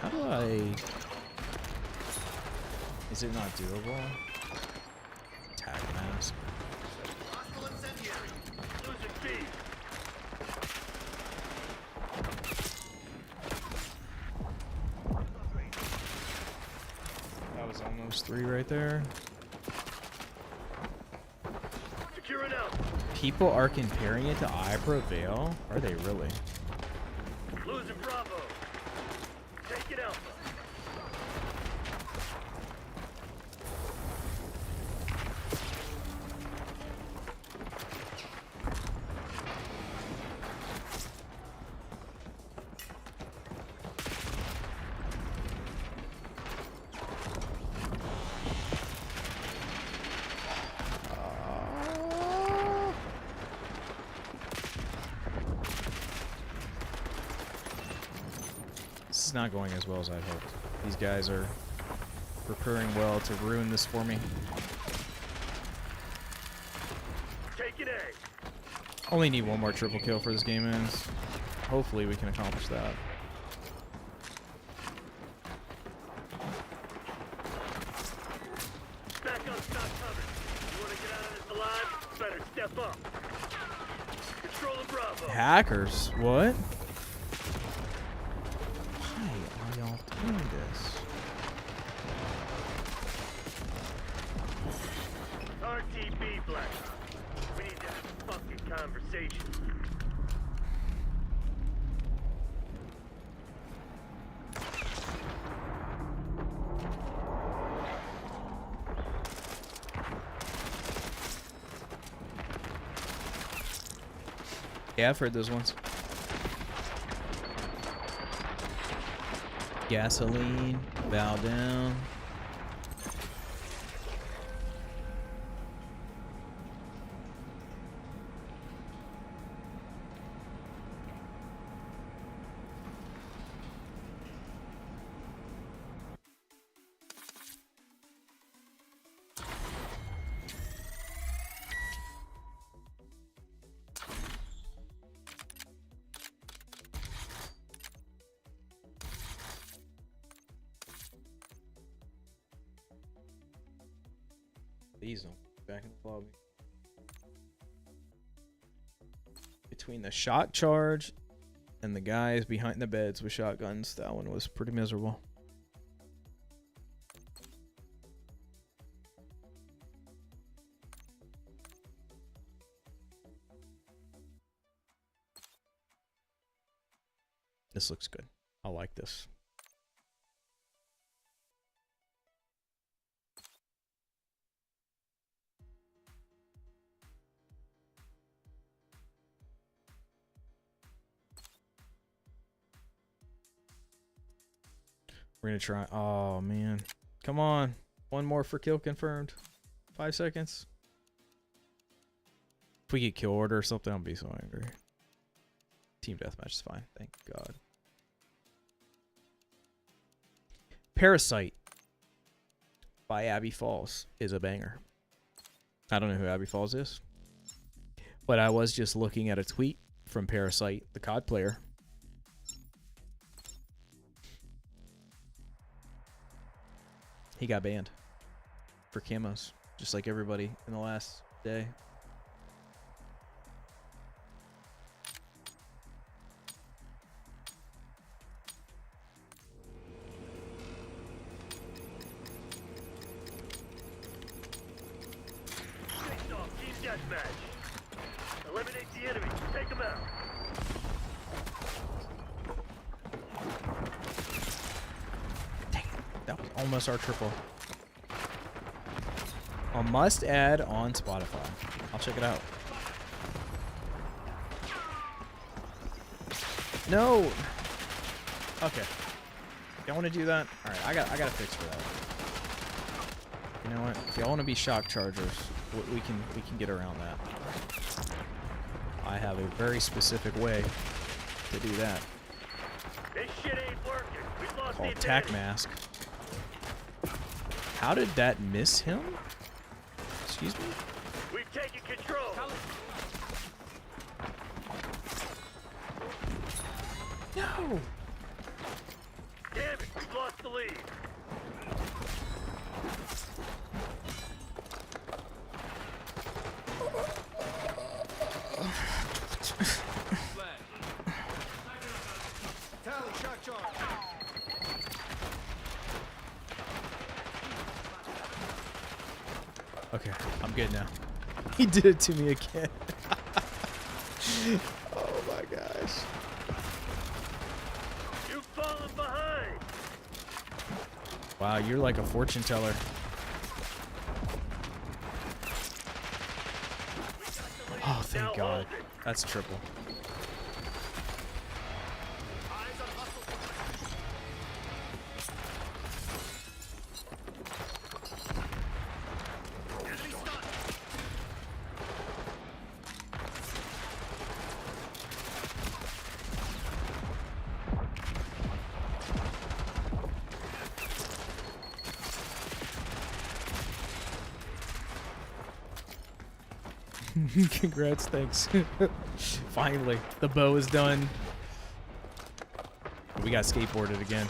How do I... Is it not doable? Tag mask. Losing B. That was almost 3 right there. Securing Alpha. People are comparing it to I Prevail? Are they really? Losing Bravo. Taking Alpha. is not going as well as I'd hoped. These guys are preparing well to ruin this for me. Taking A. Only need one more triple kill for this game ends. Hopefully we can accomplish that. Back on stock cover. You want to get out of this alive? Better step up. Control the Bravo. Hackers? What? Why are y'all doing this? RTB Black. We need to have a fucking conversation. Yeah, I've heard those ones. Gasoline, bow down. These back in the lobby. Between the shot charge and the guys behind the beds with shotguns, that one was pretty miserable. This looks good. I like this. We're gonna try. Oh man, come on! One more for kill confirmed. 5 seconds. If we get kill order or something, I'll be so angry. Team deathmatch is fine, thank God. Parasite by Abby Falls is a banger. I don't know who Abby Falls is, but I was just looking at a tweet from Parasite, the COD player. He got banned for camos, just like everybody in the last day. Face off, team deathmatch. Eliminate the enemy. Take them out. Dang it, that was almost our triple. A must add on Spotify. I'll check it out. No. Okay. Y'all want to do that? All right, I got a fix for that. You know what? If y'all want to be shock chargers, we can get around that. I have a very specific way to do that. This shit ain't working. We've lost Called the tack advantage. mask. How did that miss him? Excuse me? We've taken control. No. Damn it, we've lost the lead. Tally, shot charge. Okay, I'm good now. He did it to me again. Oh my gosh. You've fallen behind. Wow, you're like a fortune teller. Oh, thank God. That's triple. Congrats, thanks. Finally, the bow is done. We got skateboarded again.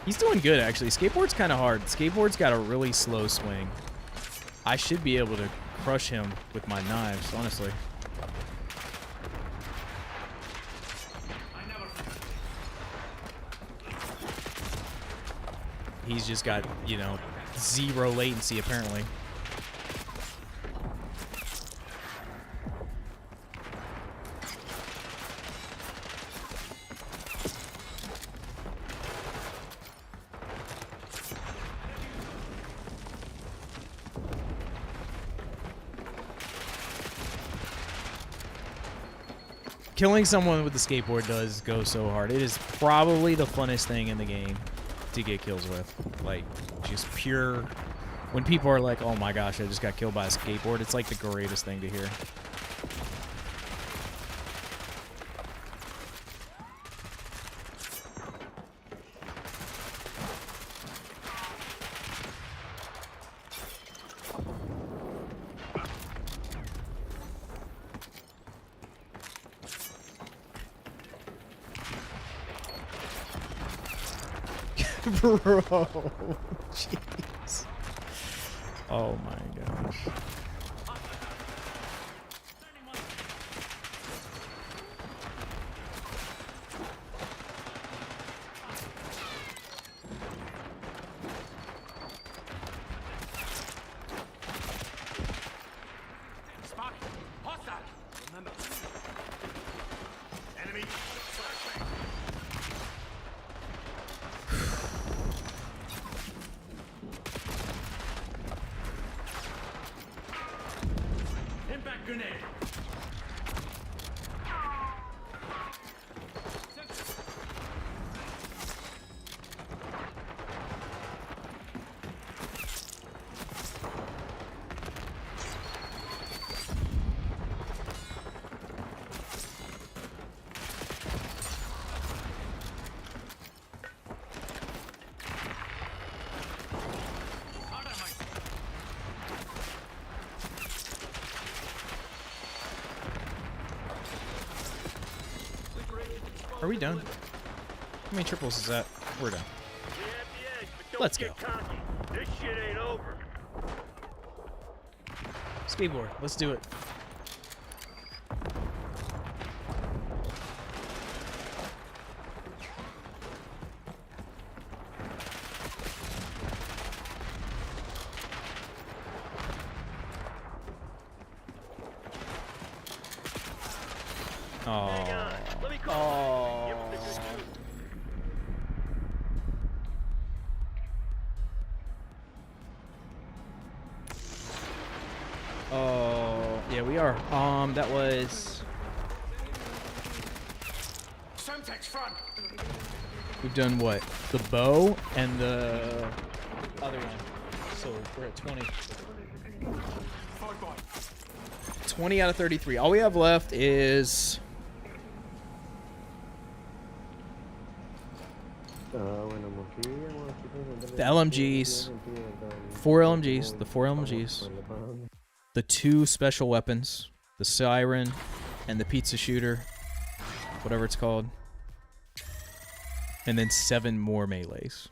He's doing good, actually. Skateboard's kind of hard. Skateboard's got a really slow swing. I should be able to crush him with my knives, honestly. He's just got, you know, 0 latency, apparently. Killing someone with the skateboard does go so hard. It is probably the funnest thing in the game to get kills with. Like, just pure... When people are like, oh my gosh, I just got killed by a skateboard, it's like the greatest thing to hear. Bro, jeez. Oh my gosh. Spot. Hostile. Remember. Enemy. Impact grenade. Are we done? How many triples is that? We're done. Let's go. This shit ain't over. Skateboard, let's do it. Hang on. Let me call. Give him the good news. Oh, yeah, we are. That was... Semtex front. We've done what? The bow and the other one. So we're at 20. 20 out of 33. All we have left is... the LMGs. 4 LMGs. The 4 LMGs. The 2 special weapons. The siren and the pizza shooter. Whatever it's called. And then 7 more melees.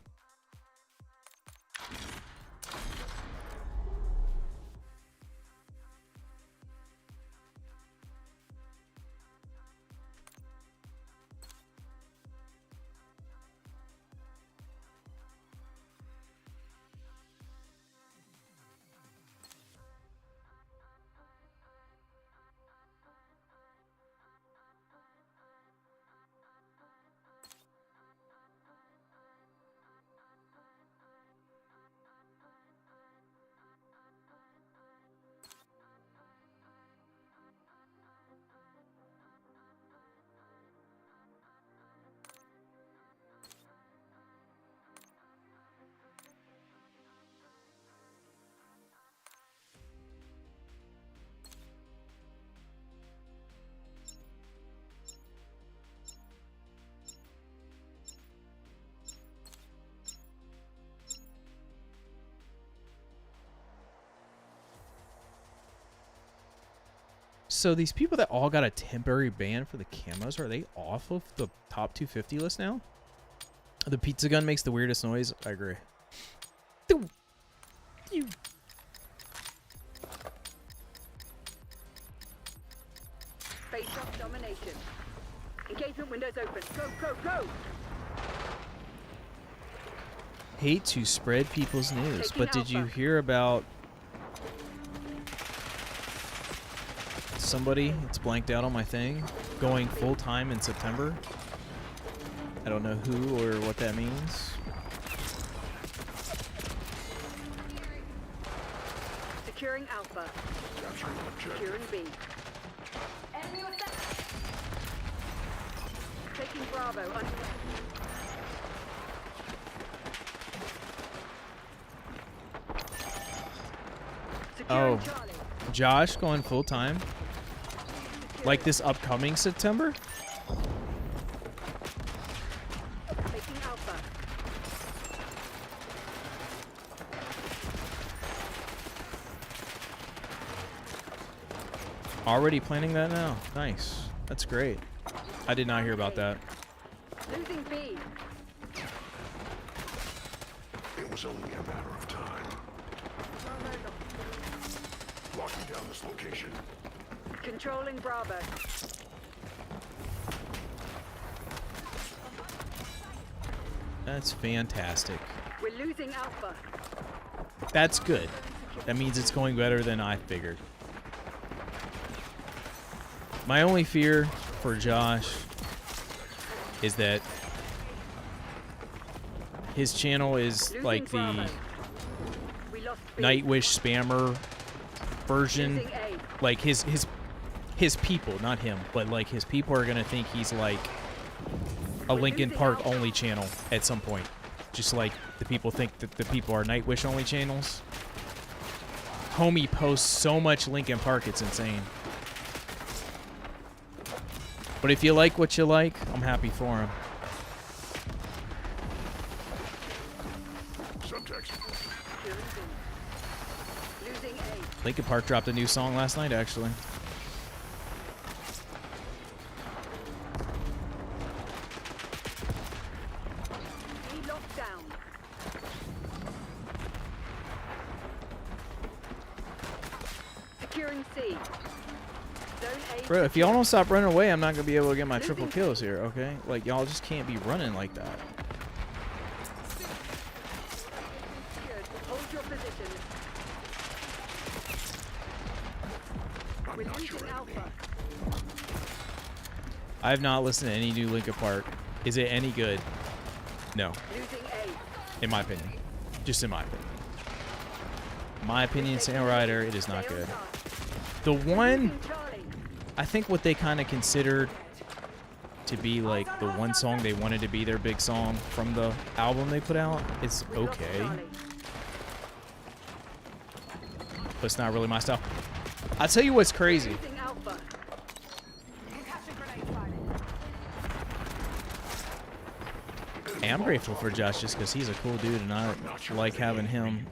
So these people that all got a temporary ban for the camos, are they off of the top 250 list now? The pizza gun makes the weirdest noise. I agree. Face off domination. Engagement windows open. Go, go, go! Hate to spread people's news, Taking but did you Alpha. hear about somebody, it's blanked out on my thing, going full-time in September? I don't know who or what that means. Securing Alpha. Capturing objective. Securing B. Enemy with that. Taking Bravo. Securing Oh. Charlie. Josh going full-time? Like this upcoming September? Taking Alpha. Already planning that now? Nice. That's great. I did not hear about that. Losing B. It was only a matter of time. Locking down this location. Controlling Bravo. That's fantastic. We're losing Alpha. That's good. That means it's going better than I figured. My only fear for Josh is that his channel is Losing like the Bravo. We lost B. Nightwish spammer version. Losing A. Like his people, not him, but like his people are gonna think he's like a Linkin Park only channel at some point. Just like the people think that the people are Nightwish only channels. Homie posts so much Linkin Park, it's insane. But if you like what you like, I'm happy for him. Subtext. Securing B. Losing A. Linkin Park dropped a new song last night, actually. B locked down. Securing C. Zone A. Bro, if y'all don't stop running away, I'm not gonna be able to get my triple kills here, okay? Like, y'all just can't be running like that. Secured. Hold your position. I'm We're not your losing enemy. Alpha. I have not listened to any new Linkin Park. Is it any good? No, Losing A. in my opinion. Just in my opinion. My opinion, Sam Ryder, it is not Stay on good. task. The one, Losing Charlie. I think what they kind of considered to be like the one song they wanted to be their big song from the album they put out, it's We lost okay, Charlie. but it's not really my style. I'll tell you what's crazy. Losing Alpha. Hey, I'm grateful for Josh just because he's a cool dude and I like having him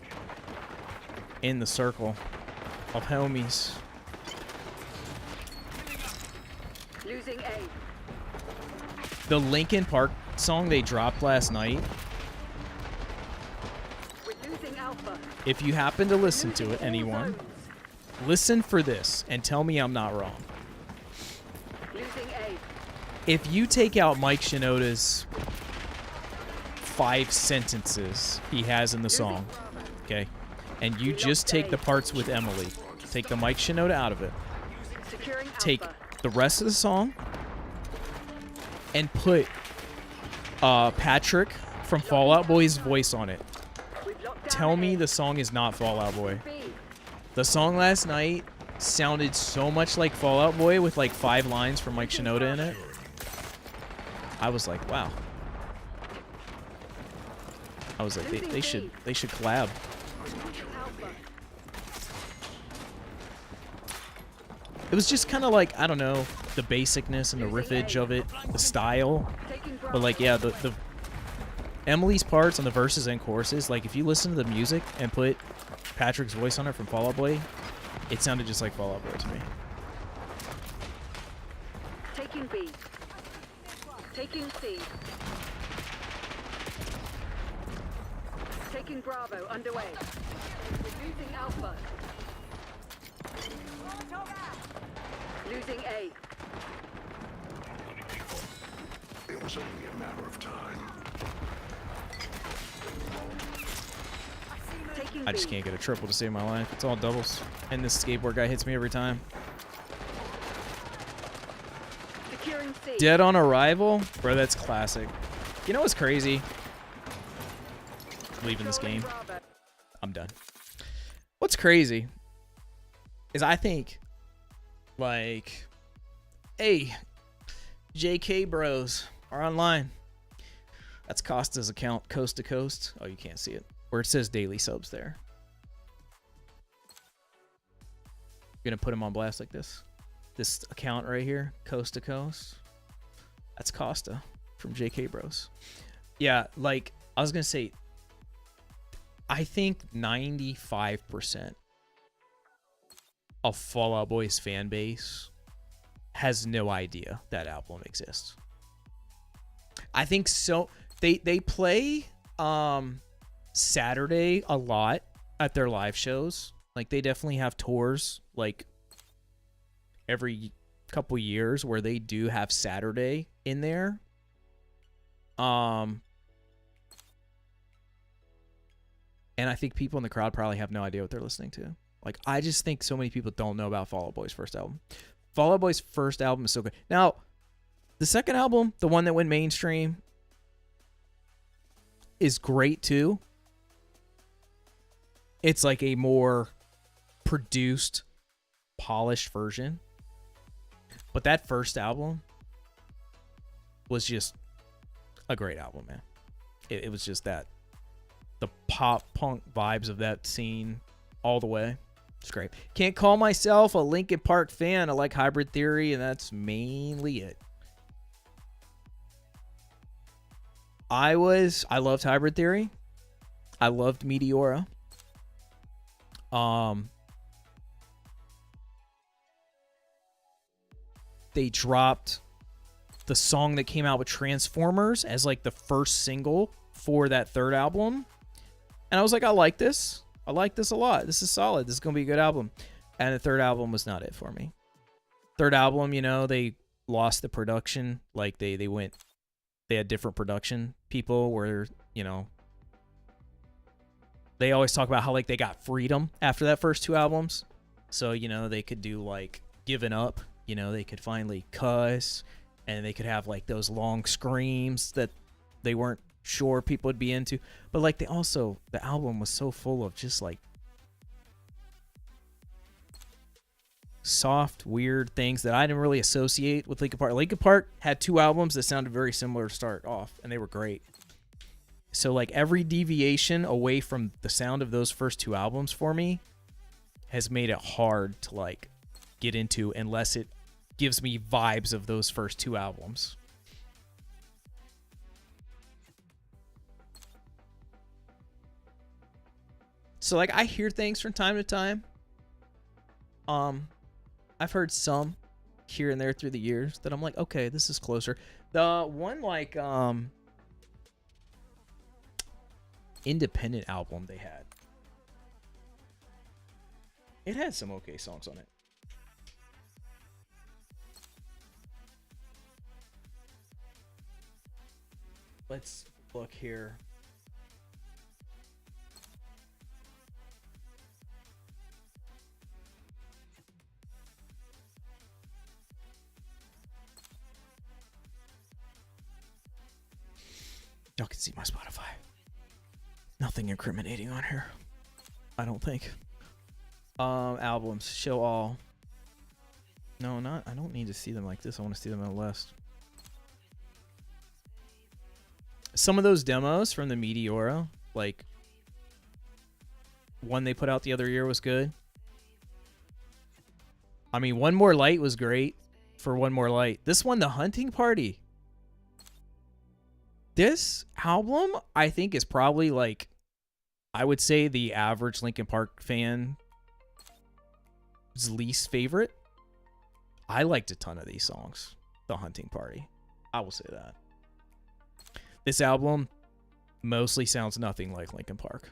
in the circle of homies. Losing A. The Linkin Park song they dropped last night, We're losing Alpha. if you happen to listen to it, Losing all anyone, zones. listen for this and tell me I'm not wrong. Losing A. If you take out Mike Shinoda's 5 sentences he has in the song, okay, and you just take the parts with Emily, take the Mike Shinoda out of it, Securing take Alpha. the rest of the song, and put Patrick from Fall Out Boy's voice on it. We've locked down Tell me A. the song is not Fall Out Boy. B. The song last night sounded so much like Fall Out Boy with like 5 lines from Mike Shinoda in it. I was like, wow. I was like, they should collab. Alpha. It was just kind of like, I don't know, the basicness and the riffage of it, the style. Taking Bravo. But like, yeah, the Emily's parts on the verses and choruses, like if you listen to the music and put Patrick's voice on it from Fall Out Boy, it sounded just like Fall Out Boy to me. Taking B. Taking C. Taking Bravo underway. We're losing Alpha. Losing A. It was only a matter of time. Taking I just B. can't get a triple to save my life. It's all doubles. And this skateboard guy hits me every time. Securing C. Dead on arrival? Bro, that's classic. You know what's crazy? Leaving this game. Bravo. I'm done. What's crazy is I think, like, hey, JK bros are online. That's Costa's account, coast to coast. Oh, you can't see it. Where it says daily subs there. You're going to put him on blast like this. This account right here, coast to coast. That's Costa from JK bros. Yeah, like, I was going to say, I think 95% of Fall Out Boy's fan base has no idea that album exists. I think so. They play Saturday a lot at their live shows. Like, they definitely have tours like every couple years where they do have Saturday in there. And I think people in the crowd probably have no idea what they're listening to. Like, I just think so many people don't know about Fall Out Boy's first album. Fall Out Boy's first album is so good. Now, the second album, the one that went mainstream, is great too. It's like a more produced, polished version. But that first album was just a great album, man. It was just that. The pop punk vibes of that scene all the way. It's great. Can't call myself a Linkin Park fan. I like Hybrid Theory, and that's mainly it. I loved Hybrid Theory. I loved Meteora. They dropped the song that came out with Transformers as like the first single for that third album. And I was like, I like this. I like this a lot. This is solid. This is going to be a good album. And the third album was not it for me. Third album, you know, they lost the production. Like they had different production people where, you know, they always talk about how like they got freedom after that first two albums. So, you know, they could do like Giving Up, you know, they could finally cuss and they could have like those long screams that they weren't sure people would be into. But like the album was so full of just like soft, weird things that I didn't really associate with Linkin Park. Linkin Park had two albums that sounded very similar to start off, and they were great. So like every deviation away from the sound of those first two albums for me has made it hard to like get into unless it gives me vibes of those first two albums. So like I hear things from time to time. I've heard some here and there through the years that I'm like, okay, this is closer. The one like independent album they had, it had some okay songs on it. Let's look here. Y'all can see my Spotify. Nothing incriminating on here, I don't think. Albums, show all. No, not. I don't need to see them like this. I want to see them on the list. Some of those demos from the Meteora, like one they put out the other year, was good. I mean, One More Light was great for One More Light. This one, The Hunting Party. This album, I think, is probably like, I would say the average Linkin Park fan's least favorite. I liked a ton of these songs. the Hunting Party. I will say that. This album mostly sounds nothing like Linkin Park.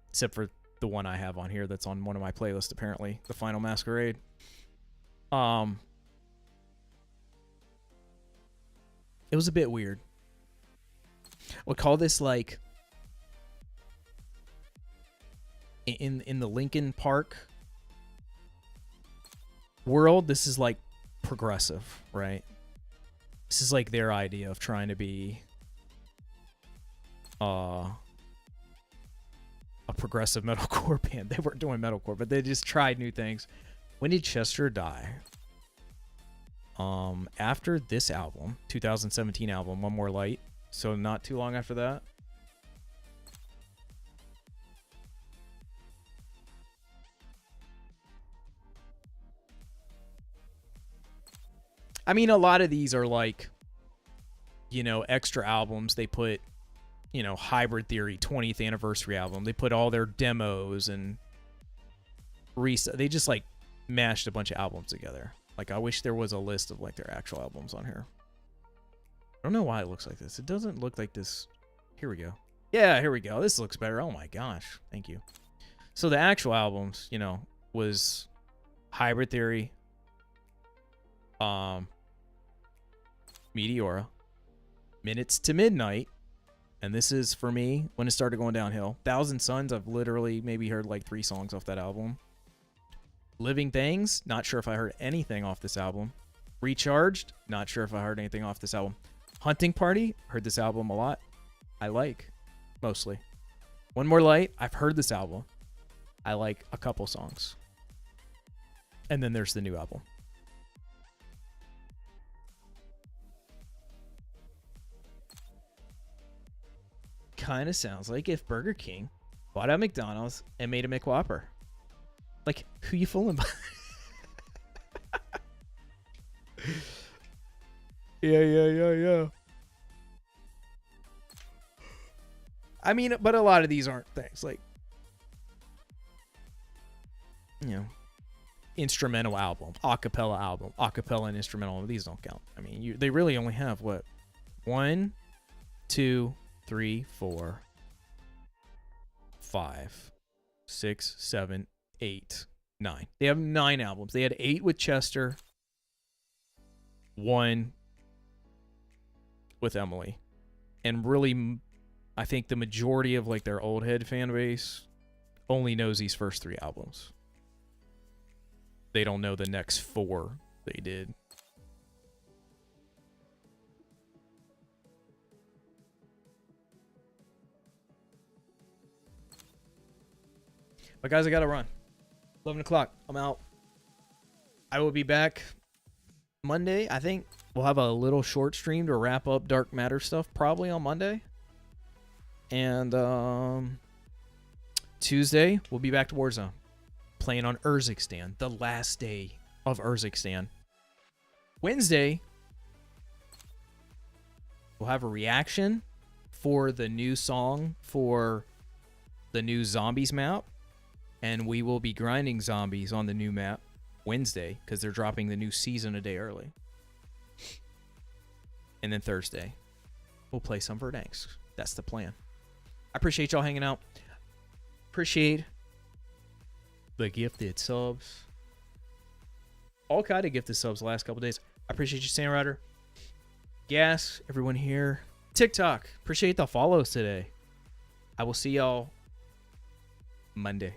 Except for the one I have on here that's on one of my playlists, apparently. The Final Masquerade. It was a bit weird. I would call this like in the Linkin Park world, this is like progressive, right? This is like their idea of trying to be a progressive metalcore band. They weren't doing metalcore, but they just tried new things. When did Chester die? After this album, 2017 album, One More Light. So not too long after that. I mean, a lot of these are like, you know, extra albums. They put, you know, Hybrid Theory 20th anniversary album. They put all their demos and they just like mashed a bunch of albums together. Like, I wish there was a list of like their actual albums on here. I don't know why it looks like this. It doesn't look like this. Here we go. Yeah, here we go. This looks better. Oh my gosh. Thank you. So the actual albums, you know, was Hybrid Theory, Meteora, Minutes to Midnight, and this is for me when it started going downhill. Thousand Suns, I've literally maybe heard like 3 songs off that album. Living Things, not sure if I heard anything off this album. Recharged, not sure if I heard anything off this album. Hunting Party, heard this album a lot. I like, mostly. One More Light, I've heard this album. I like a couple songs. And then there's the new album. Kind of sounds like if Burger King bought out McDonald's and made a McWhopper. Like, who you fooling by? Yeah. I mean, but a lot of these aren't things like, you know, instrumental album, acapella and instrumental. These don't count. I mean, they really only have what? 1, 2, 3, 4, 5, 6, 7, 8, 9. They have 9 albums. They had 8 with Chester, 1 with Emily. And really, I think the majority of like their old head fan base only knows these first 3 albums. They don't know the next 4 they did. But guys, I gotta run. 11 o'clock. I'm out. I will be back Monday. I think we'll have a little short stream to wrap up Dark Matter stuff probably on Monday. And Tuesday, we'll be back to Warzone. Playing on Urzikstan. The last day of Urzikstan. Wednesday, we'll have a reaction for the new song for the new Zombies map. And we will be grinding zombies on the new map Wednesday because they're dropping the new season a day early. And then Thursday, we'll play some Verdansk. That's the plan. I appreciate y'all hanging out. Appreciate the gifted subs. All kind of gifted subs the last couple days. I appreciate you, Sand Rider. Gas, everyone here. TikTok, appreciate the follows today. I will see y'all Monday.